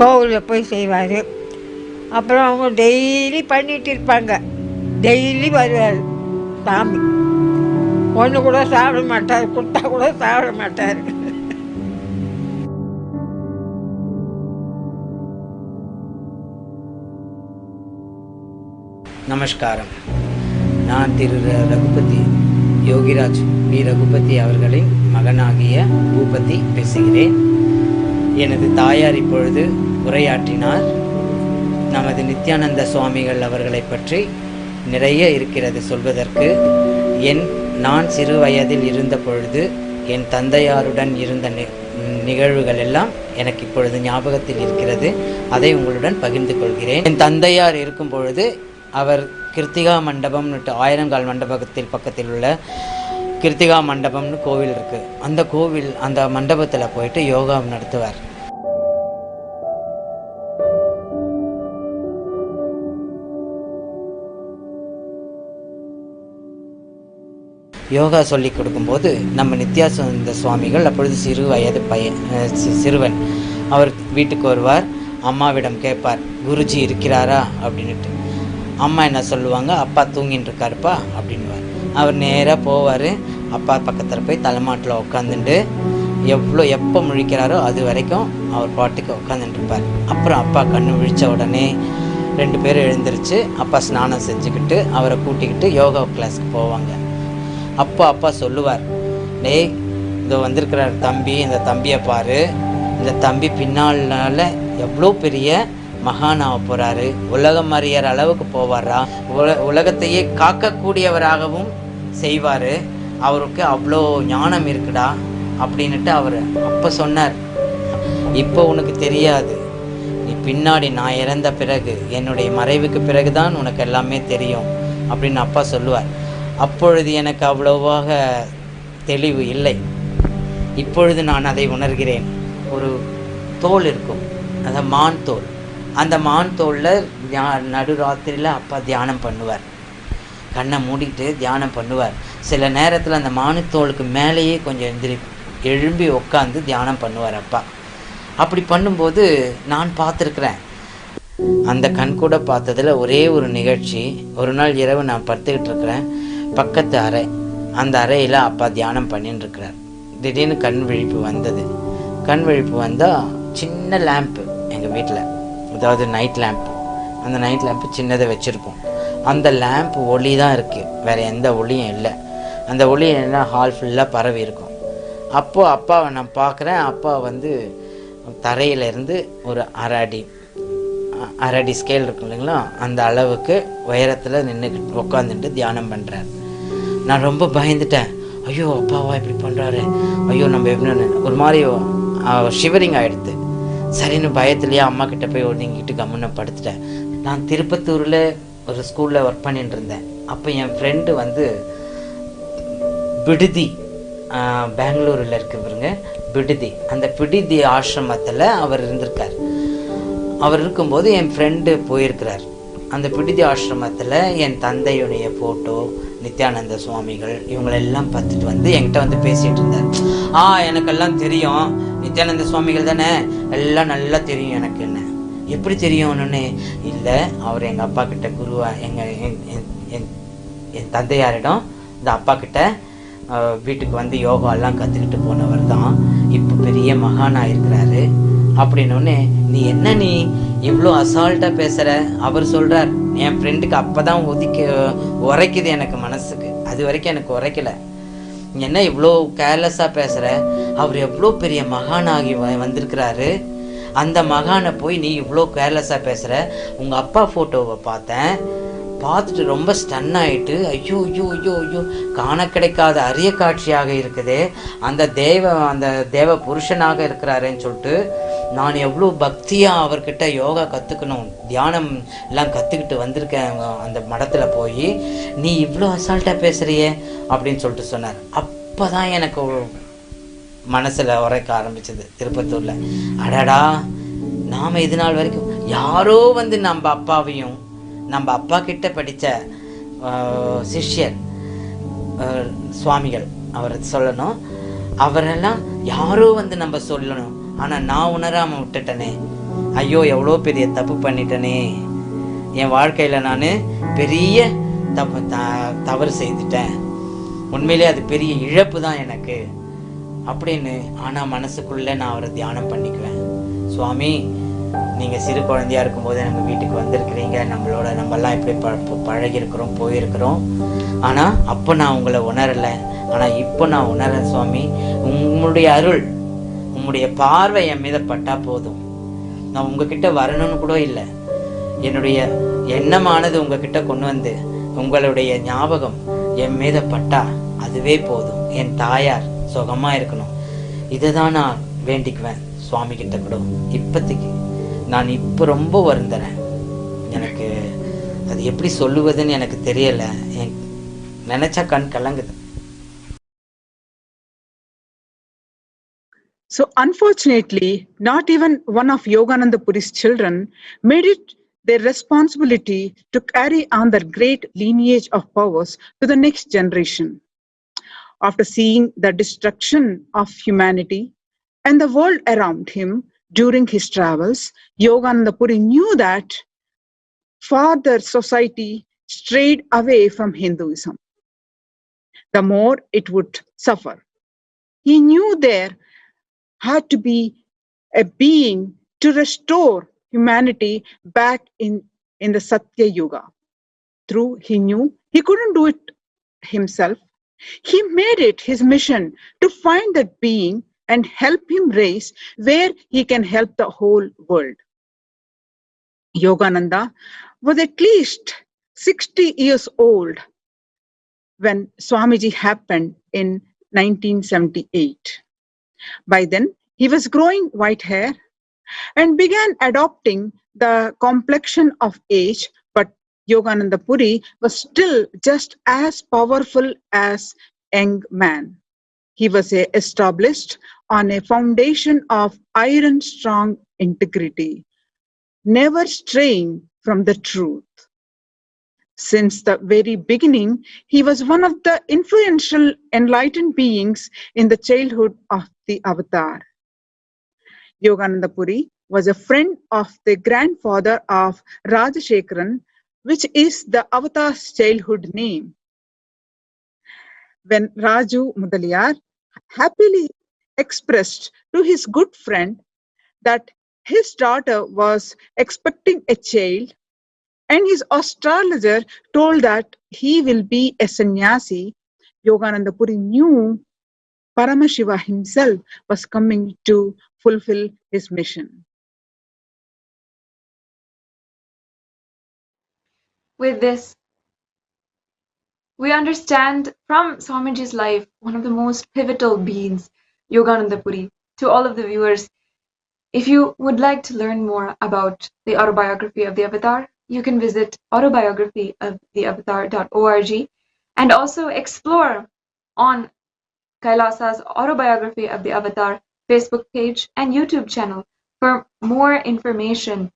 S15: கோவிலில் போய் செய்வார். அப்புறம் அவங்க டெய்லி பண்ணிகிட்டு இருப்பாங்க. டெய்லி வருவார் சாமி. ஒன்று கூட சாப்பிட மாட்டார், கொடுத்தா கூட சாப்பிட மாட்டார்.
S16: நமஸ்காரம். நான் திரு ரகுபதி யோகிராஜ் பி ரகுபதி அவர்களின் மகனாகிய பூபதி பேசுகிறேன். எனது தாயார் இப்பொழுது உரையாற்றினார். நமது நித்யானந்த சுவாமிகள் அவர்களை பற்றி நிறைய இருக்கிறது சொல்வதற்கு. நான் சிறு வயதில் இருந்த பொழுது என் தந்தையாருடன் இருந்த நிகழ்வுகள் எல்லாம் எனக்கு இப்பொழுது ஞாபகத்தில் இருக்கிறது. அதை உங்களுடன் பகிர்ந்து கொள்கிறேன். என் தந்தையார் இருக்கும் பொழுது அவர் கிருத்திகா மண்டபம்னு 1000 கால் மண்டபத்தில் பக்கத்தில் உள்ள கிருத்திகா மண்டபம்னு கோவில் இருக்குது. அந்த மண்டபத்தில் போயிட்டு யோகா நடத்துவார். யோகா சொல்லி கொடுக்கும்போது நம்ம நித்யானந்த சுவாமிகள் அப்பொழுது சிறு வயது சிறுவன். அவர் வீட்டுக்கு வருவார். அம்மாவிடம் கேட்பார், குருஜி இருக்கிறாரா அப்படின்ட்டு. அம்மா என்ன சொல்லுவாங்க, அப்பா தூங்கின்னு இருக்காருப்பா அப்படின்வார். அவர் நேராக போவார். அப்பா பக்கத்தில் போய் தலைமாட்டில் உட்காந்துட்டு எப்போ முழிக்கிறாரோ அது வரைக்கும் அவர் பாட்டுக்கு உட்காந்துட்டு இருப்பார். அப்புறம் அப்பா கண்ணு விழித்த உடனே 2 பேரும் எழுந்திரிச்சு அப்பா ஸ்நானம் செஞ்சுக்கிட்டு அவரை கூட்டிக்கிட்டு யோகா கிளாஸுக்கு போவாங்க. அப்பா சொல்லுவார், டேய் இதோ வந்திருக்கிறார் தம்பி, இந்த தம்பியை பாரு, இந்த தம்பி பின்னால எவ்வளோ பெரிய மகானாக போகிறாரு, உலகம் அறியற அளவுக்கு போவாரா, உலகத்தையே காக்கக்கூடியவராகவும் செய்வார், அவருக்கு அவ்வளோ ஞானம் இருக்குடா அப்படின்ட்டு அவர் அப்போ சொன்னார். இப்போ உனக்கு தெரியாது, நீ பின்னாடி நான் இறந்த பிறகு என்னுடைய மறைவுக்கு பிறகுதான் உனக்கு எல்லாமே தெரியும் அப்படின்னு அப்பா சொல்லுவார். அப்பொழுது எனக்கு அவ்வளவாக தெளிவு இல்லை. இப்பொழுது நான் அதை உணர்கிறேன். ஒரு தோல் இருக்கும், அதாவது மான் தோல். அந்த மான் தோலில் நடுராத்திரியில் அப்பா தியானம் பண்ணுவார். கண்ணை மூடிட்டு தியானம் பண்ணுவார். சில நேரத்தில் அந்த மானுத்தோலுக்கு மேலேயே கொஞ்சம் எழும்பி உட்காந்து தியானம் பண்ணுவார் அப்பா. அப்படி பண்ணும்போது நான் பார்த்துருக்குறேன். அந்த கண் கூட பார்த்ததில் ஒரே ஒரு நிகழ்ச்சி. ஒரு நாள் இரவு நான் படுத்துக்கிட்டு இருக்கிறேன். பக்கத்து அறை, அந்த அறையில் அப்பா தியானம் பண்ணின்னு இருக்கிறார். திடீர்னு கண் விழிப்பு வந்தது. கண் விழிப்பு வந்தால் சின்ன லேம்ப்பு எங்கள் வீட்டில், அதாவது நைட் லேம்ப்பு. அந்த நைட் லேம்ப்பு சின்னதை வச்சுருப்போம். அந்த லேம்ப் ஒளி தான் இருக்குது, வேறு எந்த ஒளியும் இல்லை. அந்த ஒளி என்ன ஹால் ஃபுல்லாக பரவி இருக்கும். அப்போது அப்பாவை நான் பார்க்குறேன். அப்பா தரையிலேருந்து ஒரு அரை அடி ஸ்கேல் இருக்கும் இல்லைங்களா, அந்த அளவுக்கு உயரத்தில் நின்றுக்கிட்டு உட்காந்துட்டு தியானம் பண்ணுறார். நான் ரொம்ப பயந்துட்டேன். ஐயோ அப்பாவா இப்படி பண்ணுறாரு, ஐயோ நம்ம எப்படி ஒரு மாதிரி ஷிவரிங் ஆகிடுது. சரின்னு பயத்துலேயே அம்மா கிட்டே போய் ஒதுங்கிட்டு கம்முன்னு படுத்துட்டேன். நான் திருப்பத்தூரில் ஒரு ஸ்கூலில் ஒர்க் பண்ணிட்டு இருந்தேன். அப்போ என் ஃப்ரெண்டு விடுதி, பெங்களூரில் இருக்கிறவங்க விடுதி, அந்த விடுதி ஆசிரமத்தில் அவர் இருந்திருக்கார். அவர் இருக்கும்போது என் ஃப்ரெண்டு போயிருக்கிறார். அந்த விடுதி ஆசிரமத்தில் என் தந்தையுடைய ஃபோட்டோ, நித்யானந்த சுவாமிகள் இவங்களெல்லாம் பார்த்துட்டு என்கிட்ட பேசிகிட்டு இருந்தார். எனக்கெல்லாம் தெரியும், நித்யானந்த சுவாமிகள் தானே, எல்லாம் நல்லா தெரியும் எனக்கு. என்ன எப்படி தெரியும்னு இல்லை, அவர் எங்கள் அப்பா கிட்ட குருவா, என் தந்தையாரிடம் இந்த அப்பா கிட்ட வீட்டுக்கு யோகாலாம் கற்றுக்கிட்டு போனவர் தான், இப்போ பெரிய மகானாக இருக்கிறாரு அப்படின்னோடனே, நீ இவ்வளோ அசால்ட்டாக பேசுகிற? அவர் சொல்கிறார், என் ஃப்ரெண்டுக்கு அப்போ தான் உரைக்குது எனக்கு மனசுக்கு, அது வரைக்கும் எனக்கு உரைக்கலை. என்ன இவ்வளோ கேர்லெஸ்ஸாக பேசுகிற? அவர் எவ்வளோ பெரிய மகானாகி வந்திருக்கிறாரு, அந்த மகானை போய் நீ இவ்வளோ கேர்லெஸ்ஸாக பேசுகிற? உங்கள் அப்பா ஃபோட்டோவை பார்த்துட்டு ரொம்ப ஸ்டன் ஆகிட்டு, ஐயோ ஐயோ ஐயோ ஐயோ, காண கிடைக்காத அரிய காட்சியாக இருக்குதே, அந்த தேவ புருஷனாக இருக்கிறாருன்னு சொல்லிட்டு நான் எவ்வளோ பக்தியாக அவர்கிட்ட யோகா கற்றுக்கணும், தியானம் எல்லாம் கற்றுக்கிட்டு வந்திருக்கேன் அந்த மடத்தில் போய், நீ இவ்வளோ அசால்ட்டாக பேசுகிறியே அப்படின்னு சொல்லிட்டு சொன்னார். அப்போ தான் எனக்கு மனசில் உரைக்க ஆரம்பிச்சது திருப்பத்தூரில். அடடா, நாம் இது நாள் வரைக்கும் யாரோ வந்து நம்ம அப்பாவையும் நம்ம அப்பா கிட்ட படித்த சிஷ்யர் சுவாமிகள் அவர் சொல்லணும், அவரெல்லாம் யாரோ வந்து நம்ம சொல்லணும், ஆனால் நான் உணராமல் விட்டுட்டனே, ஐயோ எவ்வளோ பெரிய தப்பு பண்ணிட்டனே, என் வாழ்க்கையில் நான் பெரிய தவறு செய்துட்டேன், உண்மையிலே அது பெரிய இழப்பு தான் எனக்கு அப்படின்னு. ஆனால் மனசுக்குள்ளே நான் அவரை தியானம் பண்ணிக்குவேன். சுவாமி, நீங்கள் சிறு குழந்தையாக இருக்கும்போது நம்ம வீட்டுக்கு வந்திருக்கிறீங்க, நம்மெல்லாம் இப்படி பழகிருக்கிறோம், போயிருக்கிறோம். ஆனால் அப்போ நான் உங்களை உணரலை, ஆனால் இப்போ நான் உணரேன் சுவாமி. உங்களுடைய அருள், உங்களுடைய பார்வை என் மீத பட்டா போதும். நான் உங்ககிட்ட வரணும்னு கூட இல்லை, என்னுடைய எண்ணமானது உங்ககிட்ட கொண்டு வந்து உங்களுடைய ஞாபகம் என் மீத பட்டா அதுவே போதும். என் தாயார் சுகமாக இருக்கணும், இதை தான் நான் வேண்டிக்குவேன் சுவாமி கிட்ட கூட. இப்போதைக்கு நான் இப்போ ரொம்ப வருந்துறேன், எனக்கு அது எப்படி சொல்லுவதுன்னு எனக்கு தெரியலை, நினைச்சா கண் கலங்குது.
S5: So unfortunately, not even one of Yogananda Puri's children made it their responsibility to carry on their great lineage of powers to the next generation. After seeing the destruction of humanity and the world around him during his travels, Yogananda Puri knew that farther society strayed away from Hinduism, the more it would suffer. He knew there had to be a being to restore humanity back in the Satya Yuga. Though he knew he couldn't do it himself, he made it his mission to find that being and help him raise where he can help the whole world. Yogananda was at least 60 years old when Swamiji happened in 1978. By then, he was growing white hair and began adopting the complexion of age, but Yogananda Puri was still just as powerful as young man. He was established on a foundation of iron-strong integrity, never straying from the truth. Since the very beginning, he was one of the influential enlightened beings in the childhood of the avatar. Yogananda Puri was a friend of the grandfather of Rajashekaran, which is the avatar's childhood name. When Raju Mudaliar happily expressed to his good friend that his daughter was expecting a child, and his astrologer told that he will be a sannyasi, Yogananda Puri knew Paramashiva himself was coming to fulfill his mission.
S2: With this, we understand from Swamiji's life one of the most pivotal beings, Yogananda Puri. To all of the viewers, if you would like to learn more about the autobiography of the Avatar, you can visit autobiographyoftheavatar.org and also explore on Kailasa's Autobiography of the Avatar Facebook page and YouTube channel for more information,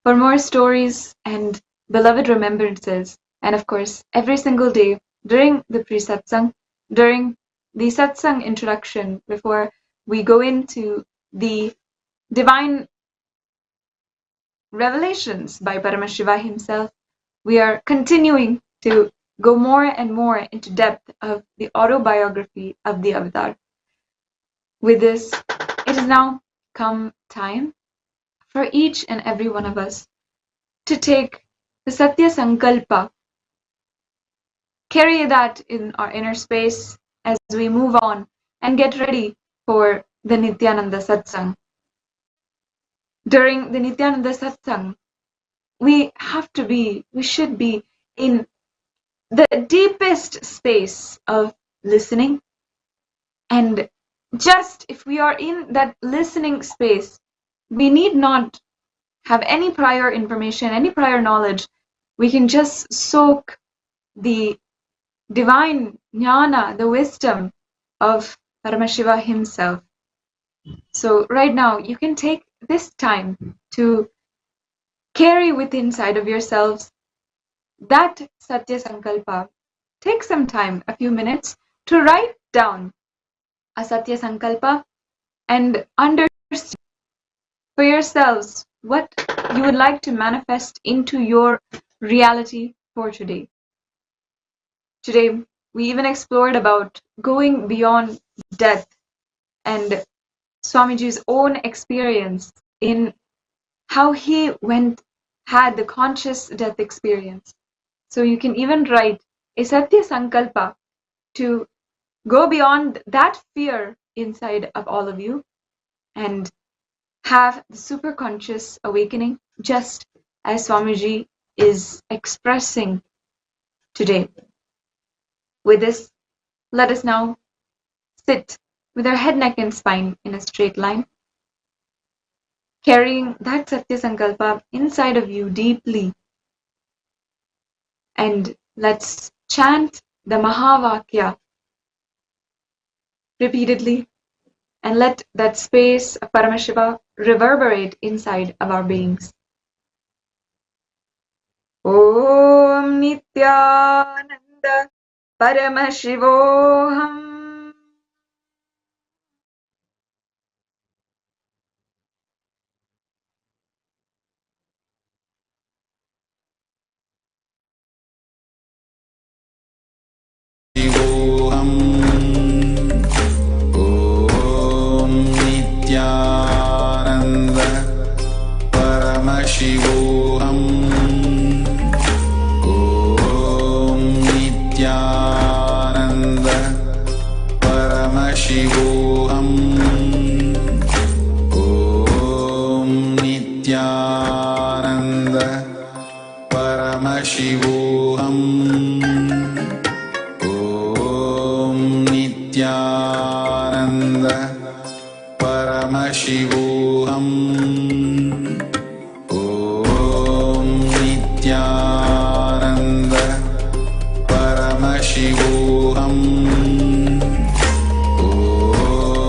S2: for more stories and beloved remembrances. And of course, every single day during the pre-satsang, during the satsang introduction, before we go into the divine revelations by Paramashiva himself, we are continuing to go more and more into depth of the autobiography of the Avatar. With this, it has now come time for each and every one of us to take the Satya Sankalpa, carry that in our inner space as we move on and get ready for the Nithyananda Satsang. During the Nithyananda Satsang, we should be in the deepest space of listening. And just if we are in that listening space, we need not have any prior information, any prior knowledge. We can just soak the divine jnana, the wisdom of Paramashiva himself. So right now, you can take this time to carry within inside of yourselves that Satya Sankalpa. Take some time, a few minutes, to write down a Satya Sankalpa and understand for yourselves what you would like to manifest into your reality for today. Today, we even explored about going beyond death and Swamiji's own experience in how he had the conscious death experience. So you can even write a Satya Sankalpa to go beyond that fear inside of all of you and have the superconscious awakening just as Swamiji is expressing today. With this, let us now sit with our head, neck and spine in a straight line, carrying that Satya Sankalpa inside of you deeply. And let's chant the Mahavakya repeatedly and let that space of Paramashiva reverberate inside of our beings. Om Nithyananda Paramashivoham.
S4: Om Nithyananda Paramashivoham. Om Nithyananda Paramashivoham. Om Nithyananda Paramashivoham. Nithyananda Paramashivoham. Om Nithyananda Paramashivoham. Om Nithyananda Paramashivoham. Om Nithyananda Paramashivoham.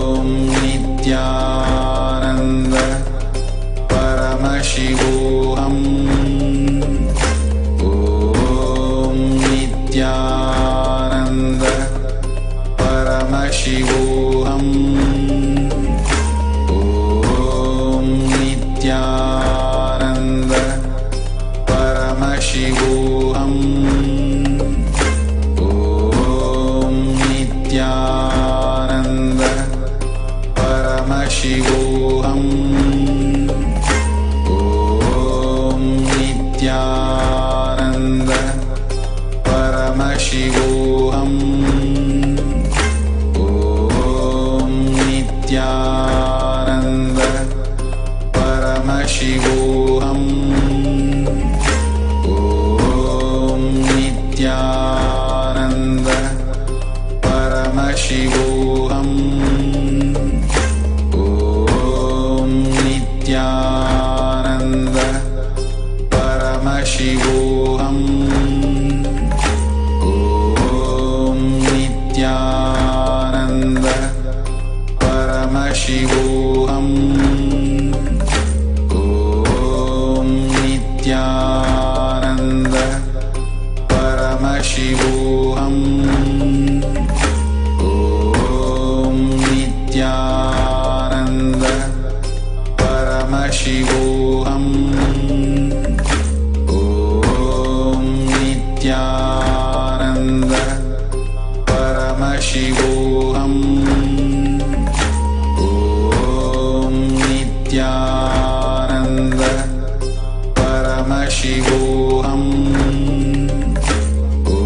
S4: Om Nithyananda Paramashivoham. Om Nithyananda Paramashivoham. Om Nithyananda Paramashivoham. Nithyananda Paramashivoham. Om Nithyananda Paramashivoham. Om Nithyananda Paramashivoham. Om Nithyananda Paramashivoham. Om Nithyananda Paramashivoham. Om Nithyananda Paramashivoham. Om Nithyananda Paramashivoham. Om Nithyananda Paramashivoham.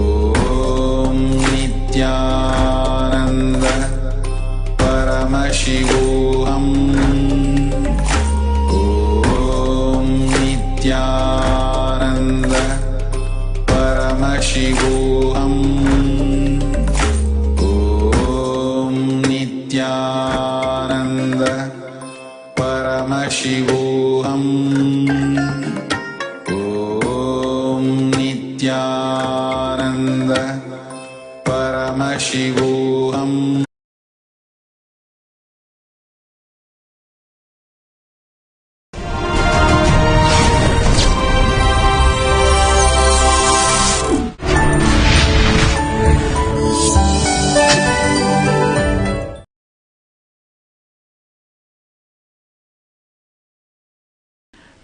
S4: Om Nithyananda Paramashivoham. Om Nithyananda Paramashivoham. Om Nithyananda Paramashivoham. Om Nithyananda Paramashivoham.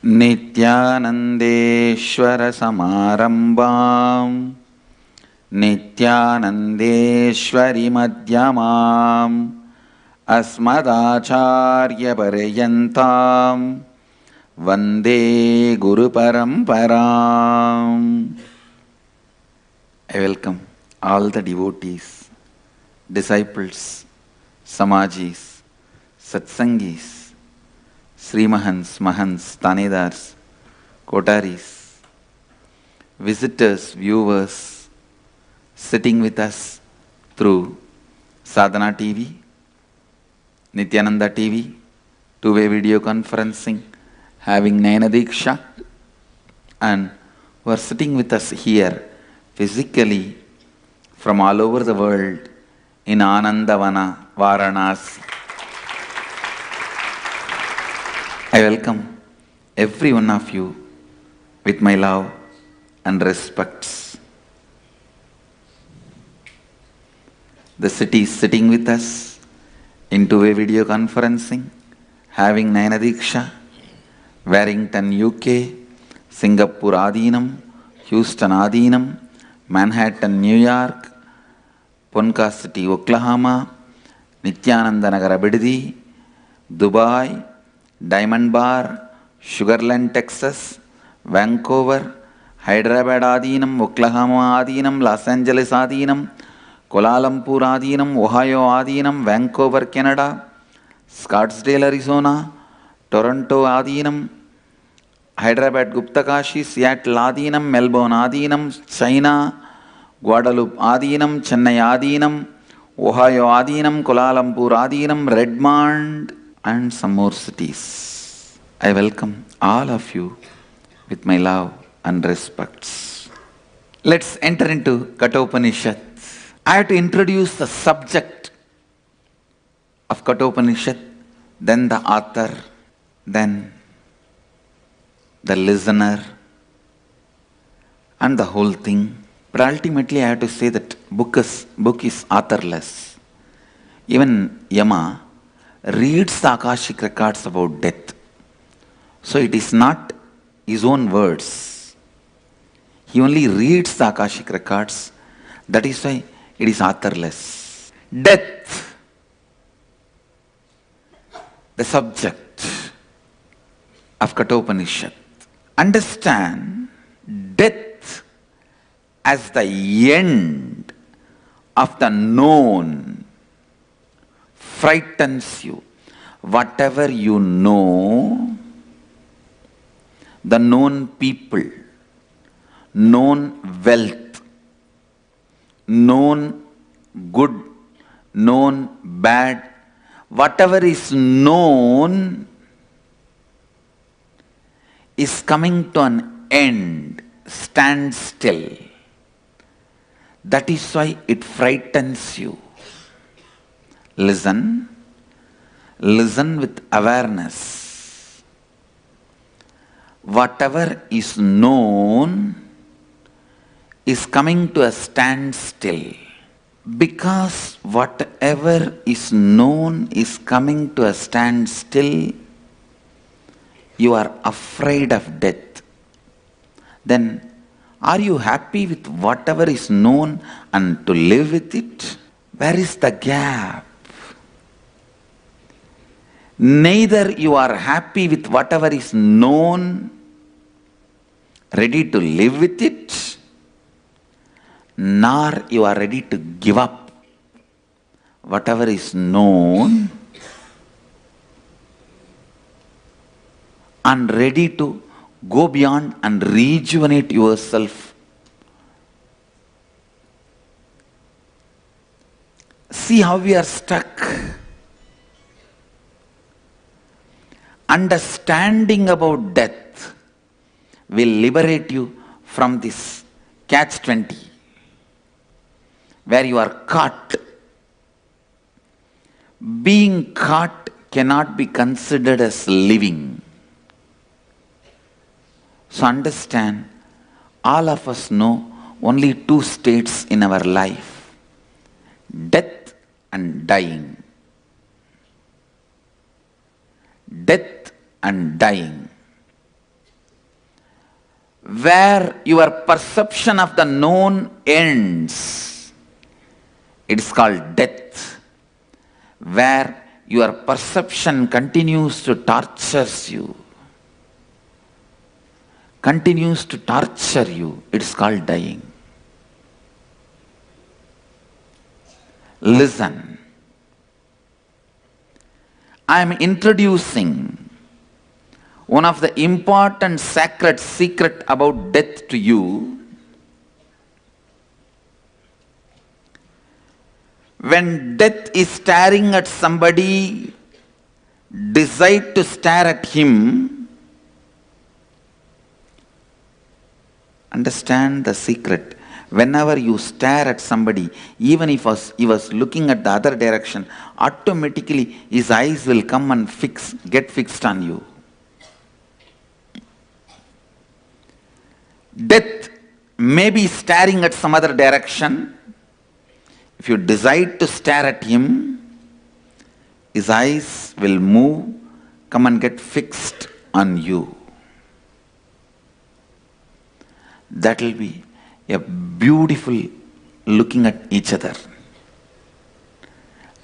S4: नित्यानन्देश्वरसमारम्भाम् नित्यानन्देश्वरिमध्यमाम् अस्मदाचार्यपर्यन्ताम् वन्दे गुरुपरम्पराम्. I welcome all the devotees, disciples, Samajis, Satsangis, Srimahans, Mahans, Tanedars, Kotaris, visitors, viewers, sitting with us through Sadhana TV, Nithyananda TV, two-way video conferencing, having Nayana Diksha, and who are sitting with us here physically from all over the world in Anandavana, Varanasi. I welcome every one of you with my love and respects. The city is sitting with us in two-way video conferencing, having Nayana Diksha, Warrington, UK, Singapore Adinam, Houston Adinam, Manhattan, New York, Ponca City, Oklahoma, Nithyananda Nagara Bididi, Dubai, Diamond Bar, Sugarland, Texas, Vancouver, Hyderabad Adinam, Oklahoma Adinam, Los Angeles Adinam, Kuala Lumpur Adinam, Ohio Adinam, Vancouver, Canada, Scottsdale, Arizona, Toronto Adinam, Hyderabad Guptakashi, Seattle Adinam, Melbourne Adinam, China, Guadalupe Adinam, Chennai Adinam, Ohio Adinam, Kuala Lumpur Adinam, Redmond, and some more cities. I welcome all of you with my love and respects. Let's enter into Kathopanishad. I have to introduce the subject of Kathopanishad, then the author, then the listener, and the whole thing. But ultimately I have to say that book is authorless. Even Yama reads the Akashic records about death. So it is not his own words. He only reads the Akashic records. That is why it is authorless. Death, the subject of Kathopanishad. Understand death as the end of the known frightens you. Whatever you know, the known people, known wealth, known good, known bad, whatever is known is coming to an end, stand still. That is why it frightens you. Listen with awareness. Whatever is known is coming to a standstill. Because whatever is known is coming to a standstill, you are afraid of death. Then, are you happy with whatever is known and to live with it? Where is the gap? Neither you are happy with whatever is known, ready to live with it, nor you are ready to give up whatever is known and ready to go beyond and rejuvenate yourself. See how we are stuck. Understanding about death will liberate you from this catch-20, where you are caught. Being caught cannot be considered as living. So understand, all of us know only two states in our life: death and dying. Death and dying.
S1: where your perception of the known ends. It is called death. Where your perception continues to torture you. Continues to torture you. It is called dying. Listen. I am introducing one of the important sacred secret about death to you. When death is staring at somebody, decide to stare at him. Understand the secret. Whenever you stare at somebody, even if he was looking at the other direction, automatically his eyes will come and get fixed on you. Death may be staring at some other direction. If you decide to stare at him, his eyes will move, come and get fixed on you. That will be a beautiful looking at each other.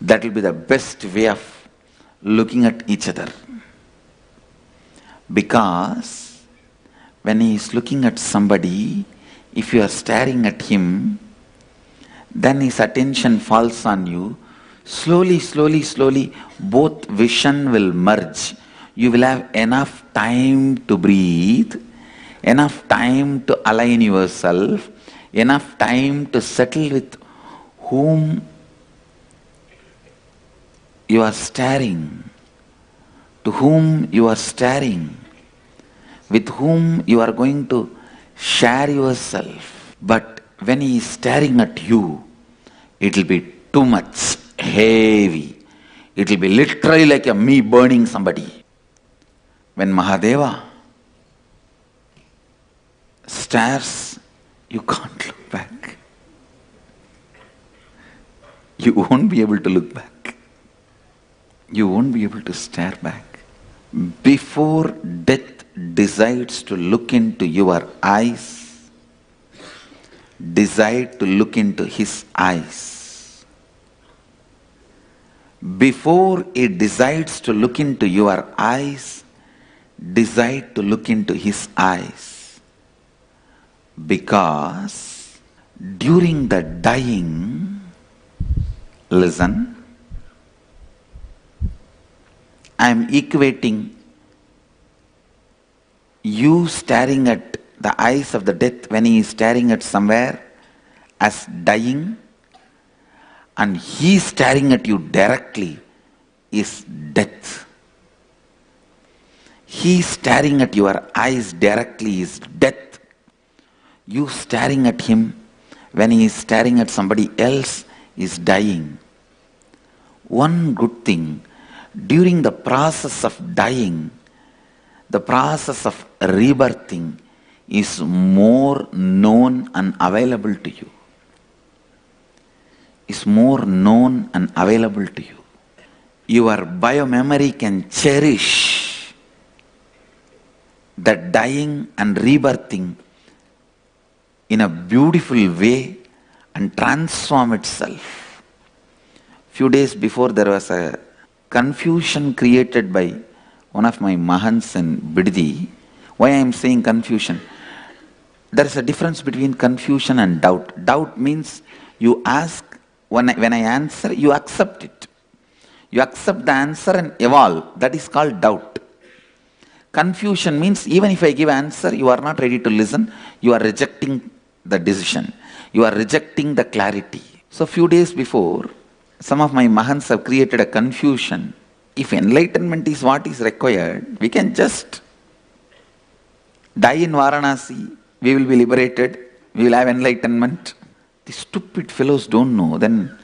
S1: That will be the best way of looking at each other. Because when he is looking at somebody, if you are staring at him, then his attention falls on you. Slowly, both vision will merge. You will have enough time to breathe, enough time to align yourself, enough time to settle with whom you are staring, to whom you are staring, with whom you are going to share yourself. But when he is staring at you, it will be too much heavy. It will be literally like a me burning somebody. When Mahadeva stares, you can't look back. You won't be able to look back. You won't be able to stare back. Before death decides to look into your eyes, decide to look into his eyes. Before it decides to look into your eyes, decide to look into his eyes. Because during the dying, listen, I am equating you staring at the eyes of the death when he is staring at somewhere as dying, and he is staring at you directly is death. He staring at your eyes directly is death. You staring at him when he is staring at somebody else is dying. One good thing, during the process of dying, the process of rebirthing is more known and available to you. Is more known and available to you. Your biomemory can cherish the dying and rebirthing in a beautiful way and transform itself. Few days before, there was a confusion created by one of my Mahants in Biddi. Why I am saying confusion? There is a difference between confusion and doubt. Doubt means you ask, when I answer, you accept it. You accept the answer and evolve. That is called doubt. Confusion means even if I give answer, you are not ready to listen. You are rejecting the decision. You are rejecting the clarity. So few days before, some of my Mahants have created a confusion. If enlightenment is what is required, we can just die in Varanasi. We will be liberated. We will have enlightenment. The stupid fellows don't know. Then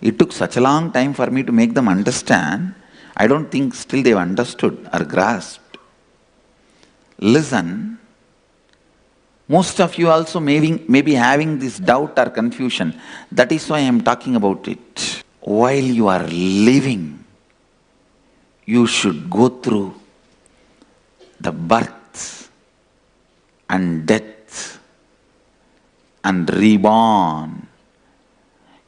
S1: it took such a long time for me to make them understand. I don't think still they've understood or grasped. Listen. Most of you also may be having this doubt or confusion. That is why I am talking about it. While you are living, you should go through the birth
S4: and death and reborn.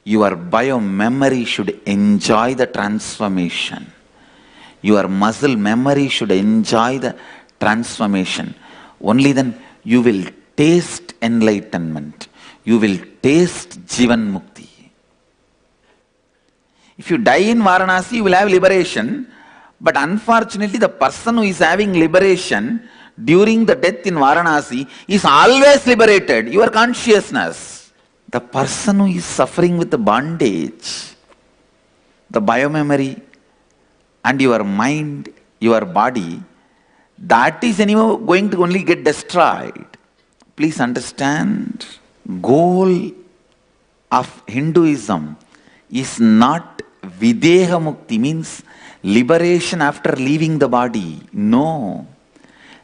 S4: Your bio-memory should enjoy the transformation. Your muscle memory should enjoy the transformation. Only then you will taste enlightenment. You will taste Jivan Mukti. If you die in Varanasi, you will have liberation. But unfortunately, the person who is having liberation during the death in Varanasi is always liberated. Your consciousness. The person who is suffering with the bondage, the biomemory, and your mind, your body, that is anyway going to only get destroyed. Please understand, goal of Hinduism is not Videha Mukti, means liberation after leaving the body. No.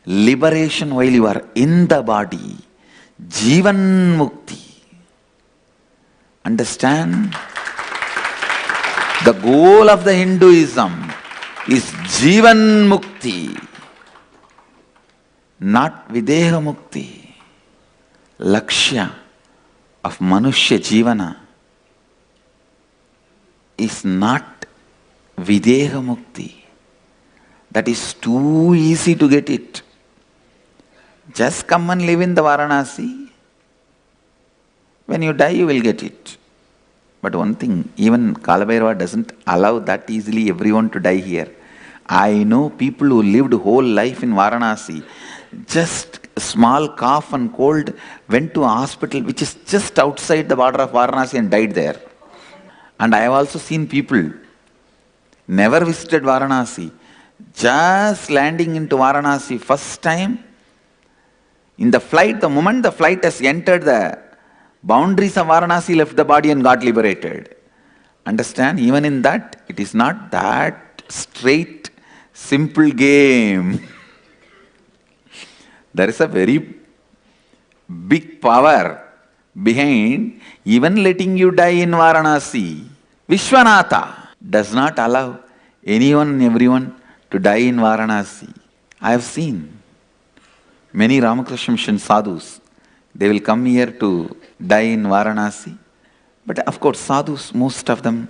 S4: Liberation while you are in the body. Jivan Mukti. Understand? The goal of the Hinduism is Jivan Mukti, not Videha Mukti. Lakshya of Manushya Jivana is not Videha Mukti. That is too easy to get it. Just come and live in the Varanasi. When you die, you will get it. But one thing, even Kalabhairava doesn't allow that easily everyone to die here. I know people who lived whole life in Varanasi, just a small cough and cold, went to a hospital which is just outside the border of Varanasi and died there. And I have also seen people never visited Varanasi, just landing into Varanasi first time. In the flight, the moment the flight has entered the boundaries of Varanasi, left the body and got liberated. Understand? Even in that, it is not that straight, simple game. There is a very big power behind even letting you die in Varanasi. Vishwanatha does not allow anyone and everyone to die in Varanasi. I have seen many Ramakrishna Mission sadhus. They will come here to die in Varanasi. But of course, sadhus, most of them,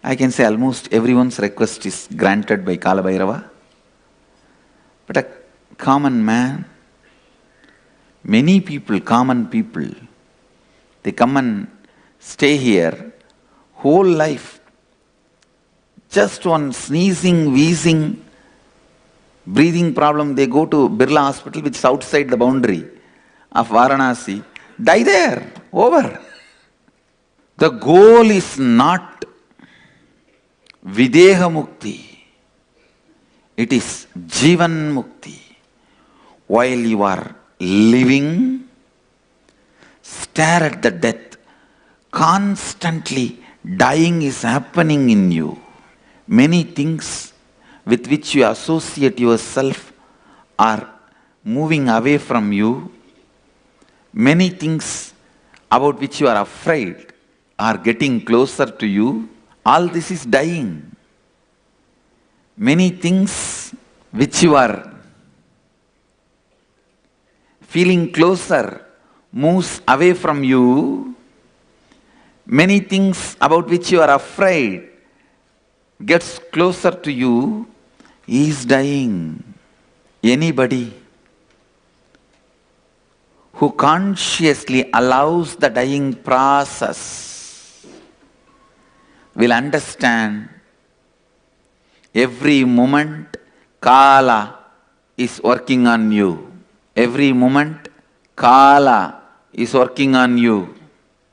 S4: I can say almost everyone's request is granted by Kalabhairava. But a common man, many people, common people, they come and stay here whole life. Just one sneezing, wheezing, breathing problem, they go to Birla Hospital, which is outside the boundary of Varanasi, die there, over. The goal is not Videha Mukti. It is Jivan Mukti. While you are living, stare at the death. Constantly dying is happening in you. Many things with which you associate yourself are moving away from you. Many things about which you are afraid are getting closer to you. All this is dying. Many things which you are feeling closer moves away from you. Many things about which you are afraid gets closer to you. He is dying. Anybody who consciously allows the dying process will understand every moment Kala is working on you. Every moment Kala is working on you.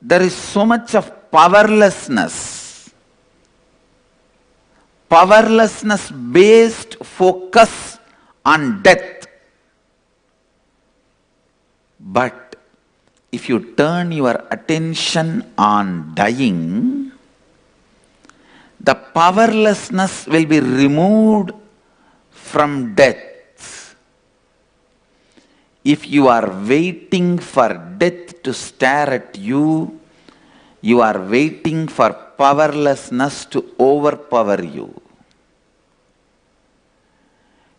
S4: There is so much of powerlessness. Powerlessness based focus on death. But if you turn your attention on dying, the powerlessness will be removed from death. If you are waiting for death to stare at you, you are waiting for powerlessness to overpower you.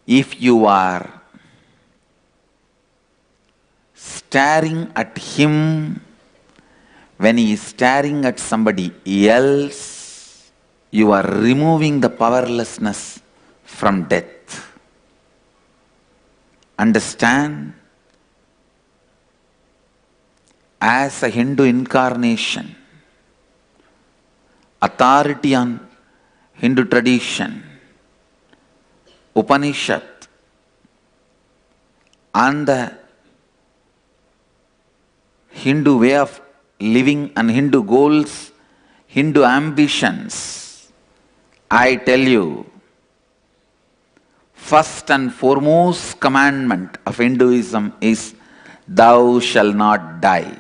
S4: If you are staring at him, when he is staring at somebody else, you are removing the powerlessness from death. Understand? As a Hindu incarnation, authority on Hindu tradition, Upanishad, and the Hindu way of living and Hindu goals, Hindu ambitions, I tell you, first and foremost commandment of Hinduism is thou shalt not die.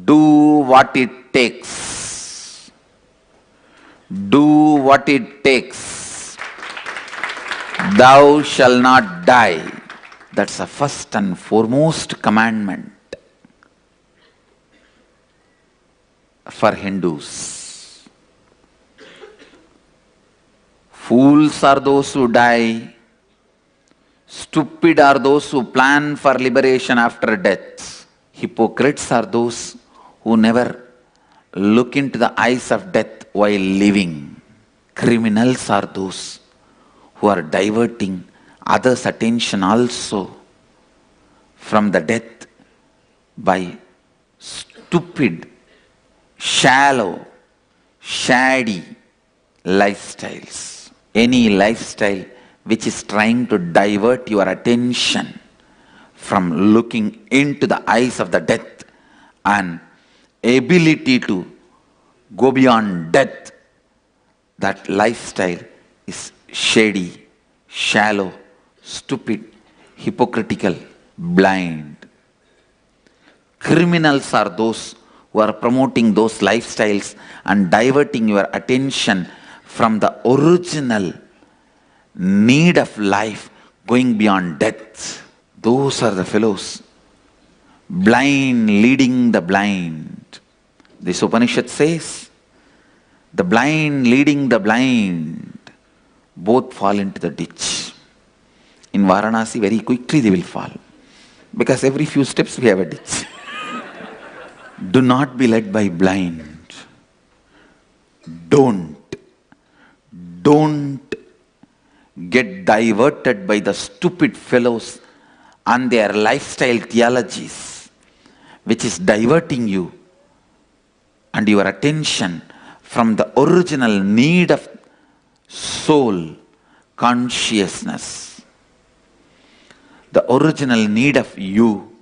S4: Do what it takes. Do what it takes. Thou shalt not die. That's the first and foremost commandment for Hindus. Fools are those who die. Stupid are those who plan for liberation after death. Hypocrites are those who never look into the eyes of death while living. Criminals are those who are diverting others' attention also from the death by stupid, shallow, shady lifestyles. Any lifestyle which is trying to divert your attention from looking into the eyes of the death and ability to go beyond death, that lifestyle is shady, shallow, stupid, hypocritical, blind. Criminals are those who are promoting those lifestyles and diverting your attention from the original need of life going beyond death. Those are the fellows. Blind leading the blind. This Upanishad says, the blind leading the blind, both fall into the ditch. In Varanasi, very quickly they will fall. Because every few steps we have a ditch. Do not be led by blind. Don't get diverted by the stupid fellows and their lifestyle theologies, which is diverting you and your attention from the original need of soul consciousness. The original need of you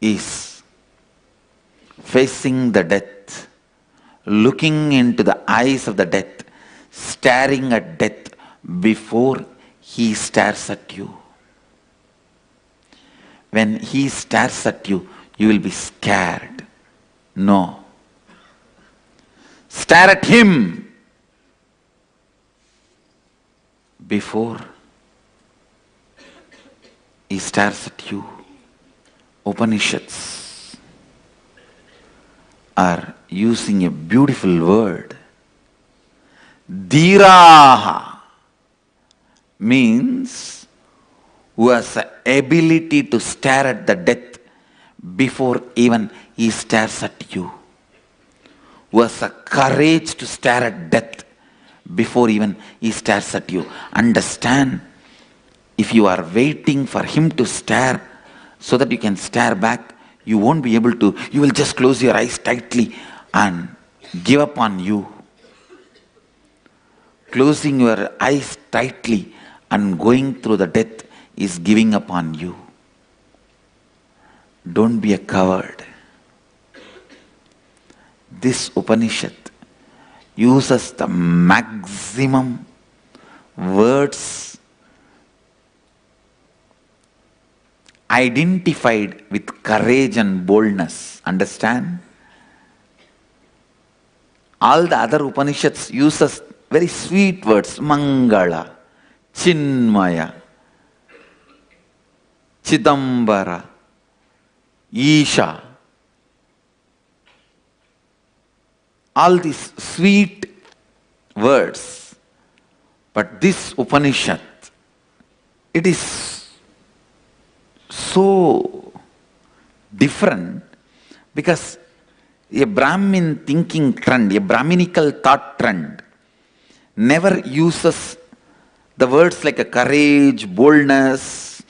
S4: is facing the death, looking into the eyes of the death, staring at death before he stares at you. When he stares at you, you will be scared. No. Stare at him before he stares at you. Upanishads are using a beautiful word. Dhiraha means who has the ability to stare at the death before even he stares at you. Who has the courage to stare at death before even he stares at you. Understand, if you are waiting for him to stare so that you can stare back, you won't be able to. You will just close your eyes tightly and give up on you. Closing your eyes tightly and going through the death is giving up on you. Don't be a coward. This Upanishad uses the maximum words identified with courage and boldness. Understand? All the other Upanishads uses very sweet words. Mangala, Chinmaya, Chidambara, Isha. All these sweet words. But this Upanishad, it is so different because a Brahmin thinking trend, a Brahminical thought trend never uses the words like a courage, boldness,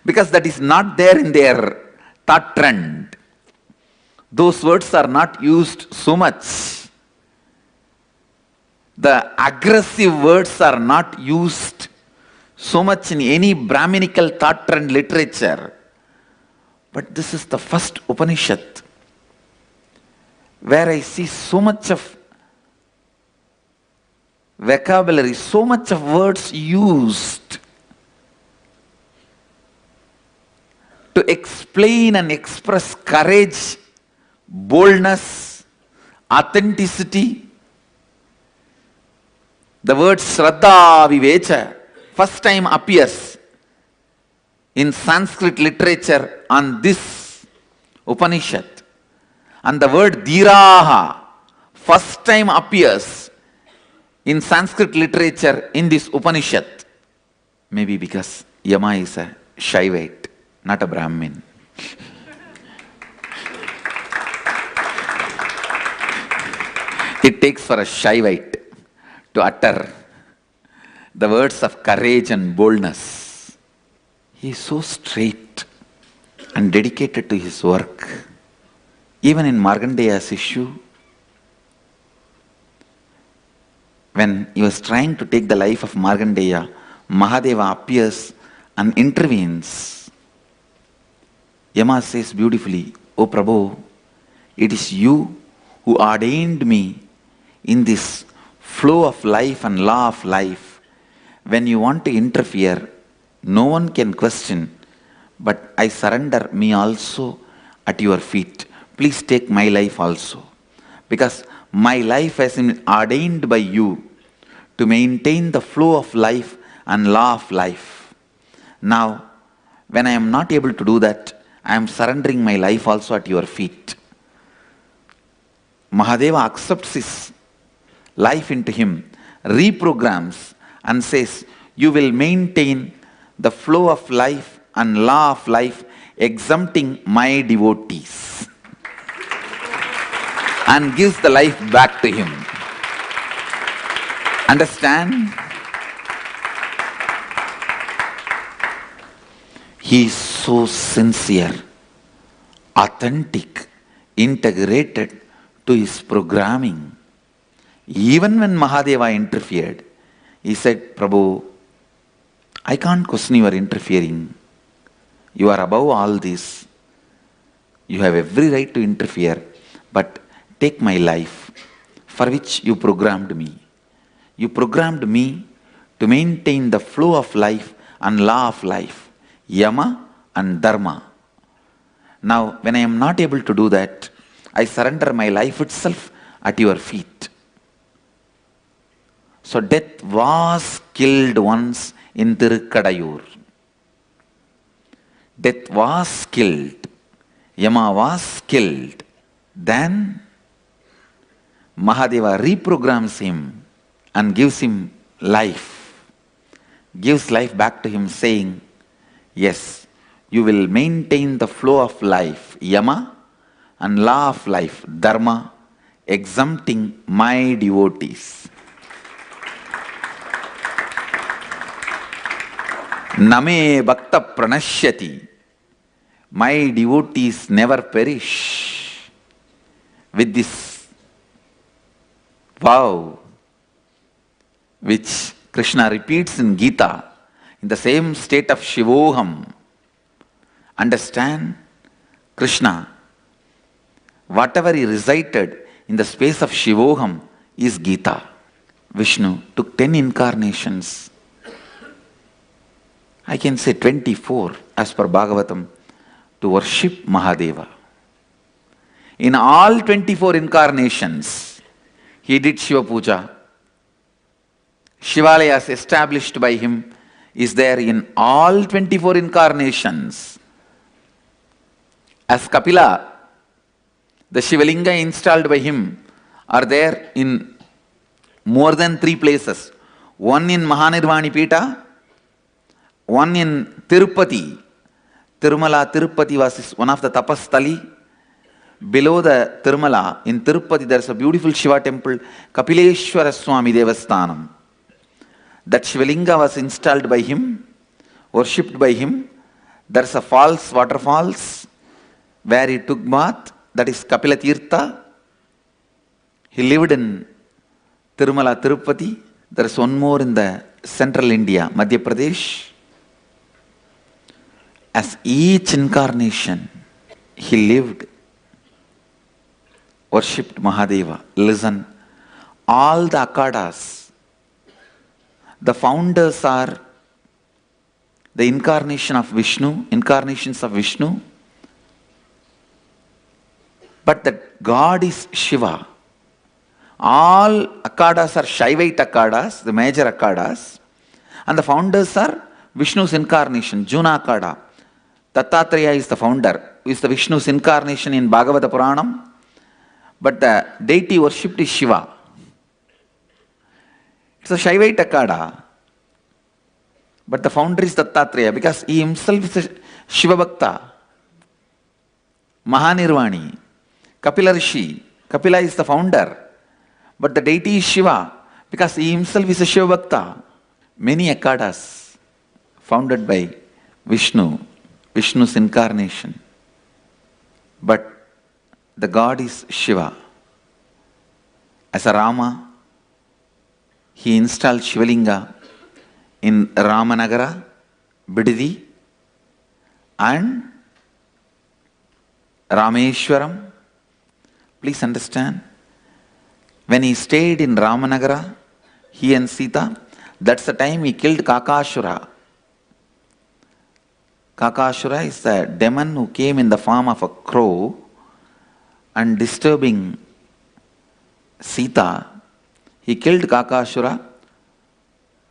S4: because that is not there in their thought trend. Those words are not used so much. The aggressive words are not used so much in any Brahminical thought trend literature. But this is the first Upanishad where I see so much of vocabulary, so much of words used to explain and express courage, boldness, authenticity. The word Shraddha Vivecha first time appears in Sanskrit literature on this Upanishad. And the word Dhiraha first time appears in Sanskrit literature in this Upanishad. Maybe because Yama is a Shaivite, not a Brahmin. It takes for a Shaivite to utter the words of courage and boldness. He is so straight and dedicated to his work. Even in Markandeya's issue, when he was trying to take the life of Markandeya, Mahadeva appears and intervenes. Yama says beautifully, "O Prabhu, it is you who ordained me in this flow of life and law of life. When you want to interfere, no one can question, but I surrender me also at your feet. Please take my life also, because my life has been ordained by you to maintain the flow of life and law of life. Now, when I am not able to do that, I am surrendering my life also at your feet." Mahadeva accepts his life into him, reprograms and says, "You will maintain the flow of life and law of life, exempting my devotees." And gives the life back to him. Understand? He is so sincere, authentic, integrated to his programming. Even when Mahadeva interfered, he said, "Prabhu, I can't question your interfering. You are above all this. You have every right to interfere, but take my life, for which you programmed me. You programmed me to maintain the flow of life and law of life, Yama and Dharma. Now, when I am not able to do that, I surrender my life itself at your feet." So death was killed once in Tirukadayur. Death was killed. Yama was killed. Then Mahadeva reprograms him and gives him life. Gives life back to him, saying, "Yes, you will maintain the flow of life, Yama, and law of life, Dharma, exempting my devotees. Name bhakta pranashyati." My devotees never perish. With this vow, which Krishna repeats in Gita, in the same state of Shivoham. Understand? Krishna, whatever he recited in the space of Shivoham is Gita. Vishnu took 10 incarnations. I can say 24 as per Bhagavatam, to worship Mahadeva. In all 24 incarnations, he did Shiva Puja. Shivalayas established by him is there in all 24 incarnations. As Kapila, the Shivalinga installed by him are there in more than 3 places. One in Mahanirvani Pita, one in Tirupati, Tirumala, Tirupati was one of the tapastali. Below the Tirumala, in Tirupati, there is a beautiful Shiva temple, Kapileshwara Swami Devasthanam. That Shivalinga was installed by him, worshipped by him. There is a falls, waterfalls, where he took bath, that is Kapila Tirtha. He lived in Tirumala, Tirupati. There is one more in the central India, Madhya Pradesh. As each incarnation, he lived, worshipped Mahadeva. Listen, all the akhadas, the founders are the incarnation of Vishnu, incarnations of Vishnu. But that God is Shiva. All akhadas are Shaivite akhadas, the major akhadas. And the founders are Vishnu's incarnation, Juna Akhada. Dattatreya is the founder, who is the Vishnu's incarnation in Bhagavata Puranam. But the deity worshipped is Shiva. It's a Shaivite Akhada. But the founder is Dattatreya because he himself is a Shiva Bhakta. Mahanirvani, Kapila Rishi. Kapila is the founder. But the deity is Shiva because he himself is a Shiva Bhakta. Many akhadas founded by Vishnu, Vishnu's incarnation. But the God is Shiva. As a Rama, he installed Shivalinga in Ramanagara, Bididi, and Rameshwaram. Please understand, when he stayed in Ramanagara, he and Sita, that's the time he killed Kakashura. Kakashura is the demon who came in the form of a crow and disturbing Sita. He killed Kakashura.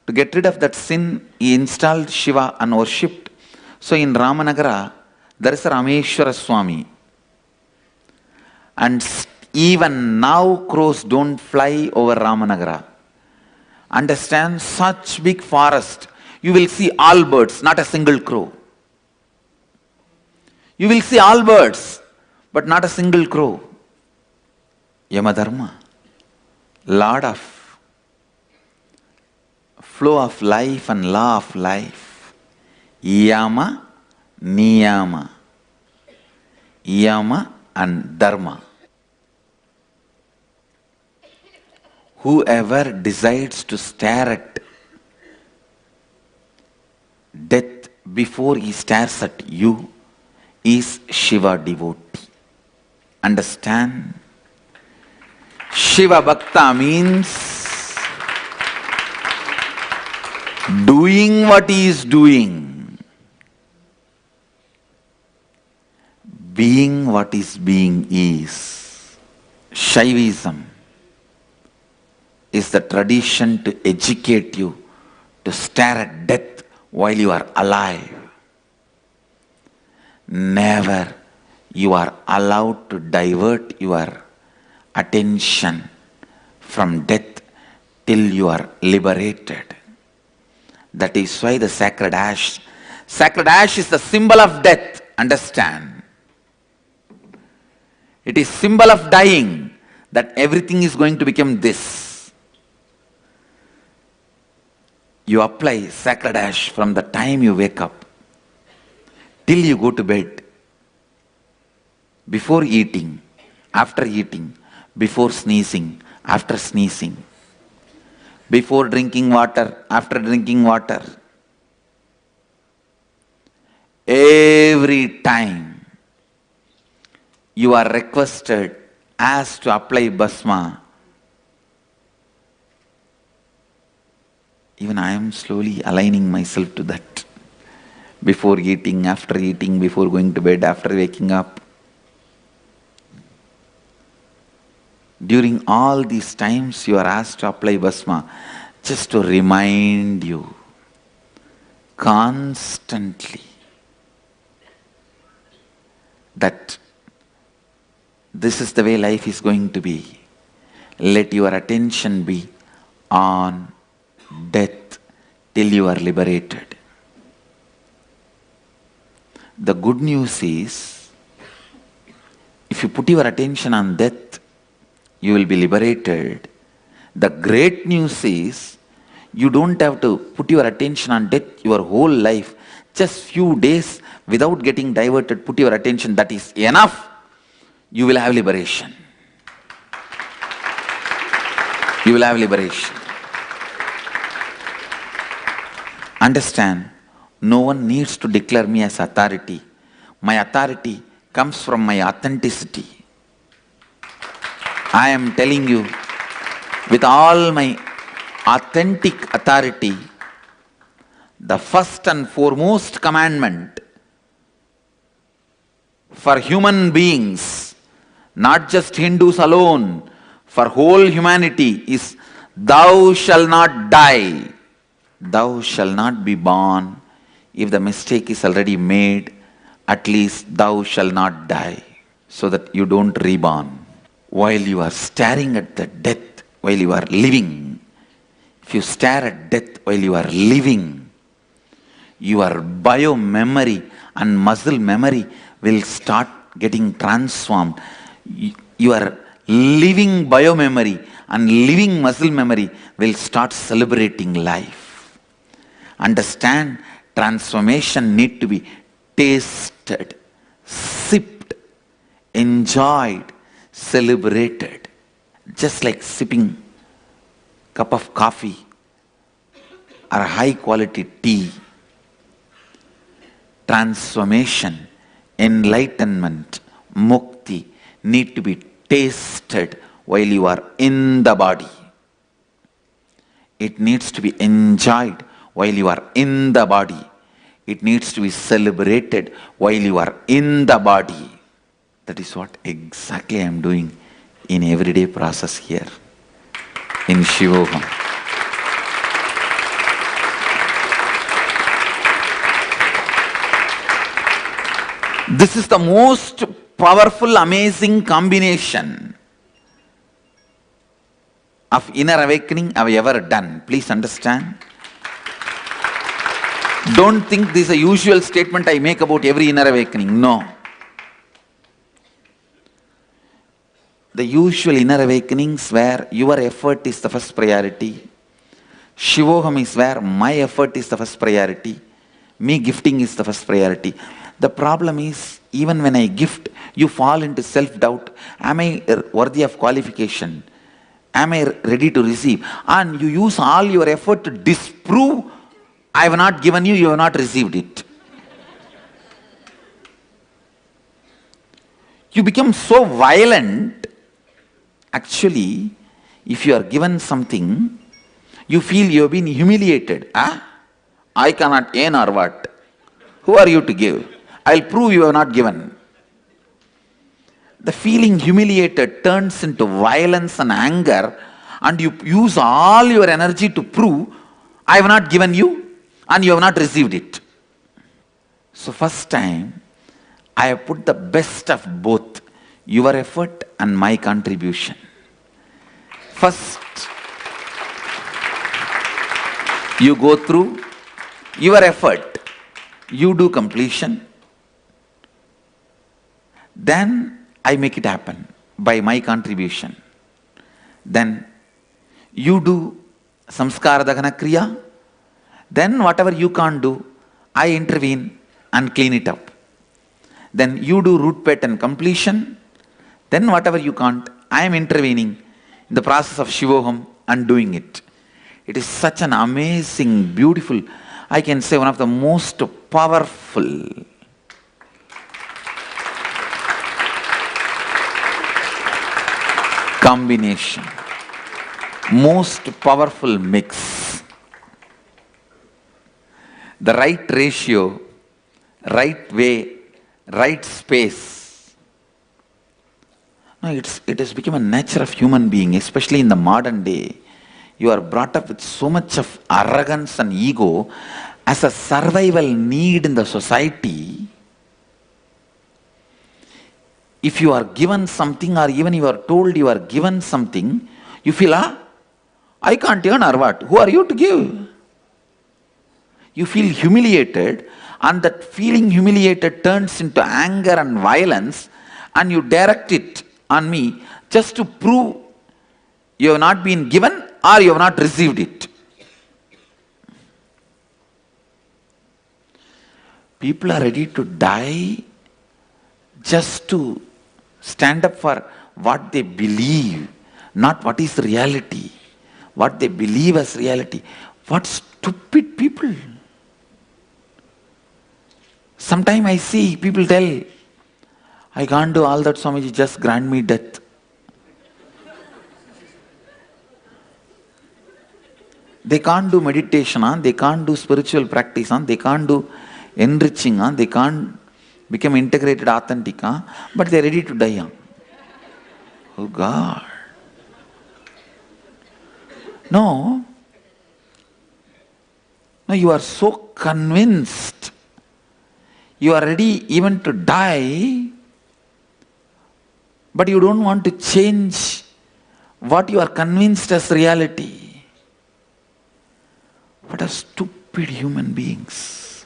S4: To get rid of that sin, he installed Shiva and worshipped. So in Ramanagara, there is a Rameshwara Swami. And even now crows don't fly over Ramanagara. Understand, such big forest, you will see all birds, not a single crow. You will see all birds, but not a single crow. Yamadharma, Lord of flow of life and law of life. Yama, Niyama. Yama and Dharma. Whoever decides to stare at death before he stares at you is Shiva devotee. Understand? Shiva Bhakta means doing what he is doing, being what his being is. Shaivism is the tradition to educate you to stare at death while you are alive. Never you are allowed to divert your attention from death till you are liberated. That is why the sacred ash is the symbol of death. Understand? It is symbol of dying, that everything is going to become this. You apply sacred ash from the time you wake up till you go to bed, before eating, after eating, before sneezing, after sneezing, before drinking water, after drinking water. Every time you are requested as to apply bhasma. Even I am slowly aligning myself to that. Before eating, after eating, before going to bed, after waking up. During all these times you are asked to apply bhasma, just to remind you constantly that this is the way life is going to be. Let your attention be on death till you are liberated. The good news is, if you put your attention on death, you will be liberated. The great news is, you don't have to put your attention on death your whole life. Just few days without getting diverted, put your attention, that is enough. You will have liberation. You will have liberation. Understand, no one needs to declare me as authority. My authority comes from my authenticity. I am telling you with all my authentic authority, the first and foremost commandment for human beings, not just Hindus alone, for whole humanity is, thou shalt not die. Thou shalt not be born. If the mistake is already made, at least thou shalt not die, so that you don't reborn. While you are staring at the death, while you are living, if you stare at death while you are living, your bio-memory and muscle memory will start getting transformed. Your living bio-memory and living muscle memory will start celebrating life. Understand, transformation need to be tasted, sipped, enjoyed, celebrated. Just like sipping cup of coffee or high quality tea. Transformation, enlightenment, mukti need to be tasted while you are in the body. It needs to be enjoyed while you are in the body. It needs to be celebrated while you are in the body. That is what exactly I am doing in everyday process here in Shivoham. This is the most powerful, amazing combination of inner awakening I have ever done. Please understand. Don't think this is a usual statement I make about every inner awakening. No. The usual inner awakenings where your effort is the first priority. Shivoham is where my effort is the first priority. Me gifting is the first priority. The problem is, even when I gift, you fall into self-doubt. Am I worthy of qualification? Am I ready to receive? And you use all your effort to disprove, I have not given you, you have not received it. You become so violent. Actually, if you are given something, you feel you have been humiliated. I cannot earn or what? Who are you to give? I'll prove you have not given. The feeling humiliated turns into violence and anger, and you use all your energy to prove, I have not given you and you have not received it. So first time, I have put the best of both, your effort and my contribution. First, you go through your effort, you do completion, then I make it happen by my contribution. Then you do samskara dagana kriya, then whatever you can't do, I intervene and clean it up. Then you do root pet and completion, then whatever you can't, I am intervening in the process of Shivoham and doing it. It is such an amazing, beautiful, I can say one of the most powerful combination, most powerful mix. The right ratio, right way, right space. No, it has become a nature of human being, especially in the modern day. You are brought up with so much of arrogance and ego as a survival need in the society. If you are given something, or even you are told you are given something, you feel, I can't earn or what? Who are you to give? You feel humiliated, and that feeling humiliated turns into anger and violence, and you direct it on me just to prove you have not been given or you have not received it. People are ready to die just to stand up for what they believe, not what is reality. What they believe as reality. What stupid people. Sometimes I see people tell, I can't do all that, Swamiji, just grant me death. They can't do meditation, they can't do spiritual practice, they can't do enriching, they can't become integrated, authentic, but they're ready to die. Oh God. No, you are so convinced. You are ready even to die, but you don't want to change what you are convinced as reality. What are stupid human beings?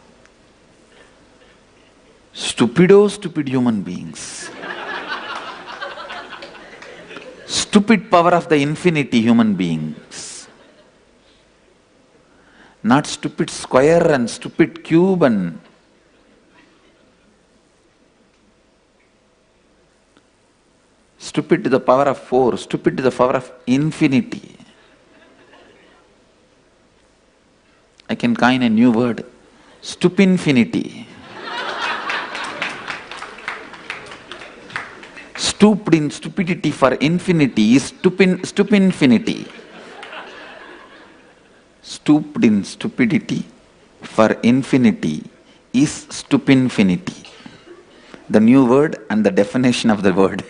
S4: Stupid human beings. Stupid power of the infinity human beings. Not stupid square and stupid cube and stupid to the power of 4, stupid to the power of infinity. I can coin a new word, stupinfinity. Stooped in stupidity for infinity is stupinfinity. Stooped in stupidity for infinity is stupinfinity. The new word and the definition of the word.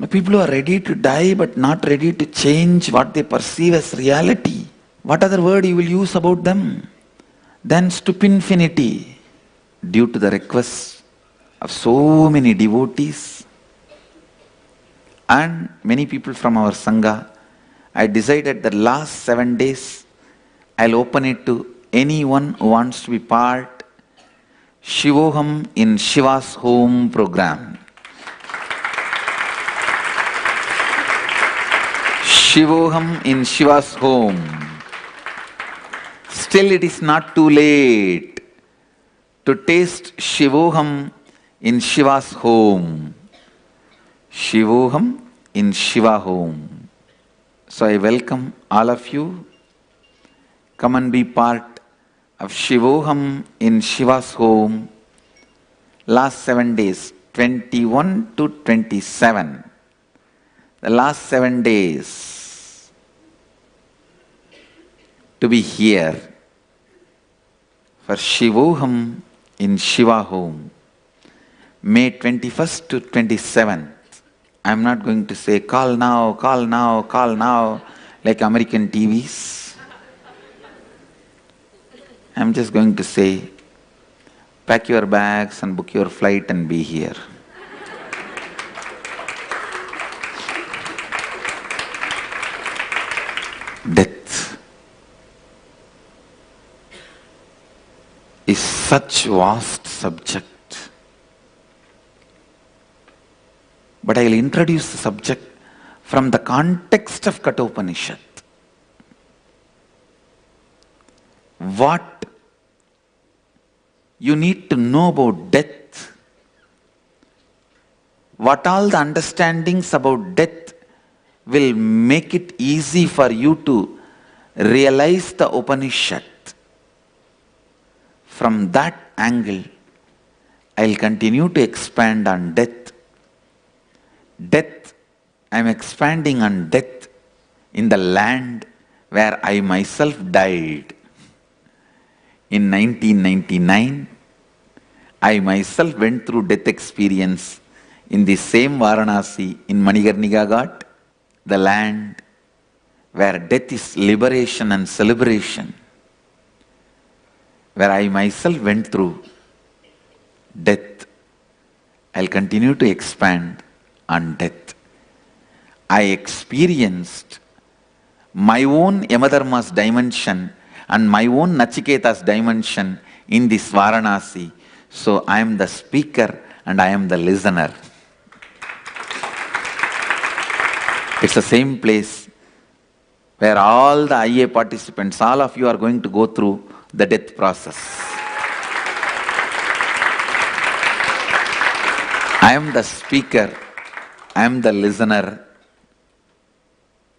S4: People who are ready to die but not ready to change what they perceive as reality. What other word you will use about them? Then stupinfinity. Due to the requests of so many devotees and many people from our Sangha, I decided that last 7 days I'll open it to anyone who wants to be part Shivoham in Shiva's home program. Shivoham in Shiva's home. Still it is not too late to taste Shivoham in Shiva's home. Shivoham in Shiva home. So I welcome all of you. Come and be part of Shivoham in Shiva's home. Last 7 days, 21 to 27. The last 7 days to be here for Shivoham in Shiva home. May 21st to 27th. I am not going to say call now, call now, call now like American TVs. I am just going to say pack your bags and book your flight and be here. Death is such vast subject. But I will introduce the subject from the context of Kathopanishad. What you need to know about death, what all the understandings about death will make it easy for you to realize the Upanishad. From that angle, I will continue to expand on death. Death, I am expanding on death in the land where I myself died. In 1999, I myself went through death experience in the same Varanasi in Manikarnika Ghat, the land where death is liberation and celebration, where I myself went through death. I'll continue to expand on death. I experienced my own Yamadharma's dimension and my own Nachiketa's dimension in this Varanasi. So I am the speaker and I am the listener. It's the same place where all the IA participants, all of you are going to go through the death process. I am the speaker, I am the listener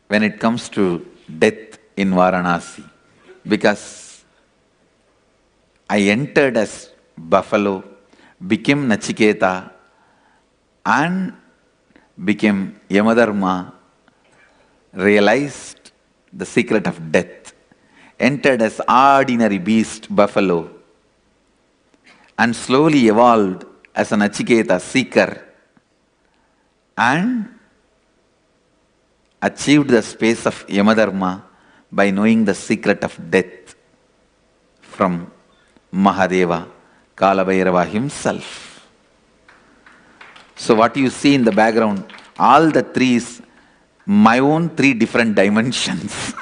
S4: when it comes to death in Varanasi, because I entered as buffalo, became Nachiketa, and became Yamadharma, realized the secret of death, entered as ordinary beast, buffalo, and slowly evolved as an Nachiketa seeker, and achieved the space of Yamadharma by knowing the secret of death from Mahadeva, Kalabhairava himself. So what you see in the background, all the trees, my own 3 different dimensions.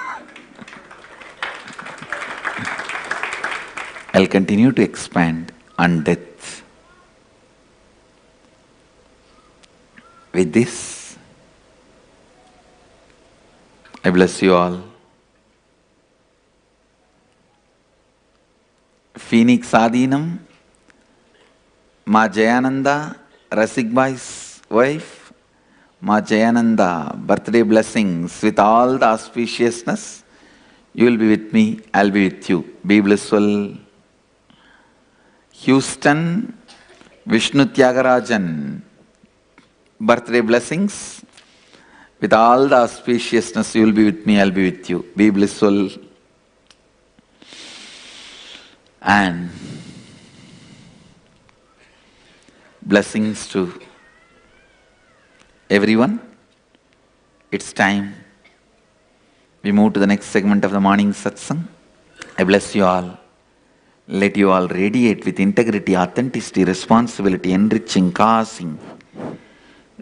S4: I'll continue to expand on death. With this, I bless you all. Phoenix Adinam, Ma Jayananda, Rasikbai's wife, Ma Jayananda, birthday blessings with all the auspiciousness. You will be with me, I'll be with you. Be blissful. Houston, Vishnu Tyagarajan, birthday blessings. With all the auspiciousness, you will be with me, I'll be with you. Be blissful. And blessings to everyone. It's time. We move to the next segment of the morning satsang. I bless you all. Let you all radiate with integrity, authenticity, responsibility, enriching, causing,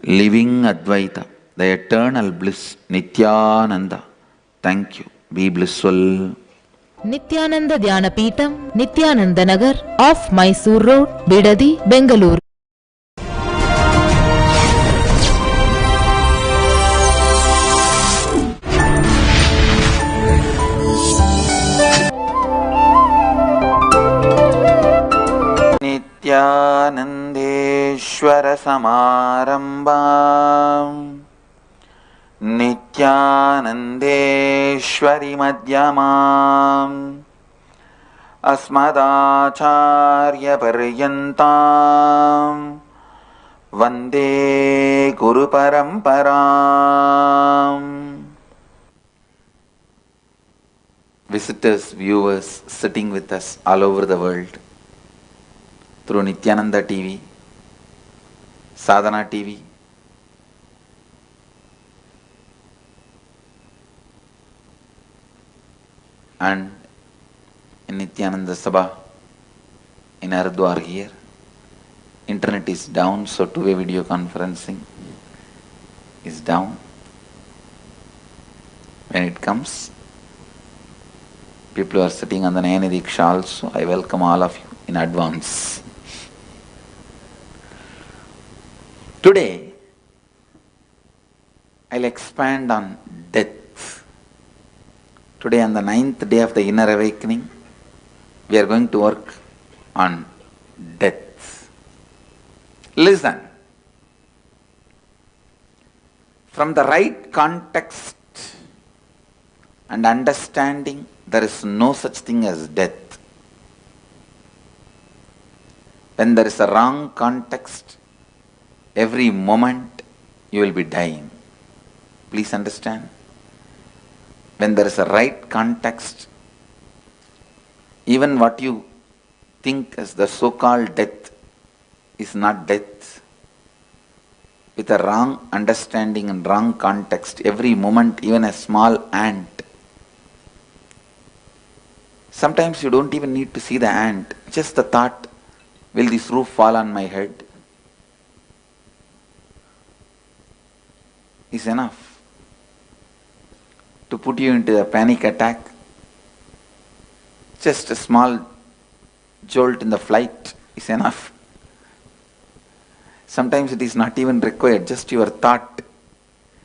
S4: living Advaita, the eternal bliss, Nithyananda. Thank you. Be blissful.
S17: Nithyananda Dhyanapītam, Nithyananda Nagar, off Mysore Road, Bidadi, Bengaluru.
S4: Nithyanandeshwara Samarambam, Nithyanandeshwari Madhyamam, Asmadacharya Paryantam, Vande Guru Paramparam. Visitors, viewers sitting with us all over the world through Nithyananda TV, Sadhana TV, and in Nithyananda Sabha in Haridwar here. Internet is down, so two-way video conferencing is down. When it comes, people who are sitting on the Nayana Diksha also, I welcome all of you in advance. Today, I'll expand on death. Today, on the 9th day of the inner awakening, we are going to work on death. Listen. From the right context and understanding, there is no such thing as death. When there is a wrong context, every moment you will be dying. Please understand. When there is a right context, even what you think as the so-called death is not death. With a wrong understanding and wrong context, every moment, even a small ant. Sometimes you don't even need to see the ant, just the thought, will this roof fall on my head? Is enough to put you into a panic attack Just a small jolt in the flight is enough. Sometimes it is not even required, just your thought,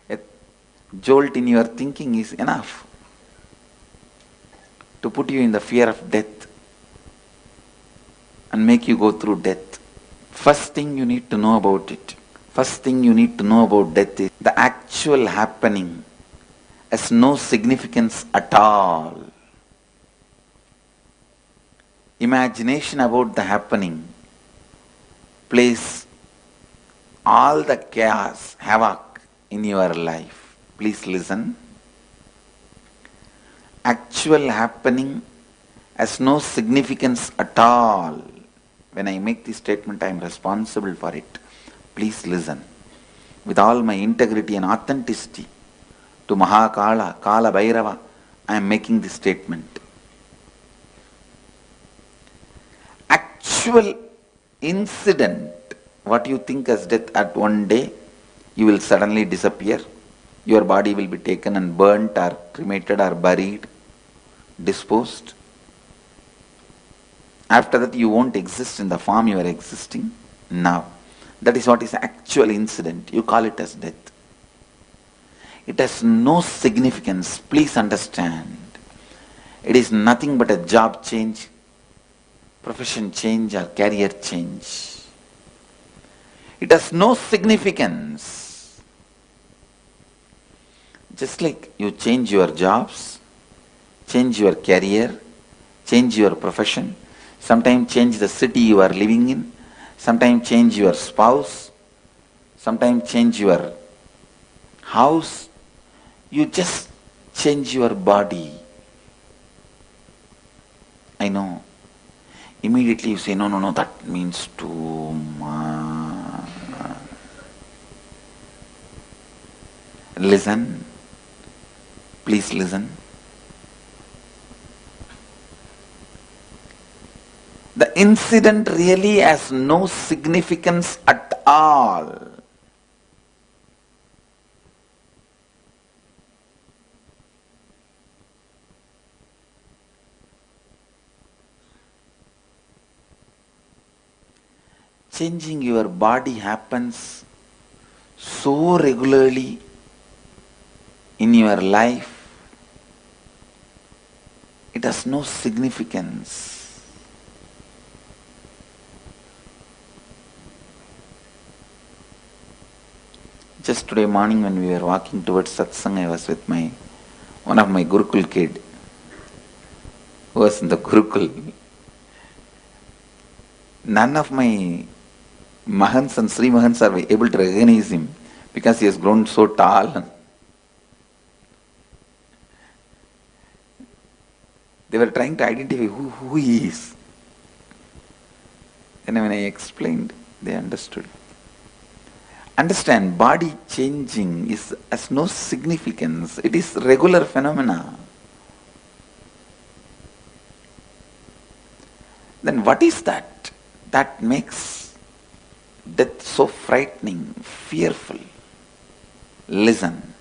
S4: a jolt in your thinking is enough to put you in the fear of death and make you go through death. First thing you need to know about it, first thing you need to know about death is the actual happening has no significance at all. Imagination about the happening plays all the chaos, havoc in your life. Please listen. Actual happening has no significance at all. When I make this statement, I am responsible for it. Please listen. With all my integrity and authenticity to Mahakala, Kala Bhairava, I am making this statement. Actual incident, what you think as death at one day, you will suddenly disappear. Your body will be taken and burnt or cremated or buried, disposed. After that you won't exist in the form you are existing now. That is what is actual incident. You call it as death. It has no significance. Please understand. It is nothing but a job change, profession change or career change. It has no significance. Just like you change your jobs, change your career, change your profession, sometimes change the city you are living in, sometimes change your spouse, sometimes change your house, you just change your body. I know. Immediately you say, no, that means too much. Listen. Please listen. The incident really has no significance at all. Changing your body happens so regularly in your life, it has no significance. Just today morning when we were walking towards Satsang, I was with one of my Gurukul kid who was in the Gurukul. None of my Mahants and Sri Mahants are able to recognize him because he has grown so tall. They were trying to identify who he is. And when I explained, they understood. Understand, body changing has no significance. It is regular phenomena. Then what is that? That makes death so frightening, fearful. Listen.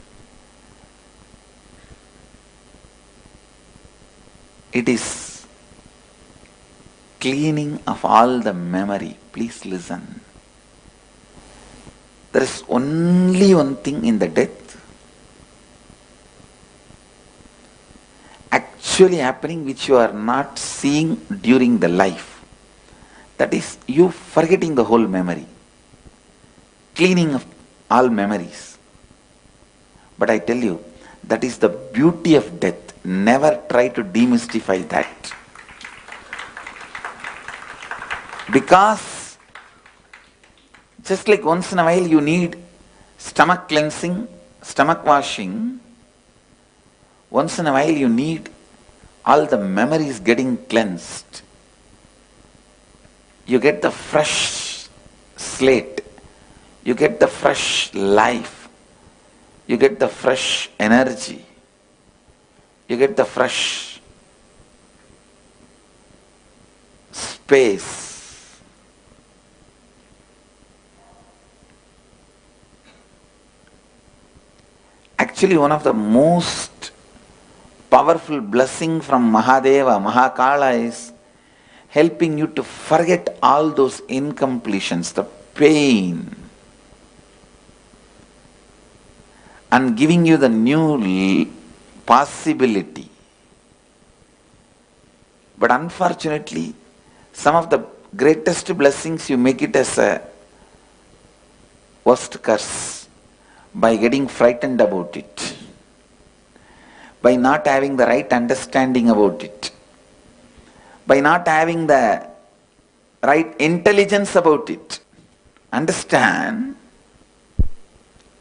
S4: It is cleaning of all the memory. Please listen. There is only one thing in the death actually happening which you are not seeing during the life. That is you forgetting the whole memory. Cleaning of all memories. But I tell you, that is the beauty of death. Never try to demystify that. Because just like once in a while you need stomach cleansing, stomach washing, once in a while you need all the memories getting cleansed. You get the fresh slate, you get the fresh life, you get the fresh energy, you get the fresh space. Actually, one of the most powerful blessing from Mahadeva, Mahakala is helping you to forget all those incompletions, the pain, and giving you the new possibility. But unfortunately, some of the greatest blessings you make it as a worst curse by getting frightened about it, by not having the right understanding about it, by not having the right intelligence about it. Understand,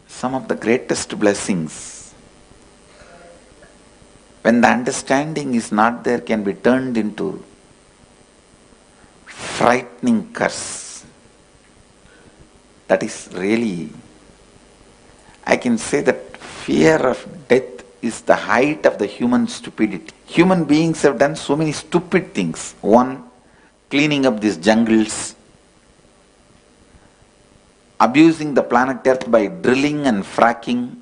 S4: some of the greatest blessings, when the understanding is not there, can be turned into frightening curse. That is really, I can say that fear of death is the height of the human stupidity. Human beings have done so many stupid things. One, cleaning up these jungles, abusing the planet Earth by drilling and fracking,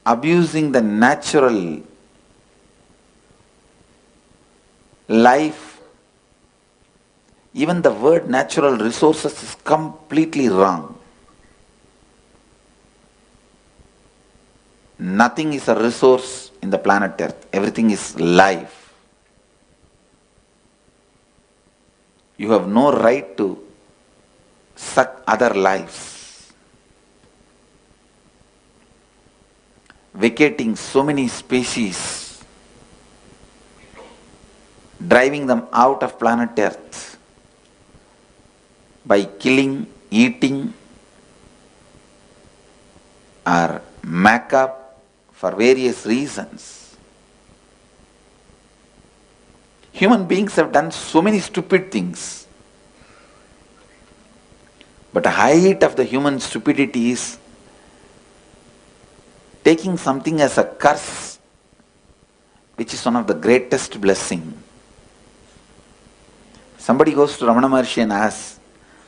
S4: abusing the natural life. Even the word natural resources is completely wrong. Nothing is a resource in the planet Earth. Everything is life. You have no right to suck other lives. Vacating so many species, driving them out of planet Earth by killing, eating, or makeup for various reasons. Human beings have done so many stupid things. But the height of the human stupidity is taking something as a curse, which is one of the greatest blessing. Somebody goes to Ramana Maharshi and asks,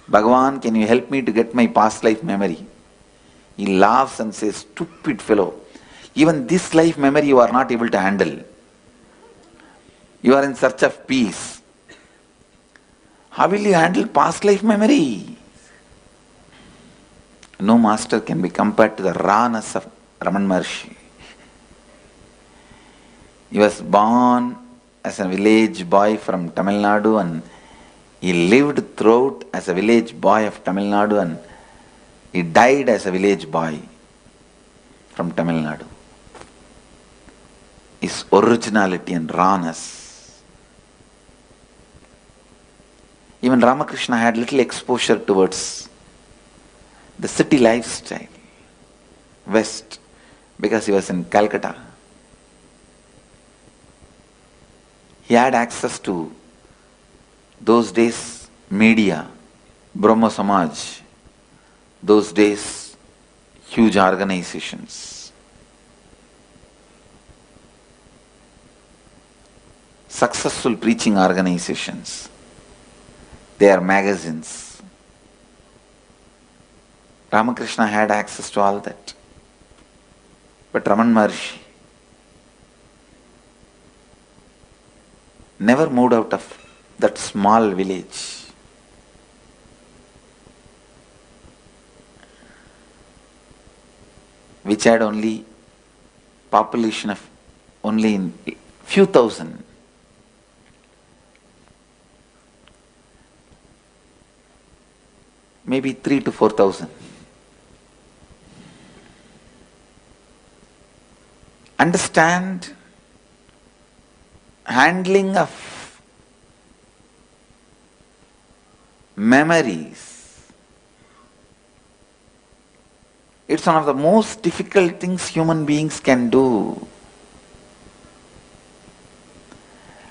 S4: Bhagavan, can you help me to get my past life memory? He laughs and says, stupid fellow, even this life memory you are not able to handle. You are in search of peace. How will you handle past life memory? No master can be compared to the rawness of Ramana Maharshi. He was born as a village boy from Tamil Nadu, and he lived throughout as a village boy of Tamil Nadu, and he died as a village boy from Tamil Nadu. His originality and rawness. Even Ramakrishna had little exposure towards the city lifestyle, West, because he was in Calcutta. He had access to those days media, Brahma Samaj, those days huge organizations, successful preaching organizations, their magazines. Ramakrishna had access to all that. But Ramana Maharshi never moved out of that small village. Which had only population of only in few thousand. Maybe 3,000 to 4,000. Understand, handling of memories, it's one of the most difficult things human beings can do.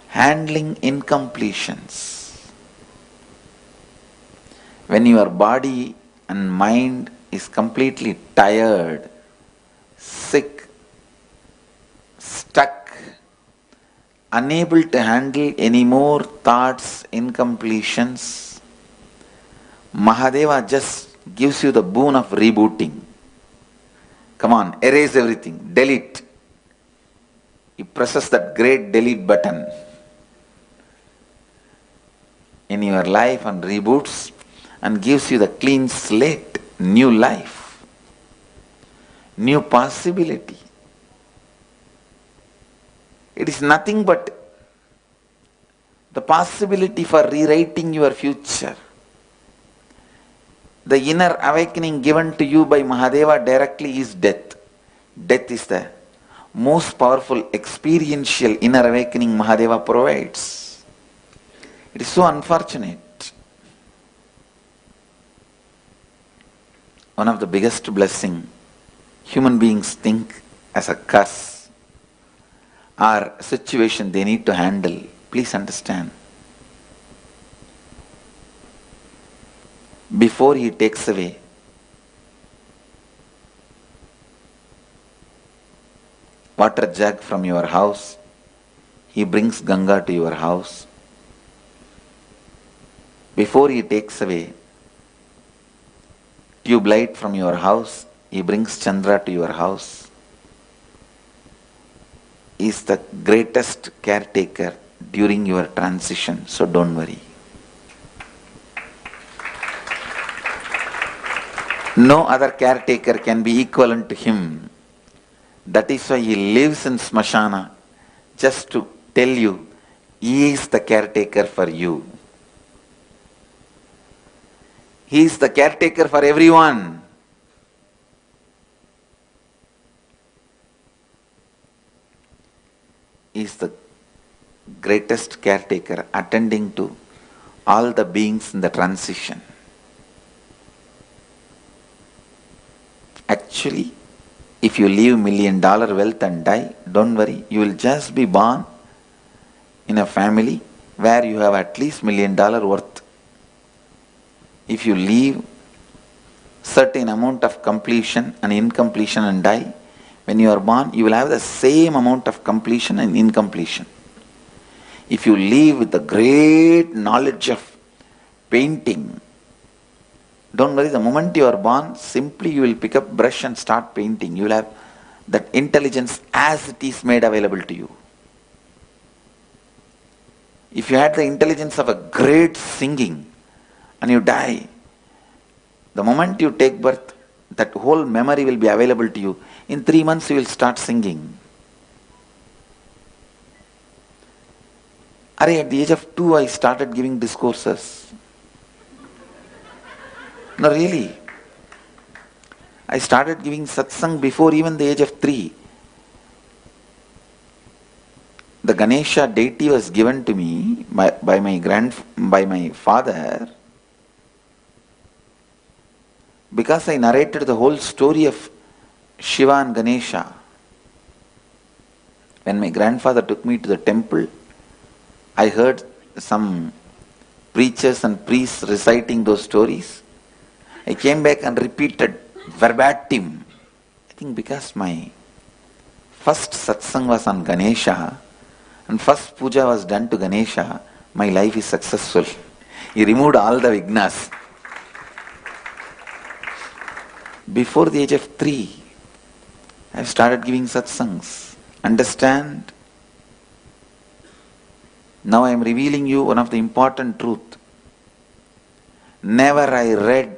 S4: Handling incompletions. When your body and mind is completely tired, sick, stuck, unable to handle any more thoughts, incompletions, Mahadeva just gives you the boon of rebooting. Come on, erase everything, delete. He presses that great delete button in your life and reboots and gives you the clean slate, new life, new possibility. It is nothing but the possibility for rewriting your future. The inner awakening given to you by Mahadeva directly is death. Death is the most powerful experiential inner awakening Mahadeva provides. It is so unfortunate. One of the biggest blessing human beings think as a curse or situation they need to handle. Please understand. Before he takes away water jug from your house, he brings Ganga to your house. Before he takes away tube light from your house, he brings Chandra to your house. He is the greatest caretaker during your transition, so don't worry. No other caretaker can be equivalent to him. That is why he lives in Smashana, just to tell you, he is the caretaker for you. He is the caretaker for everyone. He is the greatest caretaker attending to all the beings in the transition. Actually, if you leave $1 million wealth and die, don't worry, you will just be born in a family where you have at least $1 million worth. If you leave certain amount of completion and incompletion and die, when you are born, you will have the same amount of completion and incompletion. If you live with the great knowledge of painting, don't worry, the moment you are born, simply you will pick up brush and start painting. You will have that intelligence as it is made available to you. If you had the intelligence of a great singing and you die, the moment you take birth, that whole memory will be available to you. In 3 months you will start singing. At the age of 2 I started giving discourses. No, really. I started giving satsang before even the age of 3. The Ganesha deity was given to me by my father because I narrated the whole story of Shiva and Ganesha. When my grandfather took me to the temple, I heard some preachers and priests reciting those stories. I came back and repeated verbatim. I think because my first satsang was on Ganesha and first puja was done to Ganesha, my life is successful. He removed all the vignas. Before the age of 3, I started giving satsangs. Understand? Now I am revealing you one of the important truth. Never I read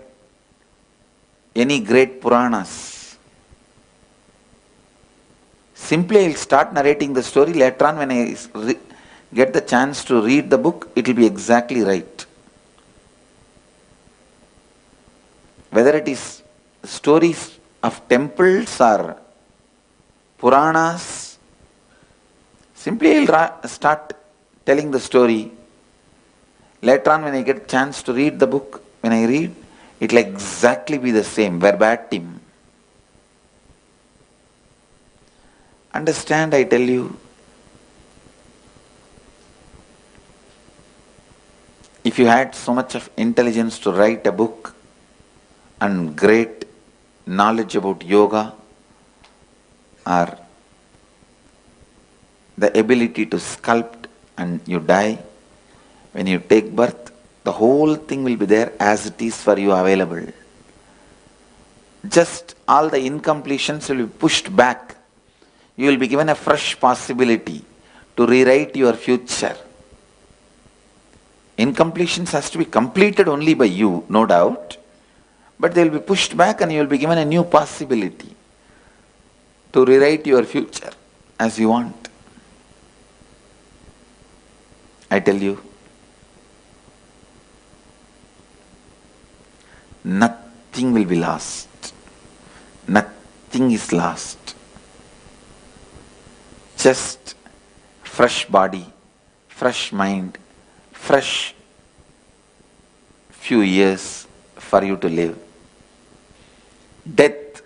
S4: any great Puranas. Simply I will start narrating the story. Later on when I get the chance to read the book, it will be exactly right. Whether it is stories of temples or Puranas, simply I will start telling the story. Later on when I get a chance to read the book, when I read, it will exactly be the same, verbatim. Understand, I tell you, if you had so much of intelligence to write a book and great knowledge about yoga or the ability to sculpt and you die, when you take birth, the whole thing will be there as it is for you available. just all the incompletions will be pushed back. You will be given a fresh possibility to rewrite your future. Incompletions has to be completed only by you, no doubt, but they will be pushed back and you will be given a new possibility to rewrite your future as you want. I tell you, nothing will be lost. Nothing is lost. Just fresh body, fresh mind, fresh few years for you to live. Death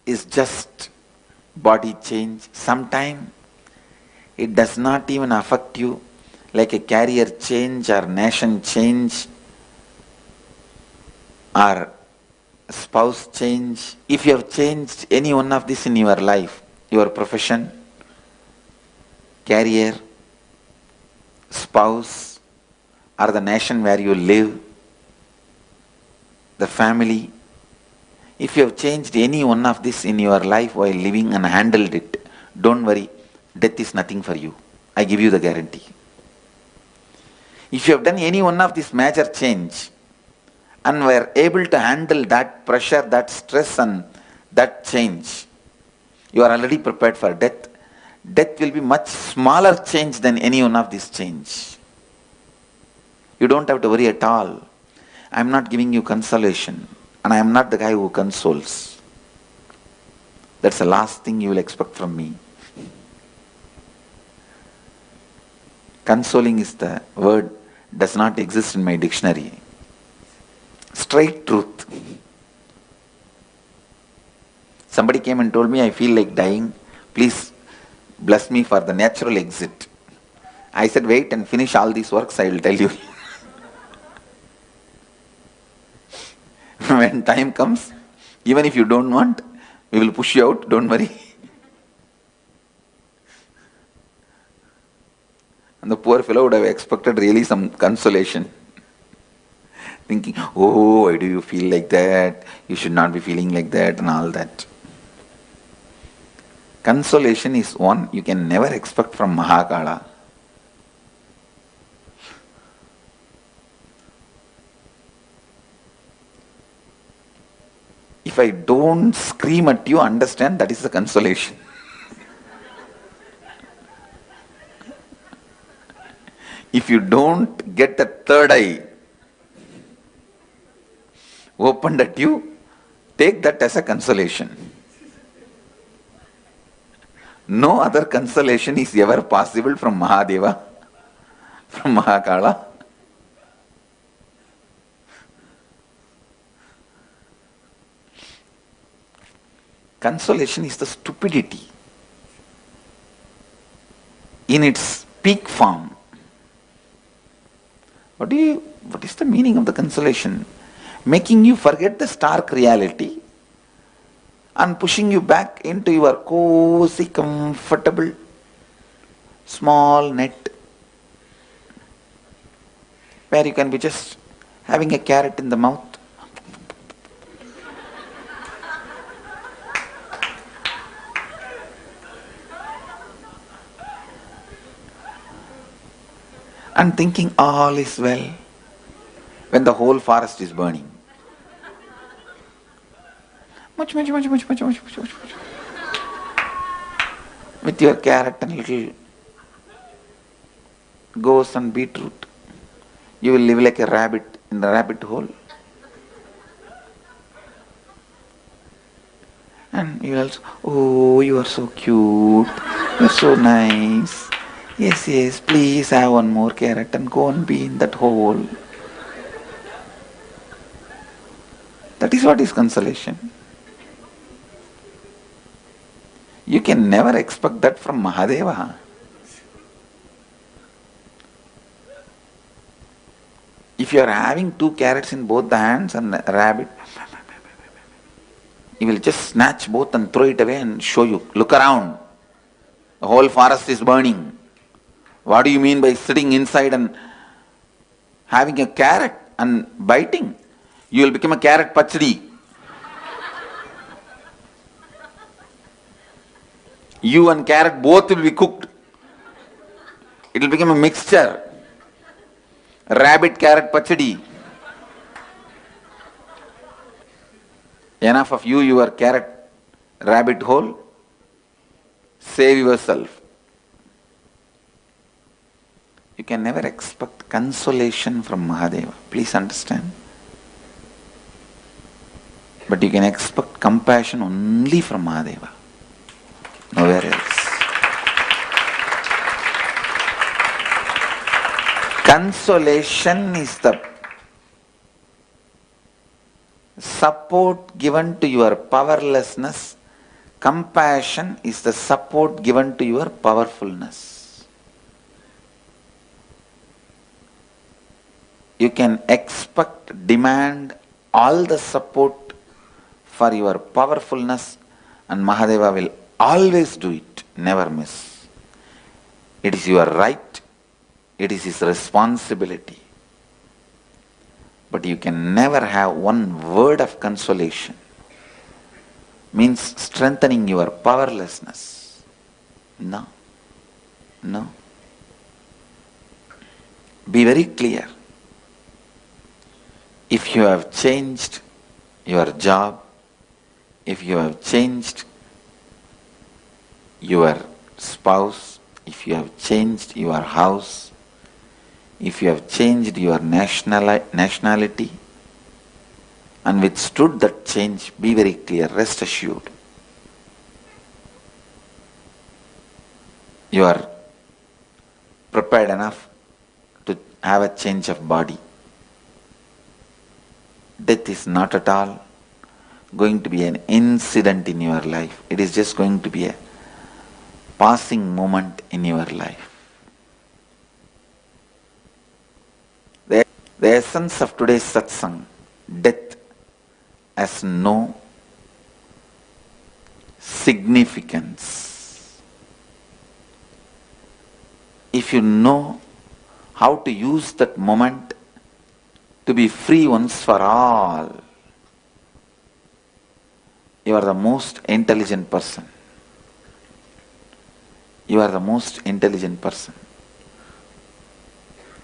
S4: is just body change. Sometime it does not even affect you like a career change or nation change or spouse change. If you have changed any one of this in your life, your profession, career, spouse, or the nation where you live, the family, if you have changed any one of this in your life while living and handled it, don't worry, death is nothing for you. I give you the guarantee. If you have done any one of this major change and were able to handle that pressure, that stress and that change, you are already prepared for death. Death will be much smaller change than any one of this change. You don't have to worry at all. I am not giving you consolation, and I am not the guy who consoles. That's the last thing you will expect from me. Consoling is the word, does not exist in my dictionary. Straight truth. Somebody came and told me, I feel like dying, please bless me for the natural exit. I said, wait and finish all these works, I will tell you. When time comes, even if you don't want, we will push you out, don't worry. And the poor fellow would have expected really some consolation. Thinking, oh, why do you feel like that? You should not be feeling like that and all that. Consolation is one you can never expect from Mahakala. If I don't scream at you, understand that is the consolation. If you don't get the third eye opened at you, take that as a consolation. No other consolation is ever possible from Mahadeva, from Mahakala. Consolation is the stupidity in its peak form. What is the meaning of the consolation? Making you forget the stark reality and pushing you back into your cozy, comfortable, small net where you can be just having a carrot in the mouth. And thinking all is well when the whole forest is burning. Much. With your carrot and little goose and beetroot, you will live like a rabbit in the rabbit hole. And you also, oh, you are so cute, you are so nice. Yes, please have one more carrot and go and be in that hole. That is what is consolation. You can never expect that from Mahadeva. If you are having 2 carrots in both the hands and a rabbit, he will just snatch both and throw it away and show you, look around, the whole forest is burning. What do you mean by sitting inside and having a carrot and biting? You will become a carrot pachdi. You and carrot both will be cooked. It will become a mixture. Rabbit carrot pachadi. Enough of you, your carrot rabbit hole. Save yourself. You can never expect consolation from Mahadeva. Please understand. But you can expect compassion only from Mahadeva. Nowhere else. Consolation is the support given to your powerlessness. Compassion is the support given to your powerfulness. You can expect, demand all the support for your powerfulness, and Mahadeva will always do it, never miss. It is your right, it is his responsibility. But you can never have one word of consolation. Means strengthening your powerlessness. No. No. Be very clear. If you have changed your job, if you have changed your spouse, if you have changed your house, if you have changed your nationality and withstood that change, be very clear, rest assured. You are prepared enough to have a change of body. Death is not at all going to be an incident in your life. It is just going to be a passing moment in your life. The essence of today's satsang, death has no significance. If you know how to use that moment to be free once for all, you are the most intelligent person. You are the most intelligent person.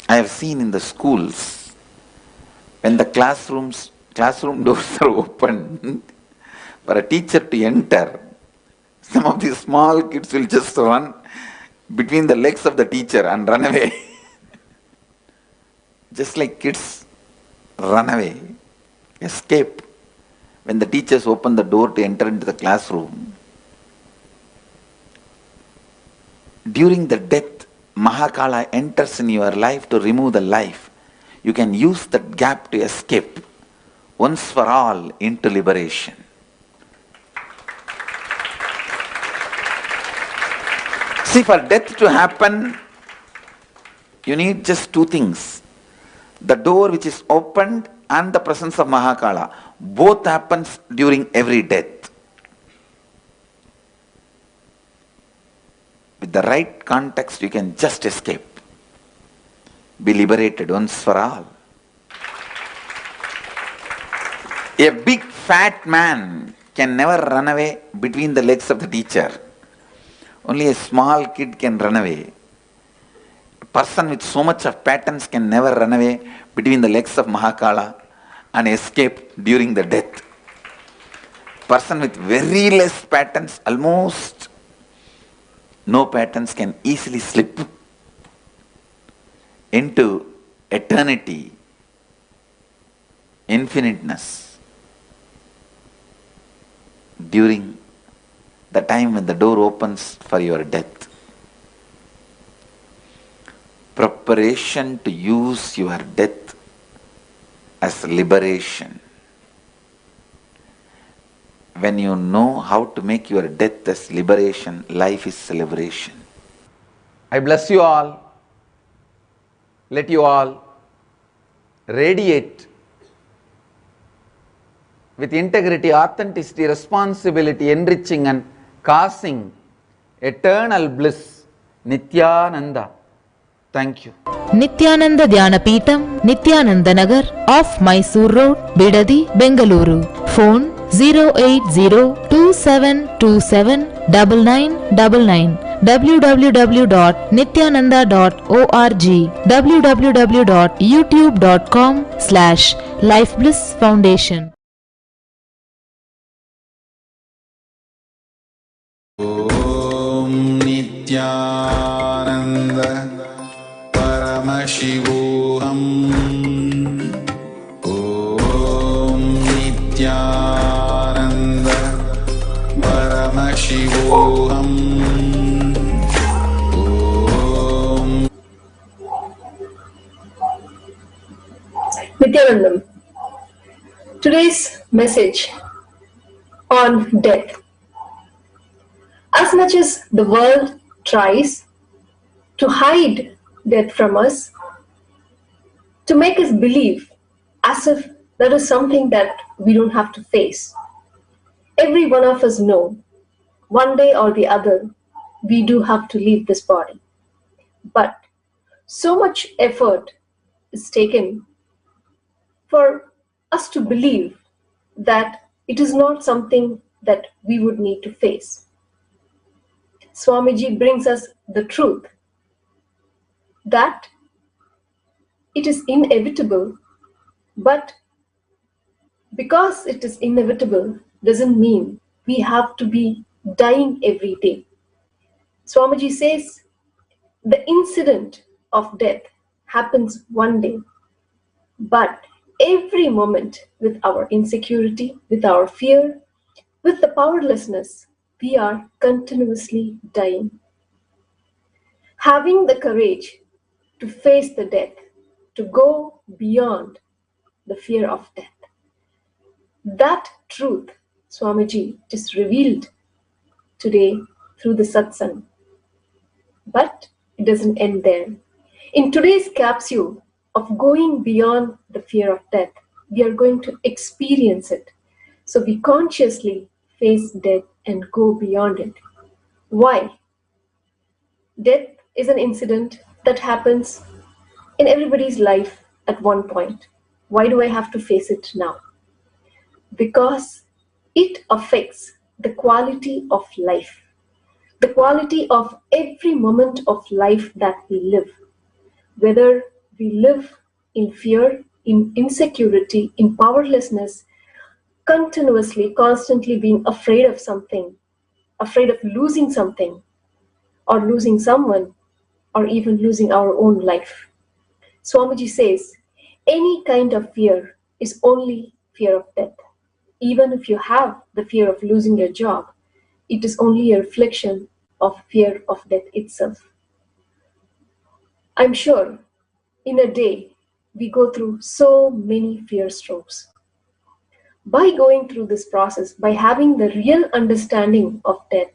S4: I have seen in the schools, when the classroom doors are open for a teacher to enter, some of these small kids will just run between the legs of the teacher and run away. Just like kids run away, escape when the teachers open the door to enter into the classroom. During the death, Mahakala enters in your life to remove the life. You can use that gap to escape once for all into liberation. See, for death to happen, you need just two things. The door which is opened and the presence of Mahakala. Both happens during every death. With the right context, you can just escape. Be liberated once for all. A big fat man can never run away between the legs of the teacher. Only a small kid can run away. A person with so much of patterns can never run away between the legs of Mahakala and escape during the death. Person with very less patterns, almost no patterns, can easily slip into eternity, infiniteness, during the time when the door opens for your death. Preparation to use your death as liberation. When you know how to make your death as liberation, life is celebration. I bless you all. Let you all radiate with integrity, authenticity, responsibility, enriching and causing eternal bliss. Nithyananda. Thank you.
S17: Nithyananda Dhyanapitham, Nithyananda Nagar, off Mysore Road, Bidadi, Bengaluru. Phone 080 27279999, www.nithyananda.org, www.youtube.com/lifeblissfoundation.
S4: Om Nithyananda Paramashivoham. Om Nithyananda Paramashivoham.
S18: Nithyanandam. Today's message on death. As much as the world tries to hide death from us, to make us believe as if that is something that we don't have to face, every one of us know one day or the other we do have to leave this body. But so much effort is taken for us to believe that it is not something that we would need to face. Swamiji brings us the truth that it is inevitable, but because it is inevitable doesn't mean we have to be dying every day. Swamiji says the incident of death happens one day, but every moment with our insecurity, with our fear, with the powerlessness, we are continuously dying. Having the courage to face the death, to go beyond the fear of death. That truth Swamiji just revealed today through the Satsang. But it doesn't end there. In today's capsule of going beyond the fear of death, we are going to experience it. So we consciously face death and go beyond it. Why? Death is an incident that happens in everybody's life at one point. Why do I have to face it now? Because it affects the quality of life, the quality of every moment of life that we live. Whether we live in fear, in insecurity, in powerlessness, continuously, constantly being afraid of something, afraid of losing something, or losing someone, or even losing our own life. Swamiji says, any kind of fear is only fear of death. Even if you have the fear of losing your job, it is only a reflection of fear of death itself. I'm sure in a day we go through so many fear strokes. By going through this process, by having the real understanding of death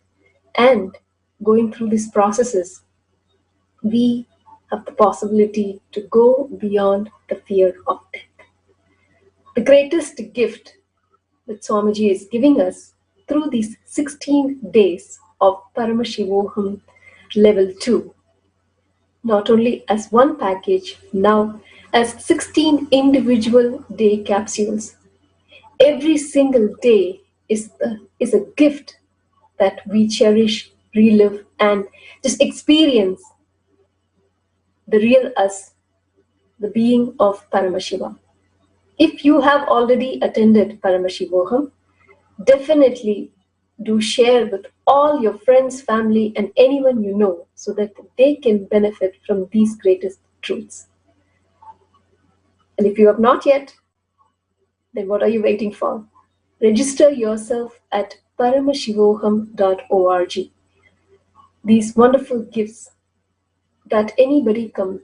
S18: and going through these processes, we have the possibility to go beyond the fear of death. The greatest gift that Swamiji is giving us through these 16 days of Paramashivoham level 2, not only as one package, now as 16 individual day capsules. Every single day is a gift that we cherish, relive, and just experience the real us, the being of Paramashiva. If you have already attended Paramashivoham, definitely do share with all your friends, family, and anyone you know so that they can benefit from these greatest truths. And if you have not yet, then what are you waiting for? Register yourself at paramashivoham.org. These wonderful gifts that anybody can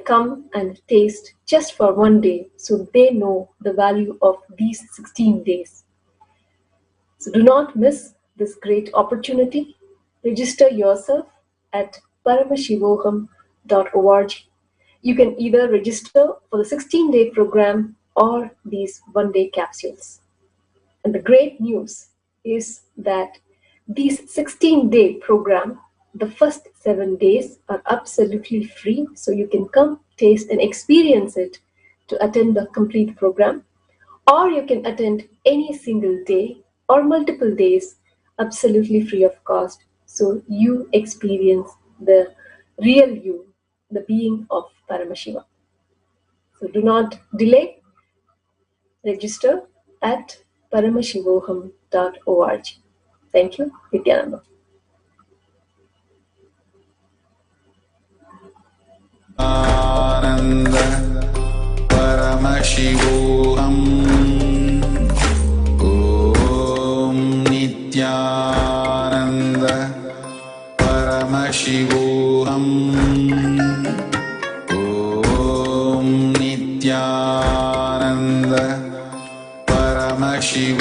S18: come and taste just for one day, so they know the value of these 16 days. So do not miss this great opportunity. Register yourself at paramashivoham.org. You can either register for the 16-day program or these one-day capsules. And the great news is that these 16-day program, the first 7 days are absolutely free, so you can come, taste, and experience it to attend the complete program. Or you can attend any single day or multiple days absolutely free of cost. So you experience the real you, the being of Paramashiva. So do not delay. Register at paramashivoham.org. Thank you, Nithyananda.
S4: Nithyananda Paramashivoham. Om Nithyananda Paramashivoham. Om Nithyananda Paramashivoham.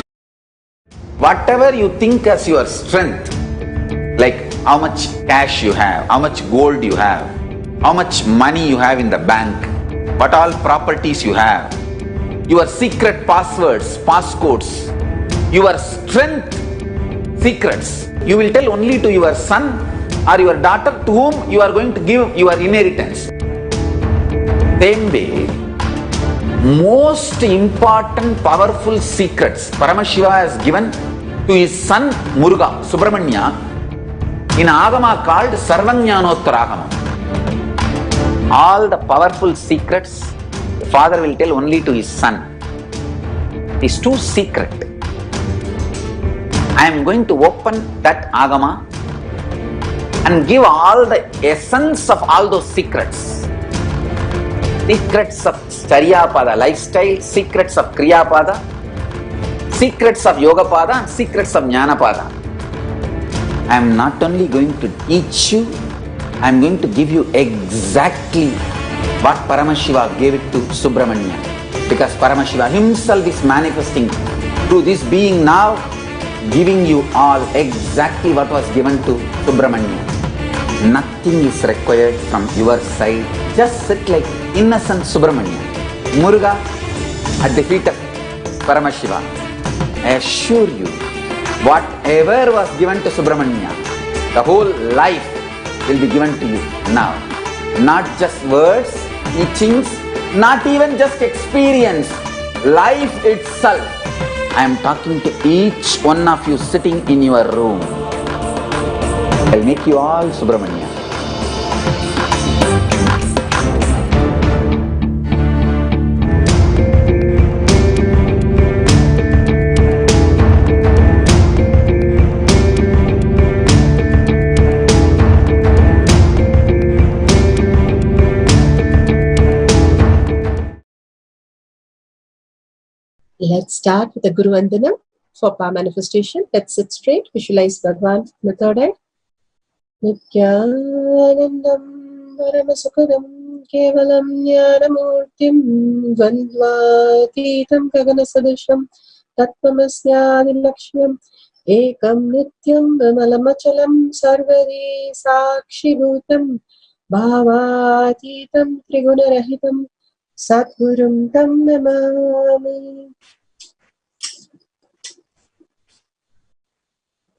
S1: Whatever you think as your strength, like how much cash you have, how much gold you have, how much money you have in the bank, what all properties you have, your secret passwords, passcodes, your strength secrets, you will tell only to your son or your daughter to whom you are going to give your inheritance. Same way, most important powerful secrets Paramashiva has given to his son Muruga, Subramanya, in Agama called Sarvajnanottaragama. All the powerful secrets the father will tell only to his son. It is too secret. I am going to open that Agama and give all the essence of all those secrets. Secrets of Charyapada lifestyle, secrets of Kriyapada, secrets of Yogapada, and secrets of Jnanapada. I am not only going to teach you, I am going to give you exactly what Paramashiva gave it to Subramanya. Because Paramashiva himself is manifesting through this being now, giving you all exactly what was given to Subramanya. Nothing is required from your side. Just sit like innocent Subramanya, Muruga at the feet of Paramashiva. I assure you, whatever was given to Subramanya, the whole life will be given to you now. Not just words, teachings, not even just experience, life itself. I am talking to each one of you sitting in your room. I'll make you all Subramanya.
S19: Let's start with the Guru Vandana for power manifestation. Let's sit straight, visualize Bhagwan in the third eye. Nithyanandam Paramasukadam Kevalam Jnanamurtim Vandvatitam Gaganasadisham Tattvamasyaadilakshmyam Ekam Nityam Vimalamachalam Sarvari Sakshibhutam Bhavatitam Trigunarahitam Satgurum Tam Namami.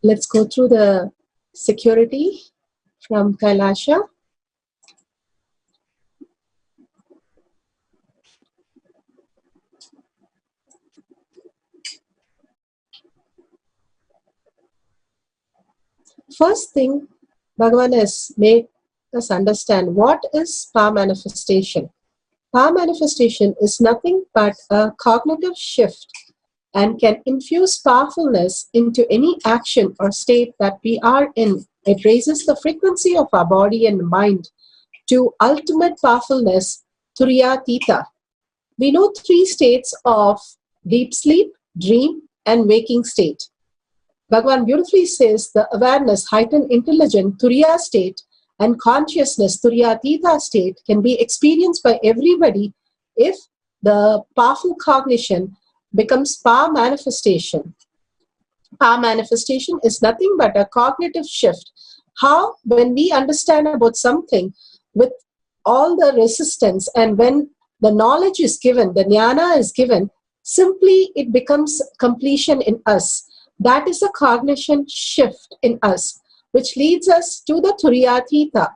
S19: Let's go through the security from Kailasha. First thing, Bhagavan has made us understand what is power manifestation. Power manifestation is nothing but a cognitive shift and can infuse powerfulness into any action or state that we are in. It raises the frequency of our body and mind to ultimate powerfulness, Turiyatita. We know three states of deep sleep, dream, and waking state. Bhagavan beautifully says the awareness, heightened intelligent, Turiya state, and consciousness, Turiyatita state, can be experienced by everybody if the powerful cognition becomes power manifestation. Power manifestation is nothing but a cognitive shift. How, when we understand about something with all the resistance, and when the knowledge is given, the jnana is given, simply it becomes completion in us. That is a cognition shift in us, which leads us to the Turiyatita.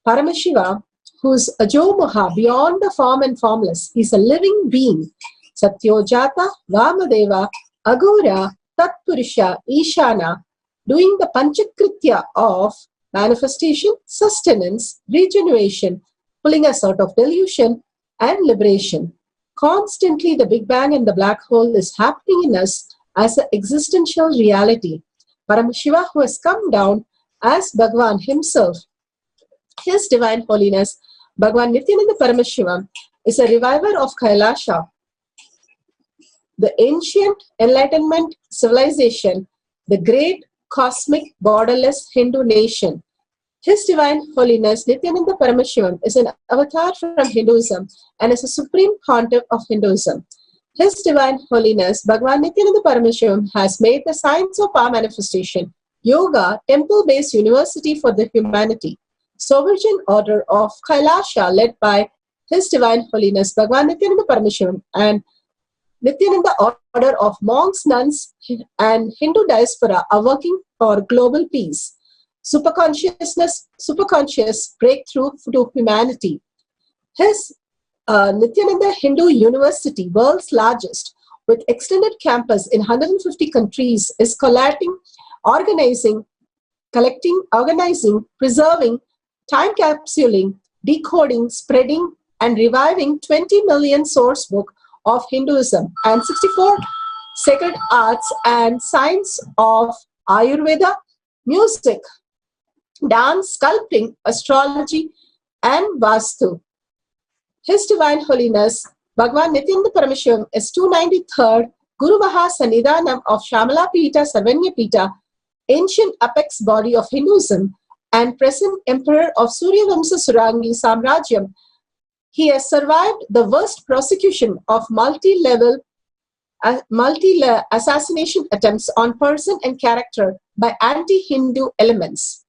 S19: Paramashiva, who's Ajomaha, beyond the form and formless, is a living being. Satyojata, Vamadeva, Agora, Tatpurusha, Ishana, doing the Panchakritya of manifestation, sustenance, regeneration, pulling us out of delusion and liberation. Constantly, the Big Bang and the black hole is happening in us as an existential reality. Paramashiva, who has come down as Bhagavan himself, His Divine Holiness, Bhagavan Nithyananda Paramashivam, is a reviver of Kailasha, the ancient Enlightenment civilization, the great cosmic borderless Hindu nation. His Divine Holiness Nithyananda Paramashivam is an avatar from Hinduism and is a supreme pontiff of Hinduism. His Divine Holiness Bhagavan Nithyananda Paramashivam has made the science of power manifestation, yoga, temple-based university for the humanity. Sovereign order of Kailasha led by His Divine Holiness Bhagavan Nithyananda Paramashivam and Nithyananda order of monks, nuns, and Hindu diaspora are working for global peace, superconscious breakthrough to humanity. His Nithyananda Hindu University, world's largest, with extended campus in 150 countries, is organizing, preserving, time capsuling, decoding, spreading, and reviving 20 million source book of Hinduism and 64 sacred arts and science of Ayurveda, music, dance, sculpting, astrology, and Vastu. His Divine Holiness Bhagavan Nithyananda Paramashivam is 293rd Guru Maha Sannidhanam of Shamala Pita Sarvanya Pita, ancient apex body of Hinduism and present emperor of Surya Vamsa Surangi Samrajyam. He has survived the worst prosecution of multi-level assassination attempts on person and character by anti-Hindu elements.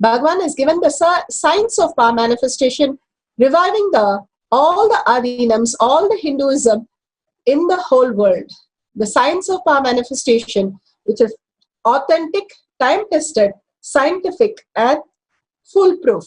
S19: Bhagavan has given the science of power manifestation, reviving all the Adinams, all the Hinduism in the whole world. The science of power manifestation, which is authentic, time-tested, scientific, and foolproof.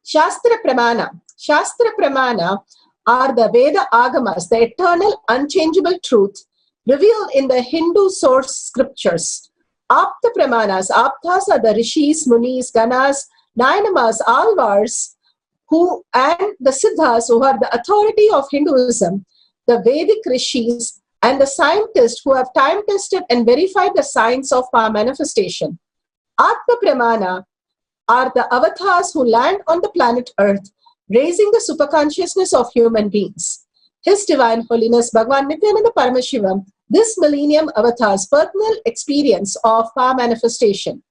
S19: Shastra Pramana. Shastra Pramana are the Veda Agamas, the eternal, unchangeable truth revealed in the Hindu source scriptures. Apta Pramanas. Aptas are the Rishis, Munis, Ganas, Nainamas, Alvars, and the Siddhas, who are the authority of Hinduism, the Vedic Rishis, and the scientists who have time-tested and verified the science of power manifestation. Atma Pramana are the avatars who land on the planet Earth, raising the superconsciousness of human beings. His Divine Holiness Bhagavan Nithyananda Paramashivam, this millennium avatar's personal experience of power manifestation.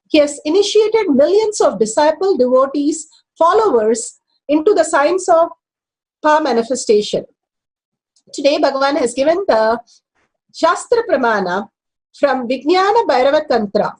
S19: He has initiated millions of disciple, devotees, followers into the science of power manifestation. Today, Bhagavan has given the Shastra Pramana from Vijnana Bhairava Tantra.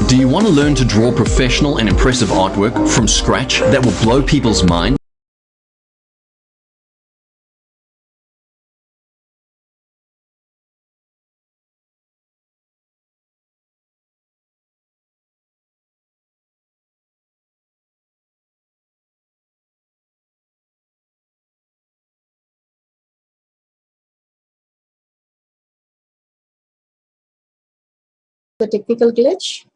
S20: Do you want to learn to draw professional and impressive artwork from scratch that will blow people's mind?
S19: the technical glitch.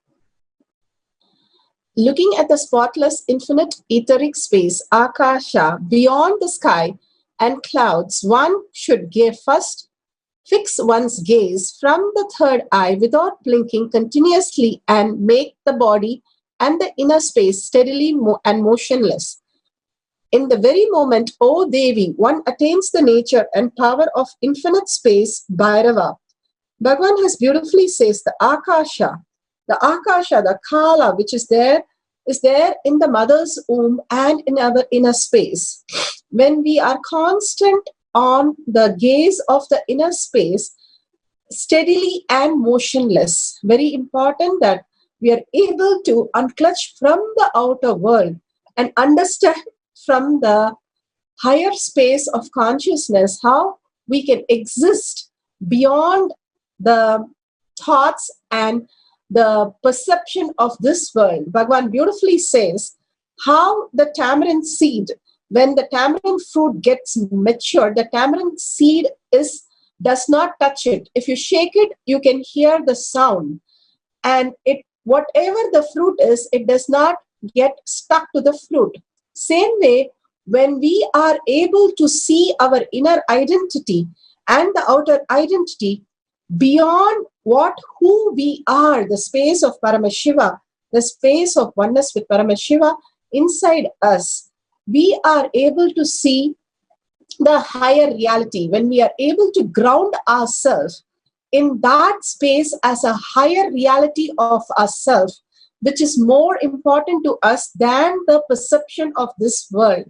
S19: Looking at the spotless infinite etheric space, Akasha, beyond the sky and clouds, one should first fix one's gaze from the third eye without blinking continuously and make the body and the inner space steadily and motionless. In the very moment, O Devi, one attains the nature and power of infinite space, Bhairava. Bhagavan has beautifully says the Akasha, the Kala, which is there in the mother's womb and in our inner space. When we are constant on the gaze of the inner space, steadily and motionless, very important that we are able to unclutch from the outer world and understand from the higher space of consciousness how we can exist beyond the thoughts and the perception of this world. Bhagavan beautifully says how the tamarind seed, when the tamarind fruit gets mature, the tamarind seed does not touch it. If you shake it, you can hear the sound. And whatever the fruit is, it does not get stuck to the fruit. Same way, when we are able to see our inner identity and the outer identity beyond who we are, the space of Paramashiva, the space of oneness with Paramashiva inside us, we are able to see the higher reality. When we are able to ground ourselves in that space as a higher reality of ourselves, which is more important to us than the perception of this world,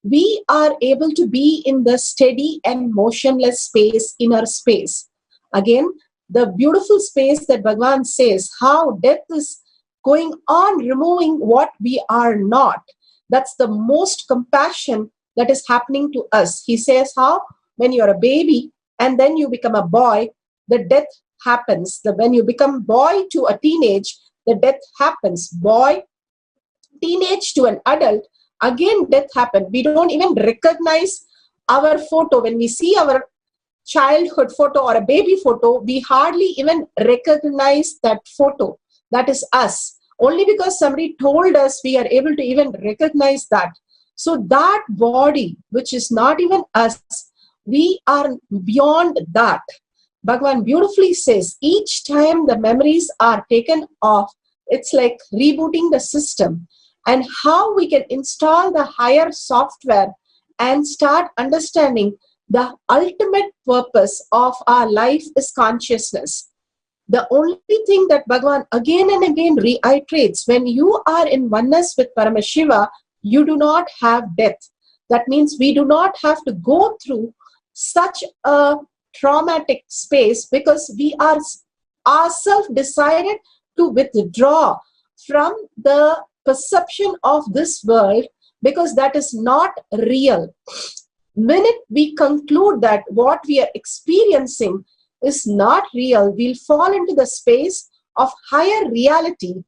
S19: we are able to be in the steady and motionless space, inner space. Again, the beautiful space that Bhagavan says, how death is going on, removing what we are not. That's the most compassion that is happening to us. He says how when you're a baby and then you become a boy, the death happens. When you become boy to a teenage, the death happens. Boy, teenage to an adult, again death happens. We don't even recognize our photo. When we see our childhood photo or a baby photo, we hardly even recognize that photo. That is us. Only because somebody told us we are able to even recognize that. So that body, which is not even us, we are beyond that. Bhagavan beautifully says, each time the memories are taken off, it's like rebooting the system. And how we can install the higher software and start understanding the ultimate purpose of our life is consciousness. The only thing that Bhagavan again and again reiterates, when you are in oneness with Paramashiva, you do not have death. That means we do not have to go through such a traumatic space because we are ourselves decided to withdraw from the perception of this world because that is not real. Minute we conclude that what we are experiencing is not real, we'll fall into the space of higher reality,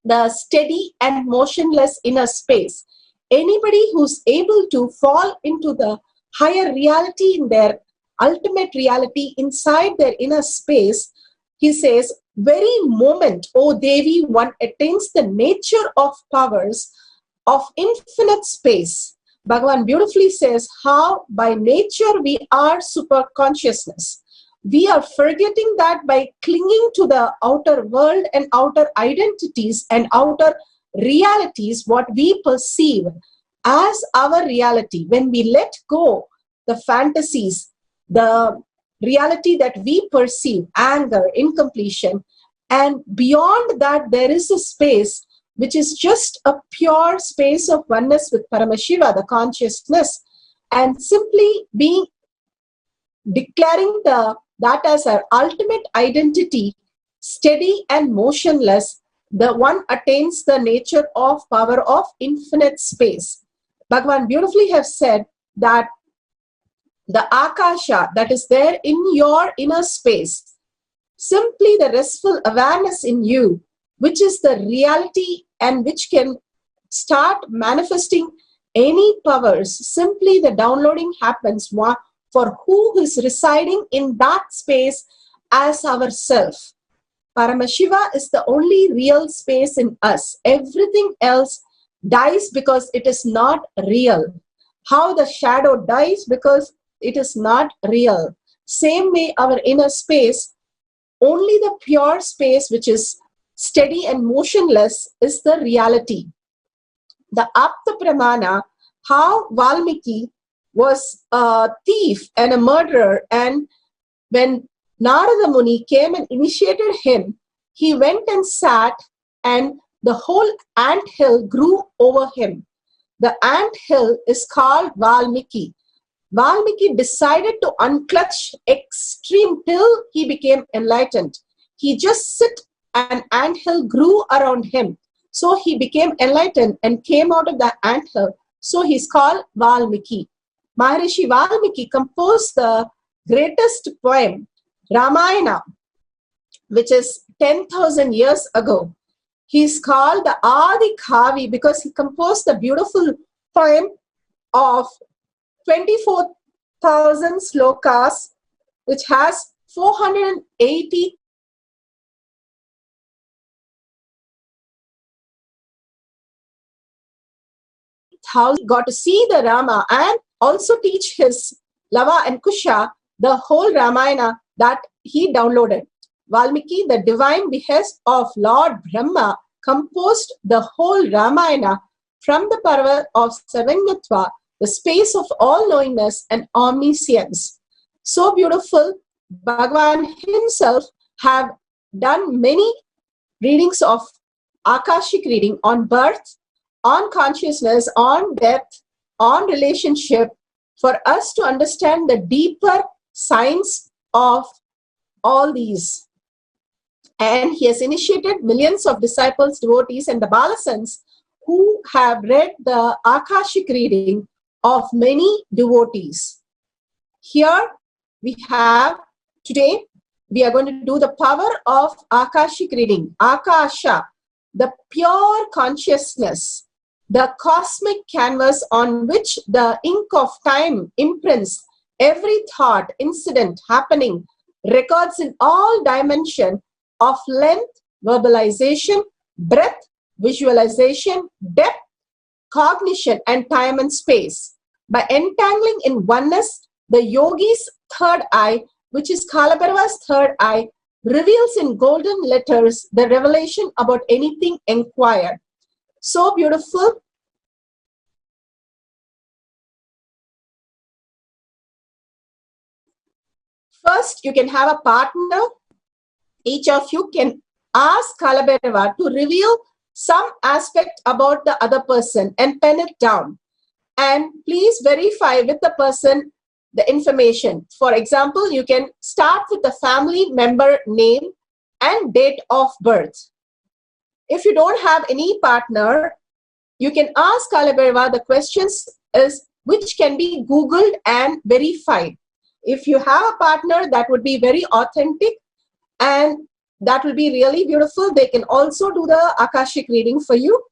S19: the steady and motionless inner space. Anybody who's able to fall into the higher reality in their ultimate reality inside their inner space, he says, very moment, O Devi, one attains the nature of powers of infinite space. Bhagavan beautifully says how by nature we are super consciousness. We are forgetting that by clinging to the outer world and outer identities and outer realities, what we perceive as our reality. When we let go the fantasies, the reality that we perceive, anger, incompletion, and beyond that there is a space which is just a pure space of oneness with Paramashiva, the consciousness, and simply declaring that as our ultimate identity, steady and motionless, the one attains the nature of power of infinite space. Bhagavan beautifully has said that the Akasha that is there in your inner space, simply the restful awareness in you, which is the reality and which can start manifesting any powers. Simply the downloading happens for who is residing in that space as ourself. Paramashiva is the only real space in us. Everything else dies because it is not real. How the shadow dies because it is not real. Same way, our inner space, only the pure space which is steady and motionless is the reality. The Apta Pramana, how Valmiki was a thief and a murderer, and when Narada Muni came and initiated him, he went and sat, and the whole ant hill grew over him. The ant hill is called Valmiki. Valmiki decided to unclutch extreme till he became enlightened. He just sit, and ant hill grew around him. So he became enlightened and came out of the ant hill. So he's called Valmiki. Maharishi Valmiki composed the greatest poem, Ramayana, which is 10,000 years ago. He's called the Adi Kavi because he composed the beautiful poem of 24,000 slokas, which has 480 got to see the Rama and also teach his Lava and Kusha the whole Ramayana that he downloaded. Valmiki, the divine behest of Lord Brahma, composed the whole Ramayana from the Parva of Savangatva, the space of all-knowingness and omniscience. So beautiful. Bhagavan himself have done many readings of Akashic reading on birth, on consciousness, on death, on relationship, for us to understand the deeper science of all these. And he has initiated millions of disciples, devotees, and the Balasans who have read the Akashic reading of many devotees. Here we have, today, we are going to do the power of Akashic reading. Akasha, the pure consciousness, the cosmic canvas on which the ink of time imprints every thought, incident, happening, records in all dimension of length, verbalization, breadth, visualization, depth, cognition, and time and space. By entangling in oneness, the yogi's third eye, which is Kalabhairava's third eye, reveals in golden letters the revelation about anything inquired. So beautiful. First, you can have a partner. Each of you can ask Kalabhairava to reveal some aspect about the other person and pen it down. And please verify with the person the information. For example, you can start with the family member name and date of birth. If you don't have any partner, you can ask Kalabhairava the questions is which can be Googled and verified. If you have a partner, that would be very authentic and that will be really beautiful. They can also do the Akashic reading for you.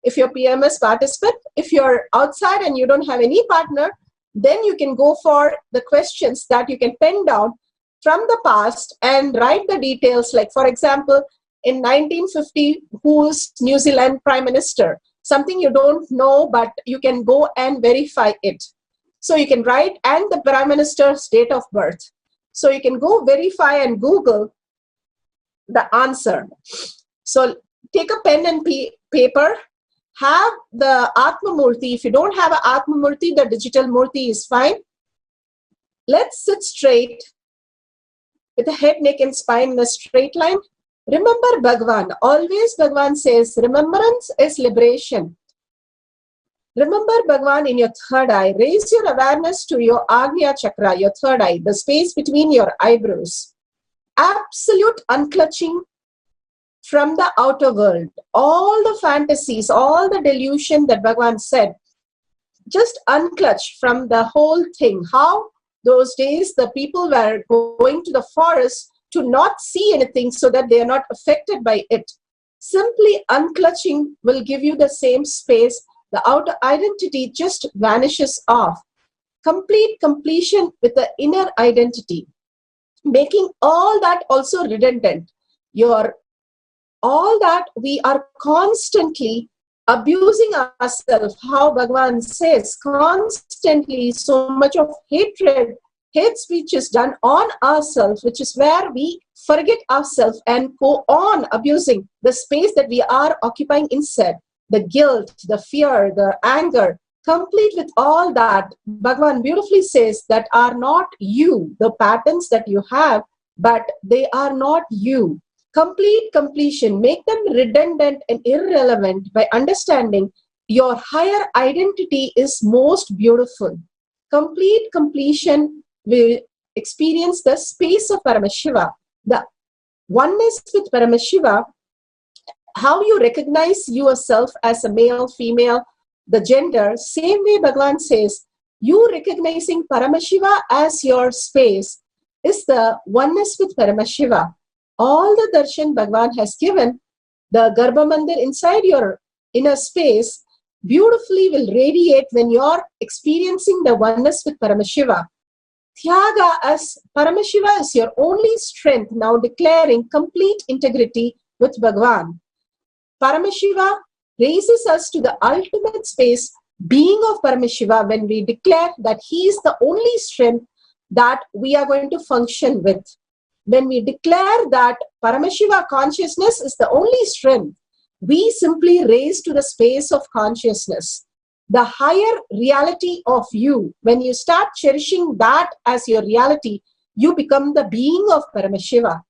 S19: If you're PMS participant, if you're outside and you don't have any partner, then you can go for the questions that you can pen down from the past and write the details. Like, for example, in 1950, who's New Zealand Prime Minister? Something you don't know, but you can go and verify it. So you can write and the Prime Minister's date of birth. So you can go verify and Google the answer. So take a pen and paper, have the Atma Murti. If you don't have an Atma Murti, the digital Murti is fine. Let's sit straight with the head, neck and spine in a straight line. Remember Bhagavan. Always Bhagavan says, remembrance is liberation. Remember Bhagavan in your third eye. Raise your awareness to your Agnya Chakra, your third eye, the space between your eyebrows. Absolute unclutching from the outer world. All the fantasies, all the delusion that Bhagavan said, just unclutch from the whole thing. How those days the people were going to the forest to not see anything so that they are not affected by it. Simply unclutching will give you the same space. The outer identity just vanishes off. Complete completion with the inner identity. Making all that also redundant. all that we are constantly abusing ourselves. How Bhagavan says, constantly so much of hatred, hate speech is done on ourselves, which is where we forget ourselves and go on abusing the space that we are occupying inside. The guilt, the fear, the anger, complete with all that, Bhagavan beautifully says that are not you, the patterns that you have, but they are not you. Complete completion, make them redundant and irrelevant by understanding your higher identity is most beautiful. Complete completion will experience the space of Paramashiva, the oneness with Paramashiva, how you recognize yourself as a male, female, the gender, same way Bhagavan says, you recognizing Paramashiva as your space is the oneness with Paramashiva. All the darshan Bhagavan has given, the Garbha Mandir inside your inner space beautifully will radiate when you're experiencing the oneness with Paramashiva. Tyaga as Paramashiva is your only strength, now declaring complete integrity with Bhagavan. Paramashiva raises us to the ultimate space, being of Paramashiva, when we declare that he is the only strength that we are going to function with. When we declare that Paramashiva consciousness is the only strength, we simply raise to the space of consciousness, the higher reality of you. When you start cherishing that as your reality, you become the being of Paramashiva.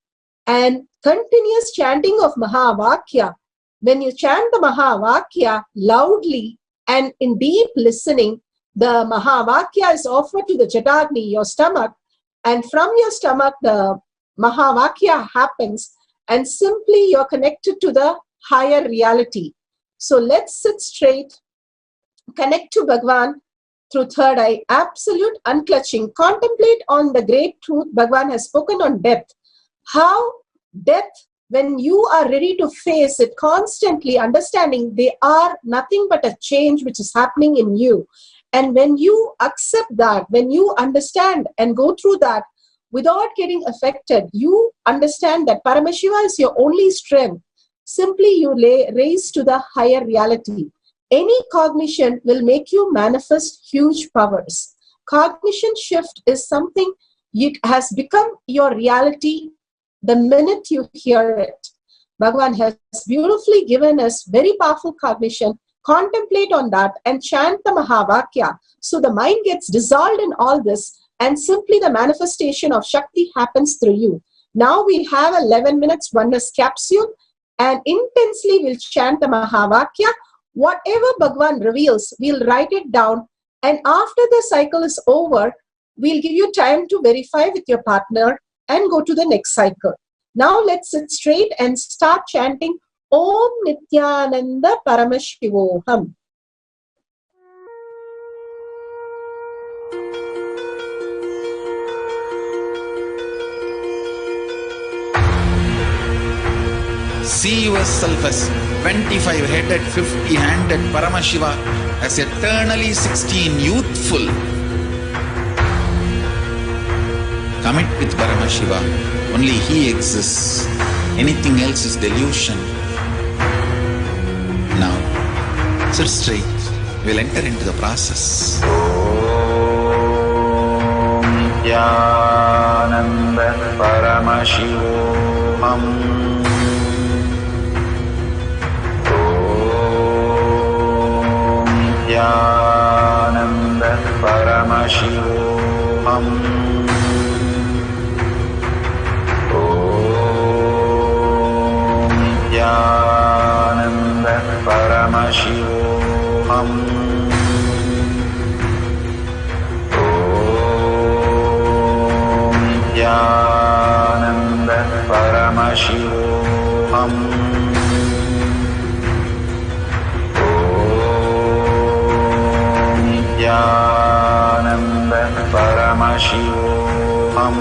S19: And continuous chanting of Mahavakya, when you chant the Mahavakya loudly and in deep listening, the Mahavakya is offered to the Jatagni, your stomach, and from your stomach the Mahavakya happens, and simply you're connected to the higher reality. So let's sit straight, connect to Bhagavan through third eye, absolute unclutching, contemplate on the great truth Bhagavan has spoken on death. How death, when you are ready to face it constantly, understanding they are nothing but a change which is happening in you. And when you accept that, when you understand and go through that without getting affected, you understand that Paramashiva is your only strength. Simply you raise to the higher reality. Any cognition will make you manifest huge powers. Cognition shift is something it has become your reality the minute you hear it. Bhagavan has beautifully given us very powerful cognition. Contemplate on that and chant the Mahavakya. So the mind gets dissolved in all this and simply the manifestation of Shakti happens through you. Now we have 11 minutes oneness capsule and intensely we'll chant the Mahavakya. Whatever Bhagavan reveals, we'll write it down, and after the cycle is over, we'll give you time to verify with your partner and go to the next cycle. Now let's sit straight and start chanting Om Nithyananda Paramashivoham.
S4: See yourself as 25-headed, 50-handed Paramashiva, as eternally 16, youthful. Commit with Paramashiva. Only he exists. Anything else is delusion. Now, sit straight. We'll enter into the process. Om Nithyananda Paramashivoham. Nithyananda Paramashivoham. Om Nithyananda Paramashivoham. Om Nithyananda Paramashivoham. Nithyananda Paramashivoham. Om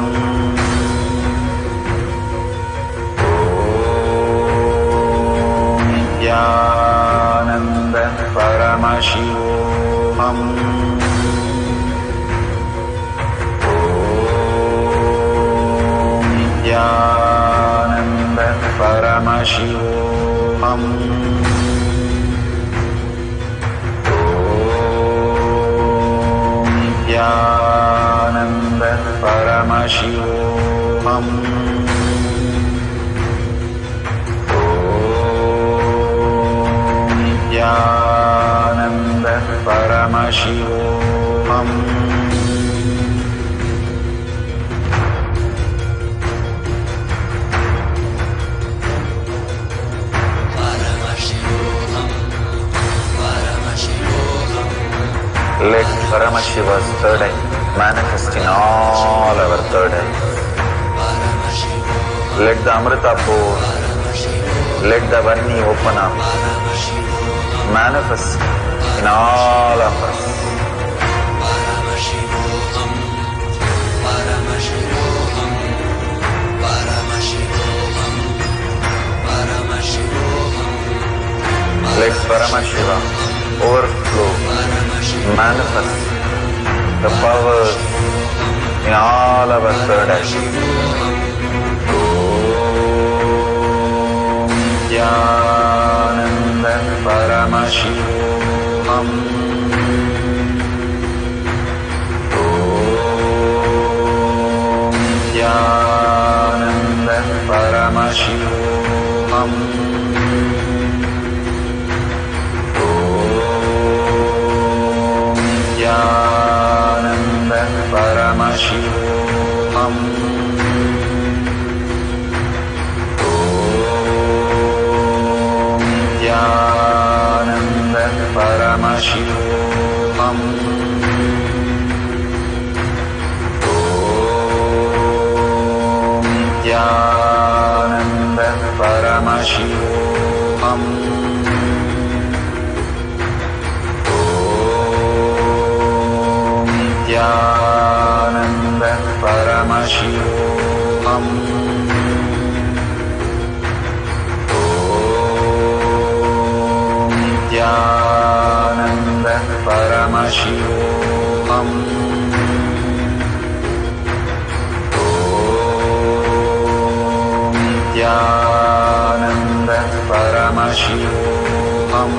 S4: Nithyananda Paramashivoham. Om Nithyananda Paramashivoham. Nithyananda Paramashivoham. Nithyananda Paramashivoham. Let Paramashiva's third eye manifest in all our third eyes. Let the Amrita pour, let the Varni open up, manifest in all of us. Let Paramashiva overflow, manifest the powers in all our third eyes. Nithyananda Paramashivoham. Nithyananda Paramashivoham. Nithyananda Paramashivoham. Nithyananda Paramashivoham. Nithyananda Paramashivoham. Nithyananda Paramashivoham. Nithyananda Paramashivoham. Nithyananda Paramashivoham.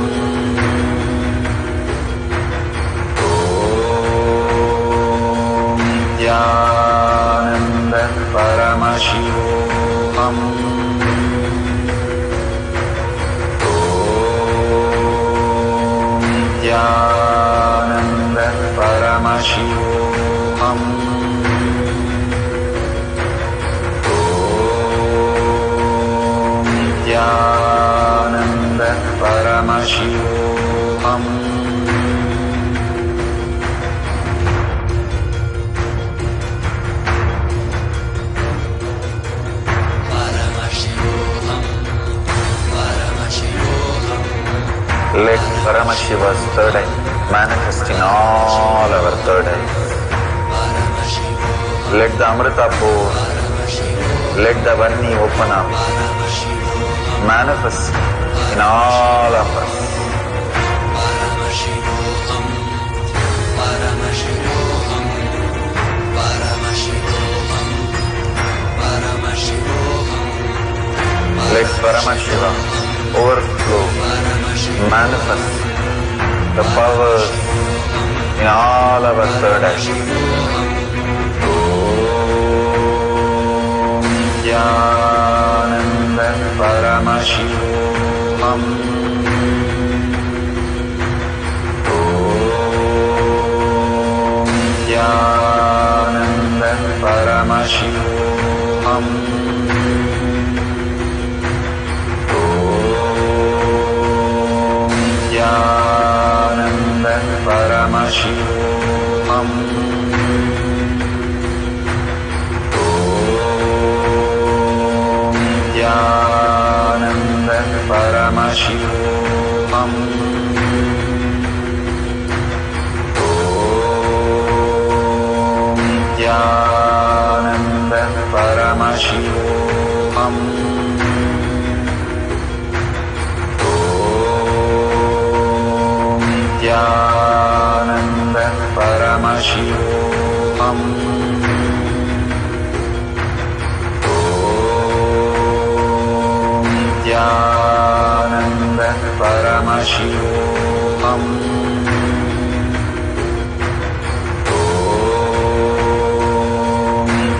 S4: Nithyananda Paramashivoham. Nithyananda Paramashivoham. Nithyananda Paramashivoham. Let Paramashiva's third eye manifest in all our third eyes. Let the Amrita pour, let the Varni open up, manifest in all of us. Let Paramashiva overflow, manifest the powers in all our third eyes. Nithyananda Paramashivoham. Nithyananda Paramashivoham. Nithyananda Paramashivoham. Nithyananda Paramashivoham. Nithyananda Paramashivoham. Nithyananda Paramashivoham. Paramashivoham. Om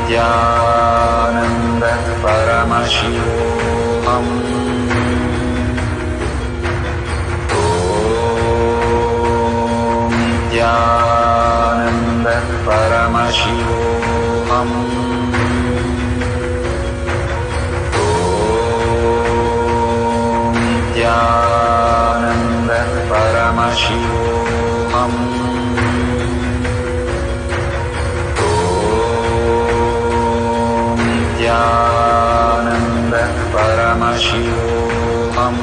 S4: Nithyananda Paramashivoham. Om Nithyananda Paramashivoham. Nithyananda Paramashivoham. Om Nithyananda Paramashivoham. Om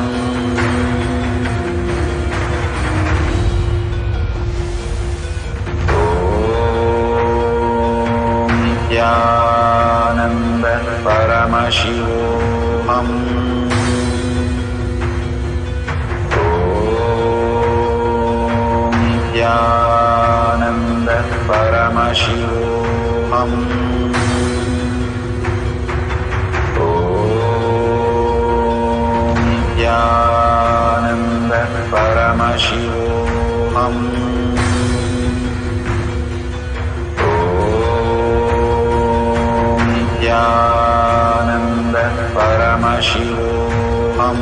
S4: Nithyananda Paramashivoham. Nithyananda Paramashivoham. Om Nithyananda Paramashivoham. Om Nithyananda Paramashivoham.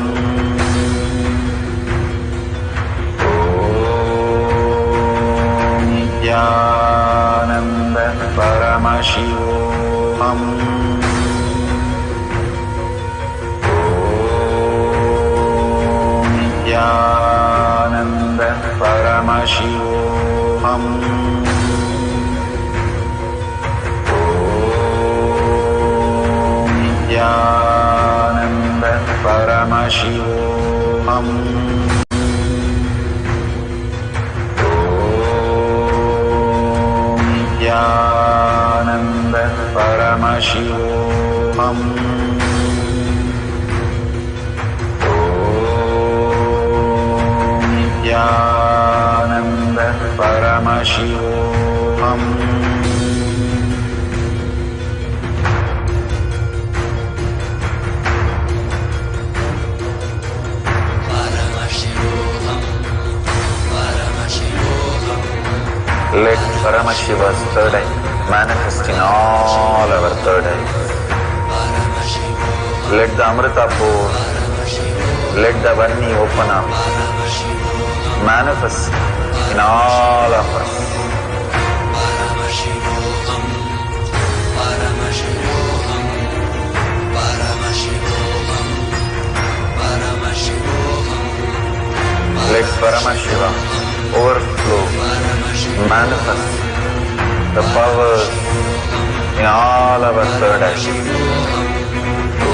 S4: Nithyananda Paramashivoham. Om Nithyananda Paramashivoham. Om Nithyananda Paramashivoham. Nithyananda Paramashivoham. Om Nithyananda Paramashivoham. Let Paramashiva's third eye manifest in all our third eyes. Let the Amrita pour, let the Varni open up, manifest in all of us. Let Paramashiva overflow, manifest the powers in all our third eyes. Om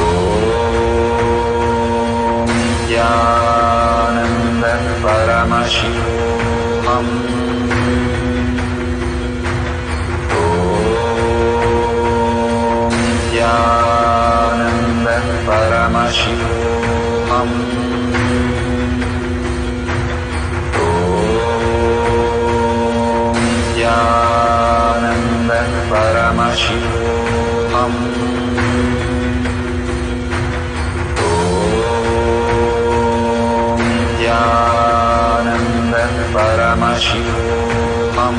S4: Nithyananda Paramashivoham. Om Nithyananda Paramashivoham. Nithyananda Paramashivoham. Om Nithyananda Paramashivoham. Om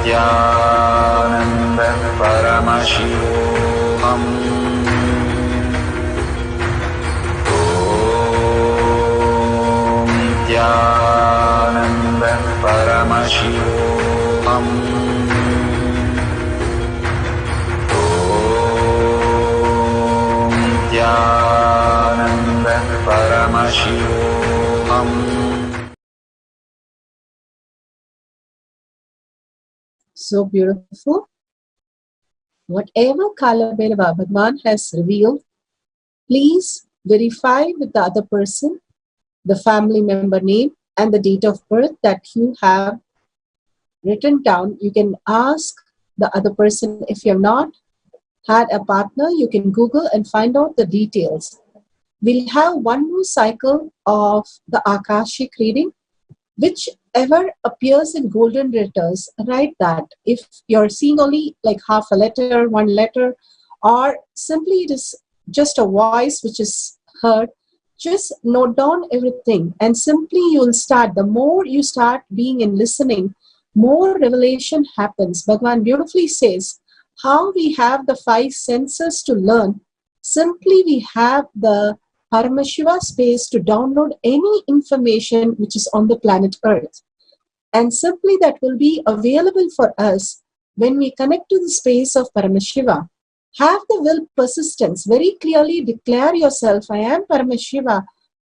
S4: Nithyananda Paramashivoham. Nithyananda Paramashivoham. Om Nithyananda Paramashivoham.
S19: So beautiful. Whatever Kala Bhairava Bhagwan has revealed, please verify with the other person the family member name and the date of birth that you have written down. You can ask the other person. If you have not had a partner, you can Google and find out the details. We'll have one more cycle of the Akashic reading. Whichever appears in golden letters, write that. If you're seeing only like half a letter, one letter, or simply it is just a voice which is heard, just note down everything and simply you'll start. The more you start being in listening, more revelation happens. Bhagavan beautifully says how we have the 5 senses to learn. Simply we have the Paramashiva space to download any information which is on the planet Earth. And simply that will be available for us when we connect to the space of Paramashiva. Have the will persistence. Very clearly declare yourself, I am Paramashiva,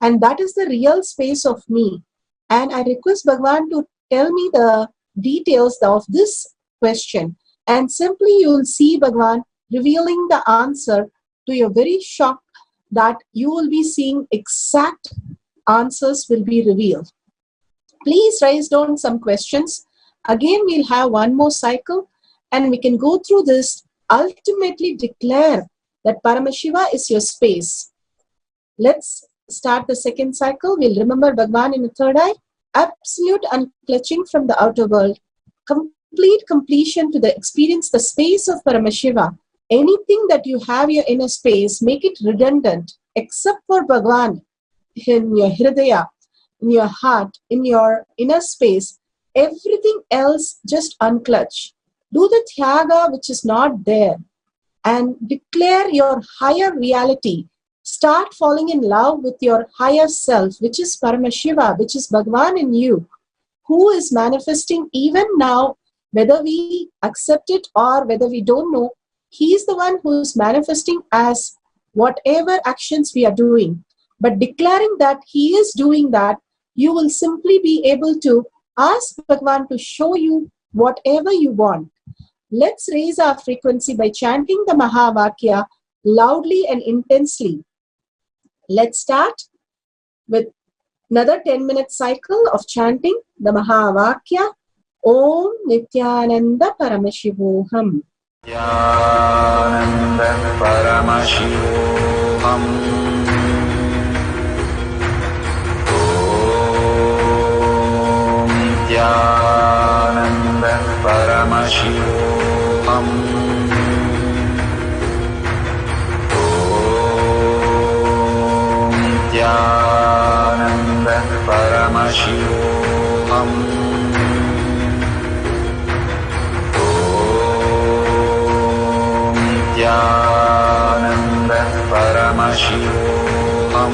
S19: and that is the real space of me. And I request Bhagavan to tell me the details of this question. And simply you will see Bhagavan revealing the answer to your very shock that you will be seeing exact answers will be revealed. Please raise down some questions. Again, we'll have one more cycle and we can go through this. Ultimately declare that Paramashiva is your space. Let's start the second cycle. We'll remember Bhagavan in the third eye. Absolute unclutching from the outer world. Complete completion to the experience the space of Paramashiva. Anything that you have your inner space, make it redundant except for Bhagavan in your Hridaya, in your heart, in your inner space. Everything else just unclutch. Do the Tyaga which is not there and declare your higher reality. Start falling in love with your higher self, which is Paramashiva, which is Bhagavan in you, who is manifesting even now, whether we accept it or whether we don't know. He is the one who is manifesting as whatever actions we are doing. But declaring that he is doing that, you will simply be able to ask Bhagavan to show you whatever you want. Let's raise our frequency by chanting the Mahavakya loudly and intensely. Let's start with another 10-minute cycle of chanting the Mahavakya. Om Nithyananda Paramashivoham.
S4: Nithyananda Paramashivoham. Om Nithyananda Paramashivoham. Om Nithyananda Paramashivoham. Nithyananda Paramashivoham. Om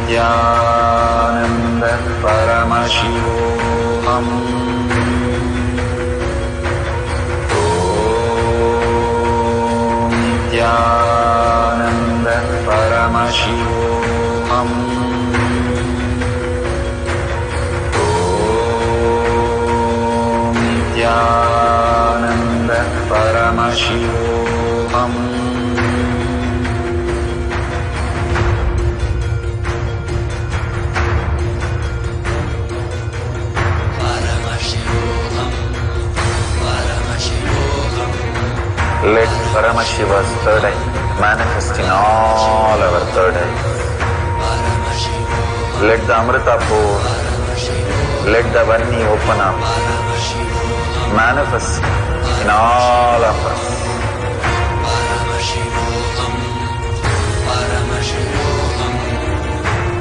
S4: Nithyananda Paramashivoham. Om Nithyananda Paramashivoham. Nithyananda Paramashivoham. Paramashivoham. Paramashivoham. Let Paramashiva's third eye manifest in all our third eyes. Let the Amrita pour, let the Varni open up, manifest in all of us. Paramashivoham, Paramashivoham,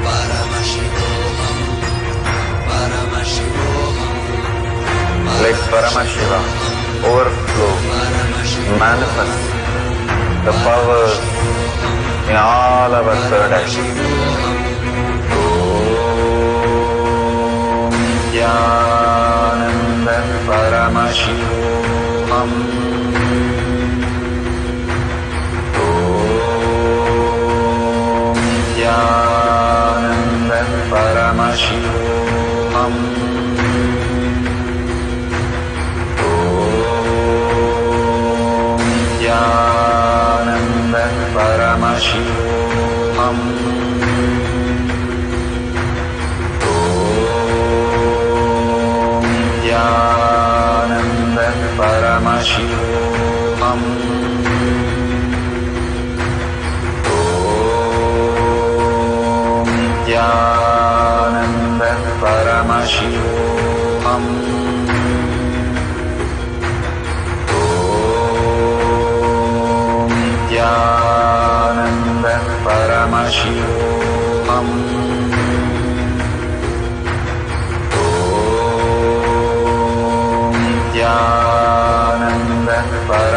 S4: Paramashivoham, Paramashivoham. Let Paramashiva overflow, manifest the powers in all our third eyes. Om Nithyananda Paramashivoham. Om Nithyananda Paramashivoham. Om Nithyananda Paramashivoham. Nithyananda Paramashivoham. Om Nithyananda Paramashivoham.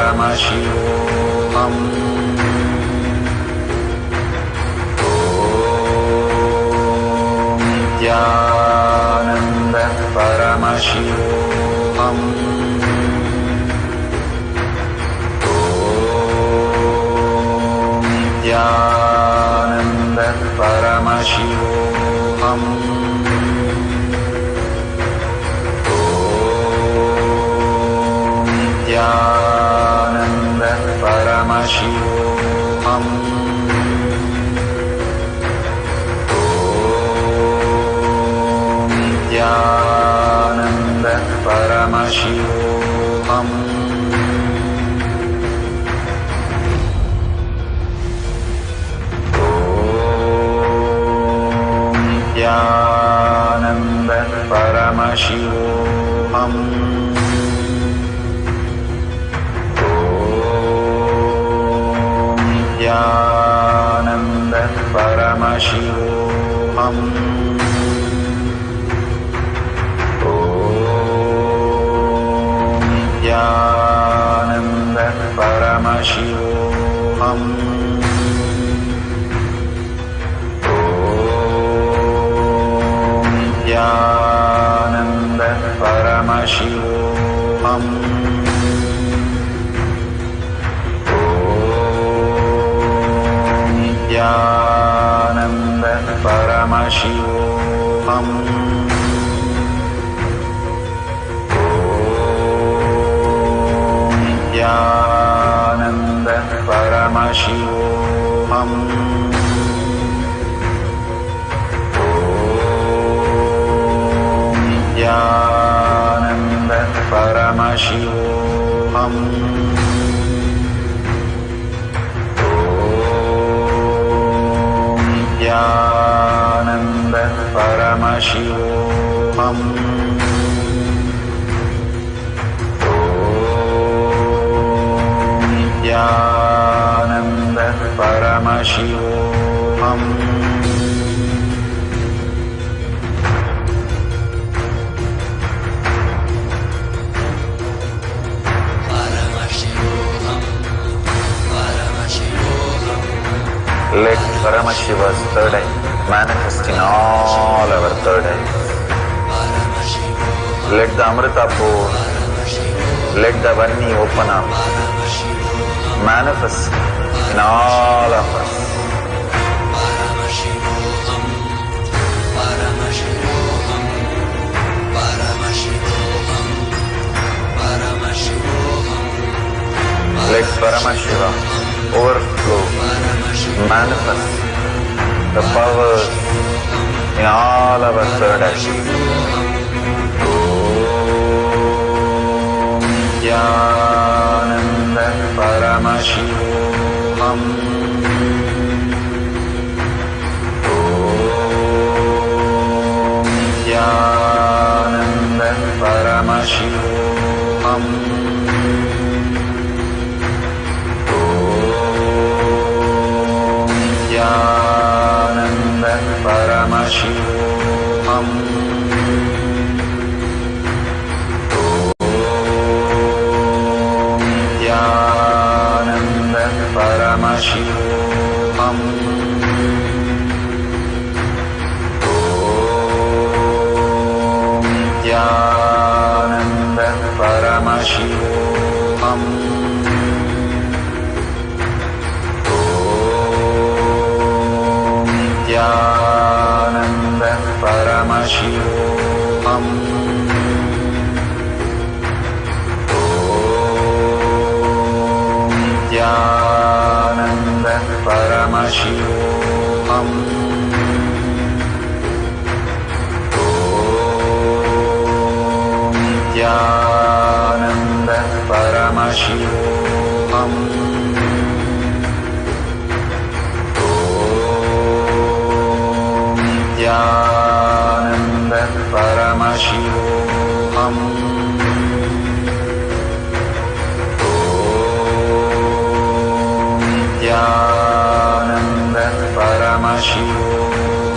S4: Paramashivoham. Om Nithyananda Paramashivoham. Om Nithyananda Paramashivoham. Nithyananda Paramashivoham. Om Nithyananda Paramashivoham. Om Nithyananda Paramashivoham. Nithyananda Paramashivoham. Om Nithyananda Paramashivoham. Om Nithyananda Paramashivoham. Nithyananda Paramashivoham. Om Nithyananda Paramashivoham. Om Nithyananda Paramashivoham. Nithyananda Paramashivoham. Om Nithyananda Paramashivoham. Let Paramashiva's third eye manifest in all our third eyes. Let the Amrita pour, let the Vanni open up, manifest in all of us. Let Paramashiva overflow, manifest the powers in all our third eyes. Om Nithyananda Paramashivoham. Om Nithyananda Paramashivoham. Nithyananda Paramashivoham. Om Nithyananda Paramashivoham. Om Nithyananda Paramashivoham. Nithyananda Paramashivoham. Om Nithyananda Paramashivoham. Om Nithyananda Paramashivoham. Nithyananda Paramashivoham. Om Nithyananda Paramashivoham.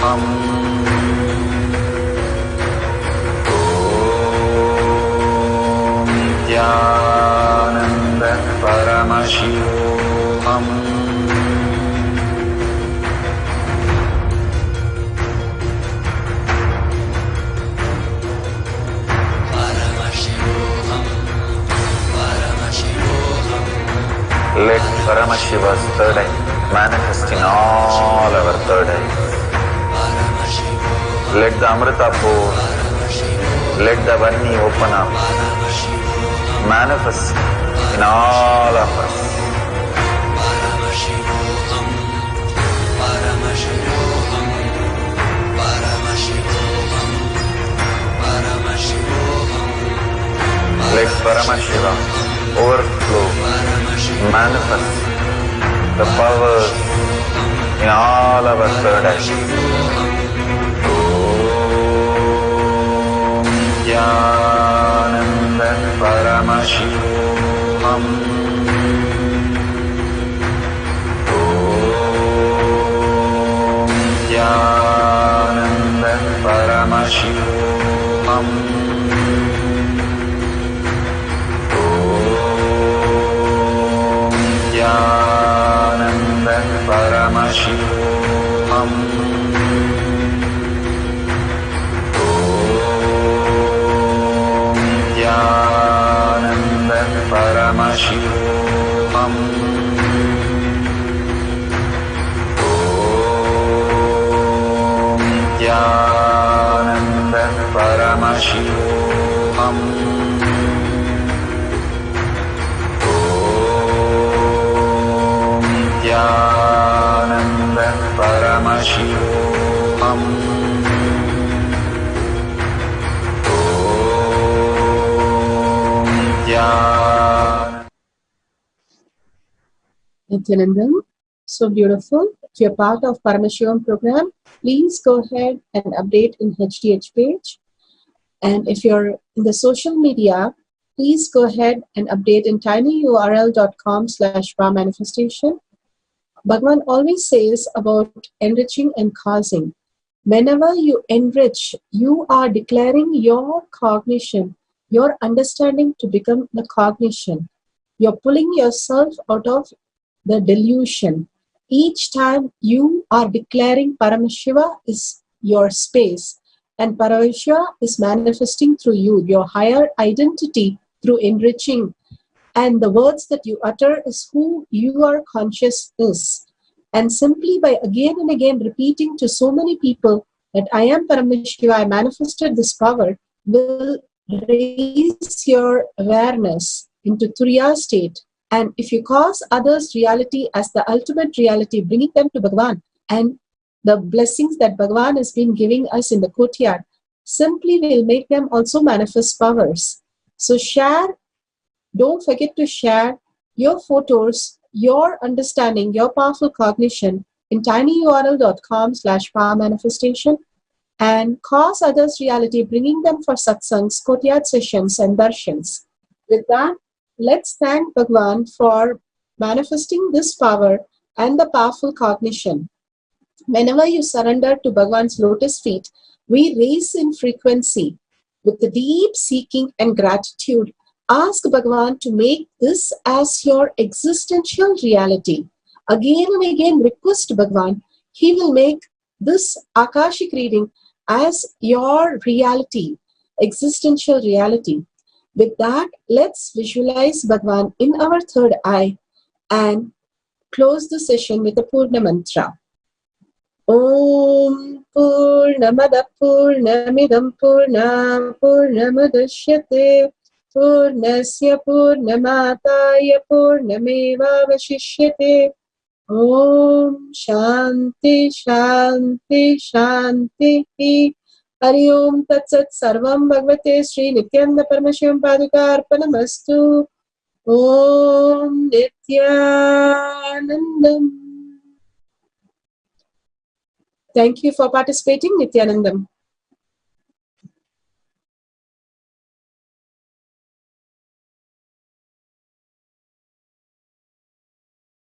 S4: Om Nithyananda Paramashivoham. Paramashivoham. Let Paramashiva's third eye manifest in all our third eyes. Let the Amrita pour, let the Vanni open up, manifest in all of us. Let Paramashiva overflow, manifest the powers in all our third eyes. Om Nithyananda Paramashivoham. Om Nithyananda Paramashivoham. Nithyananda Paramashivoham. Om Nithyananda Paramashivoham. Om Nithyananda Paramashivoham. Nithyananda Paramashivoham. Om Nithyananda.
S19: Nithyanandam, so beautiful. If you're part of Paramashivam program, please go ahead and update in HDH page. And if you're in the social media, please go ahead and update in tinyurl.com/manifestation. Bhagavan always says about enriching and causing. Whenever you enrich, you are declaring your cognition, your understanding to become the cognition. You're pulling yourself out of the delusion. Each time you are declaring Paramashiva is your space, and Paramashiva is manifesting through you, your higher identity through enriching. And the words that you utter is who your conscious is. And simply by again and again repeating to so many people that I am Paramashiva, I manifested this power, will raise your awareness into Turiya state. And if you cause others' reality as the ultimate reality, bringing them to Bhagavan and the blessings that Bhagavan has been giving us in the courtyard, simply will make them also manifest powers. So share, don't forget to share your photos, your understanding, your powerful cognition in tinyurl.com/powermanifestation and cause others reality, bringing them for satsangs, courtyard sessions and darshans. With that, let's thank Bhagavan for manifesting this power and the powerful cognition. Whenever you surrender to Bhagavan's lotus feet, we raise in frequency with the deep seeking and gratitude. Ask Bhagavan to make this as your existential reality. Again and again request Bhagavan. He will make this Akashic reading as your reality, existential reality. With that, let's visualize Bhagavan in our third eye and close the session with a Purna mantra. Om Purnamada Purnamidam Purna Purnamudashyate Purnasya Purnamataya Purnameva Vashishyate. Om Shanti Shanti Shanti. Hari Om Tat Sat Sarvam Bhagavate Sri Nithyananda Paramashivam Padukarpanamastu. Om Nithyanandam. Thank you for participating, Nithyanandam.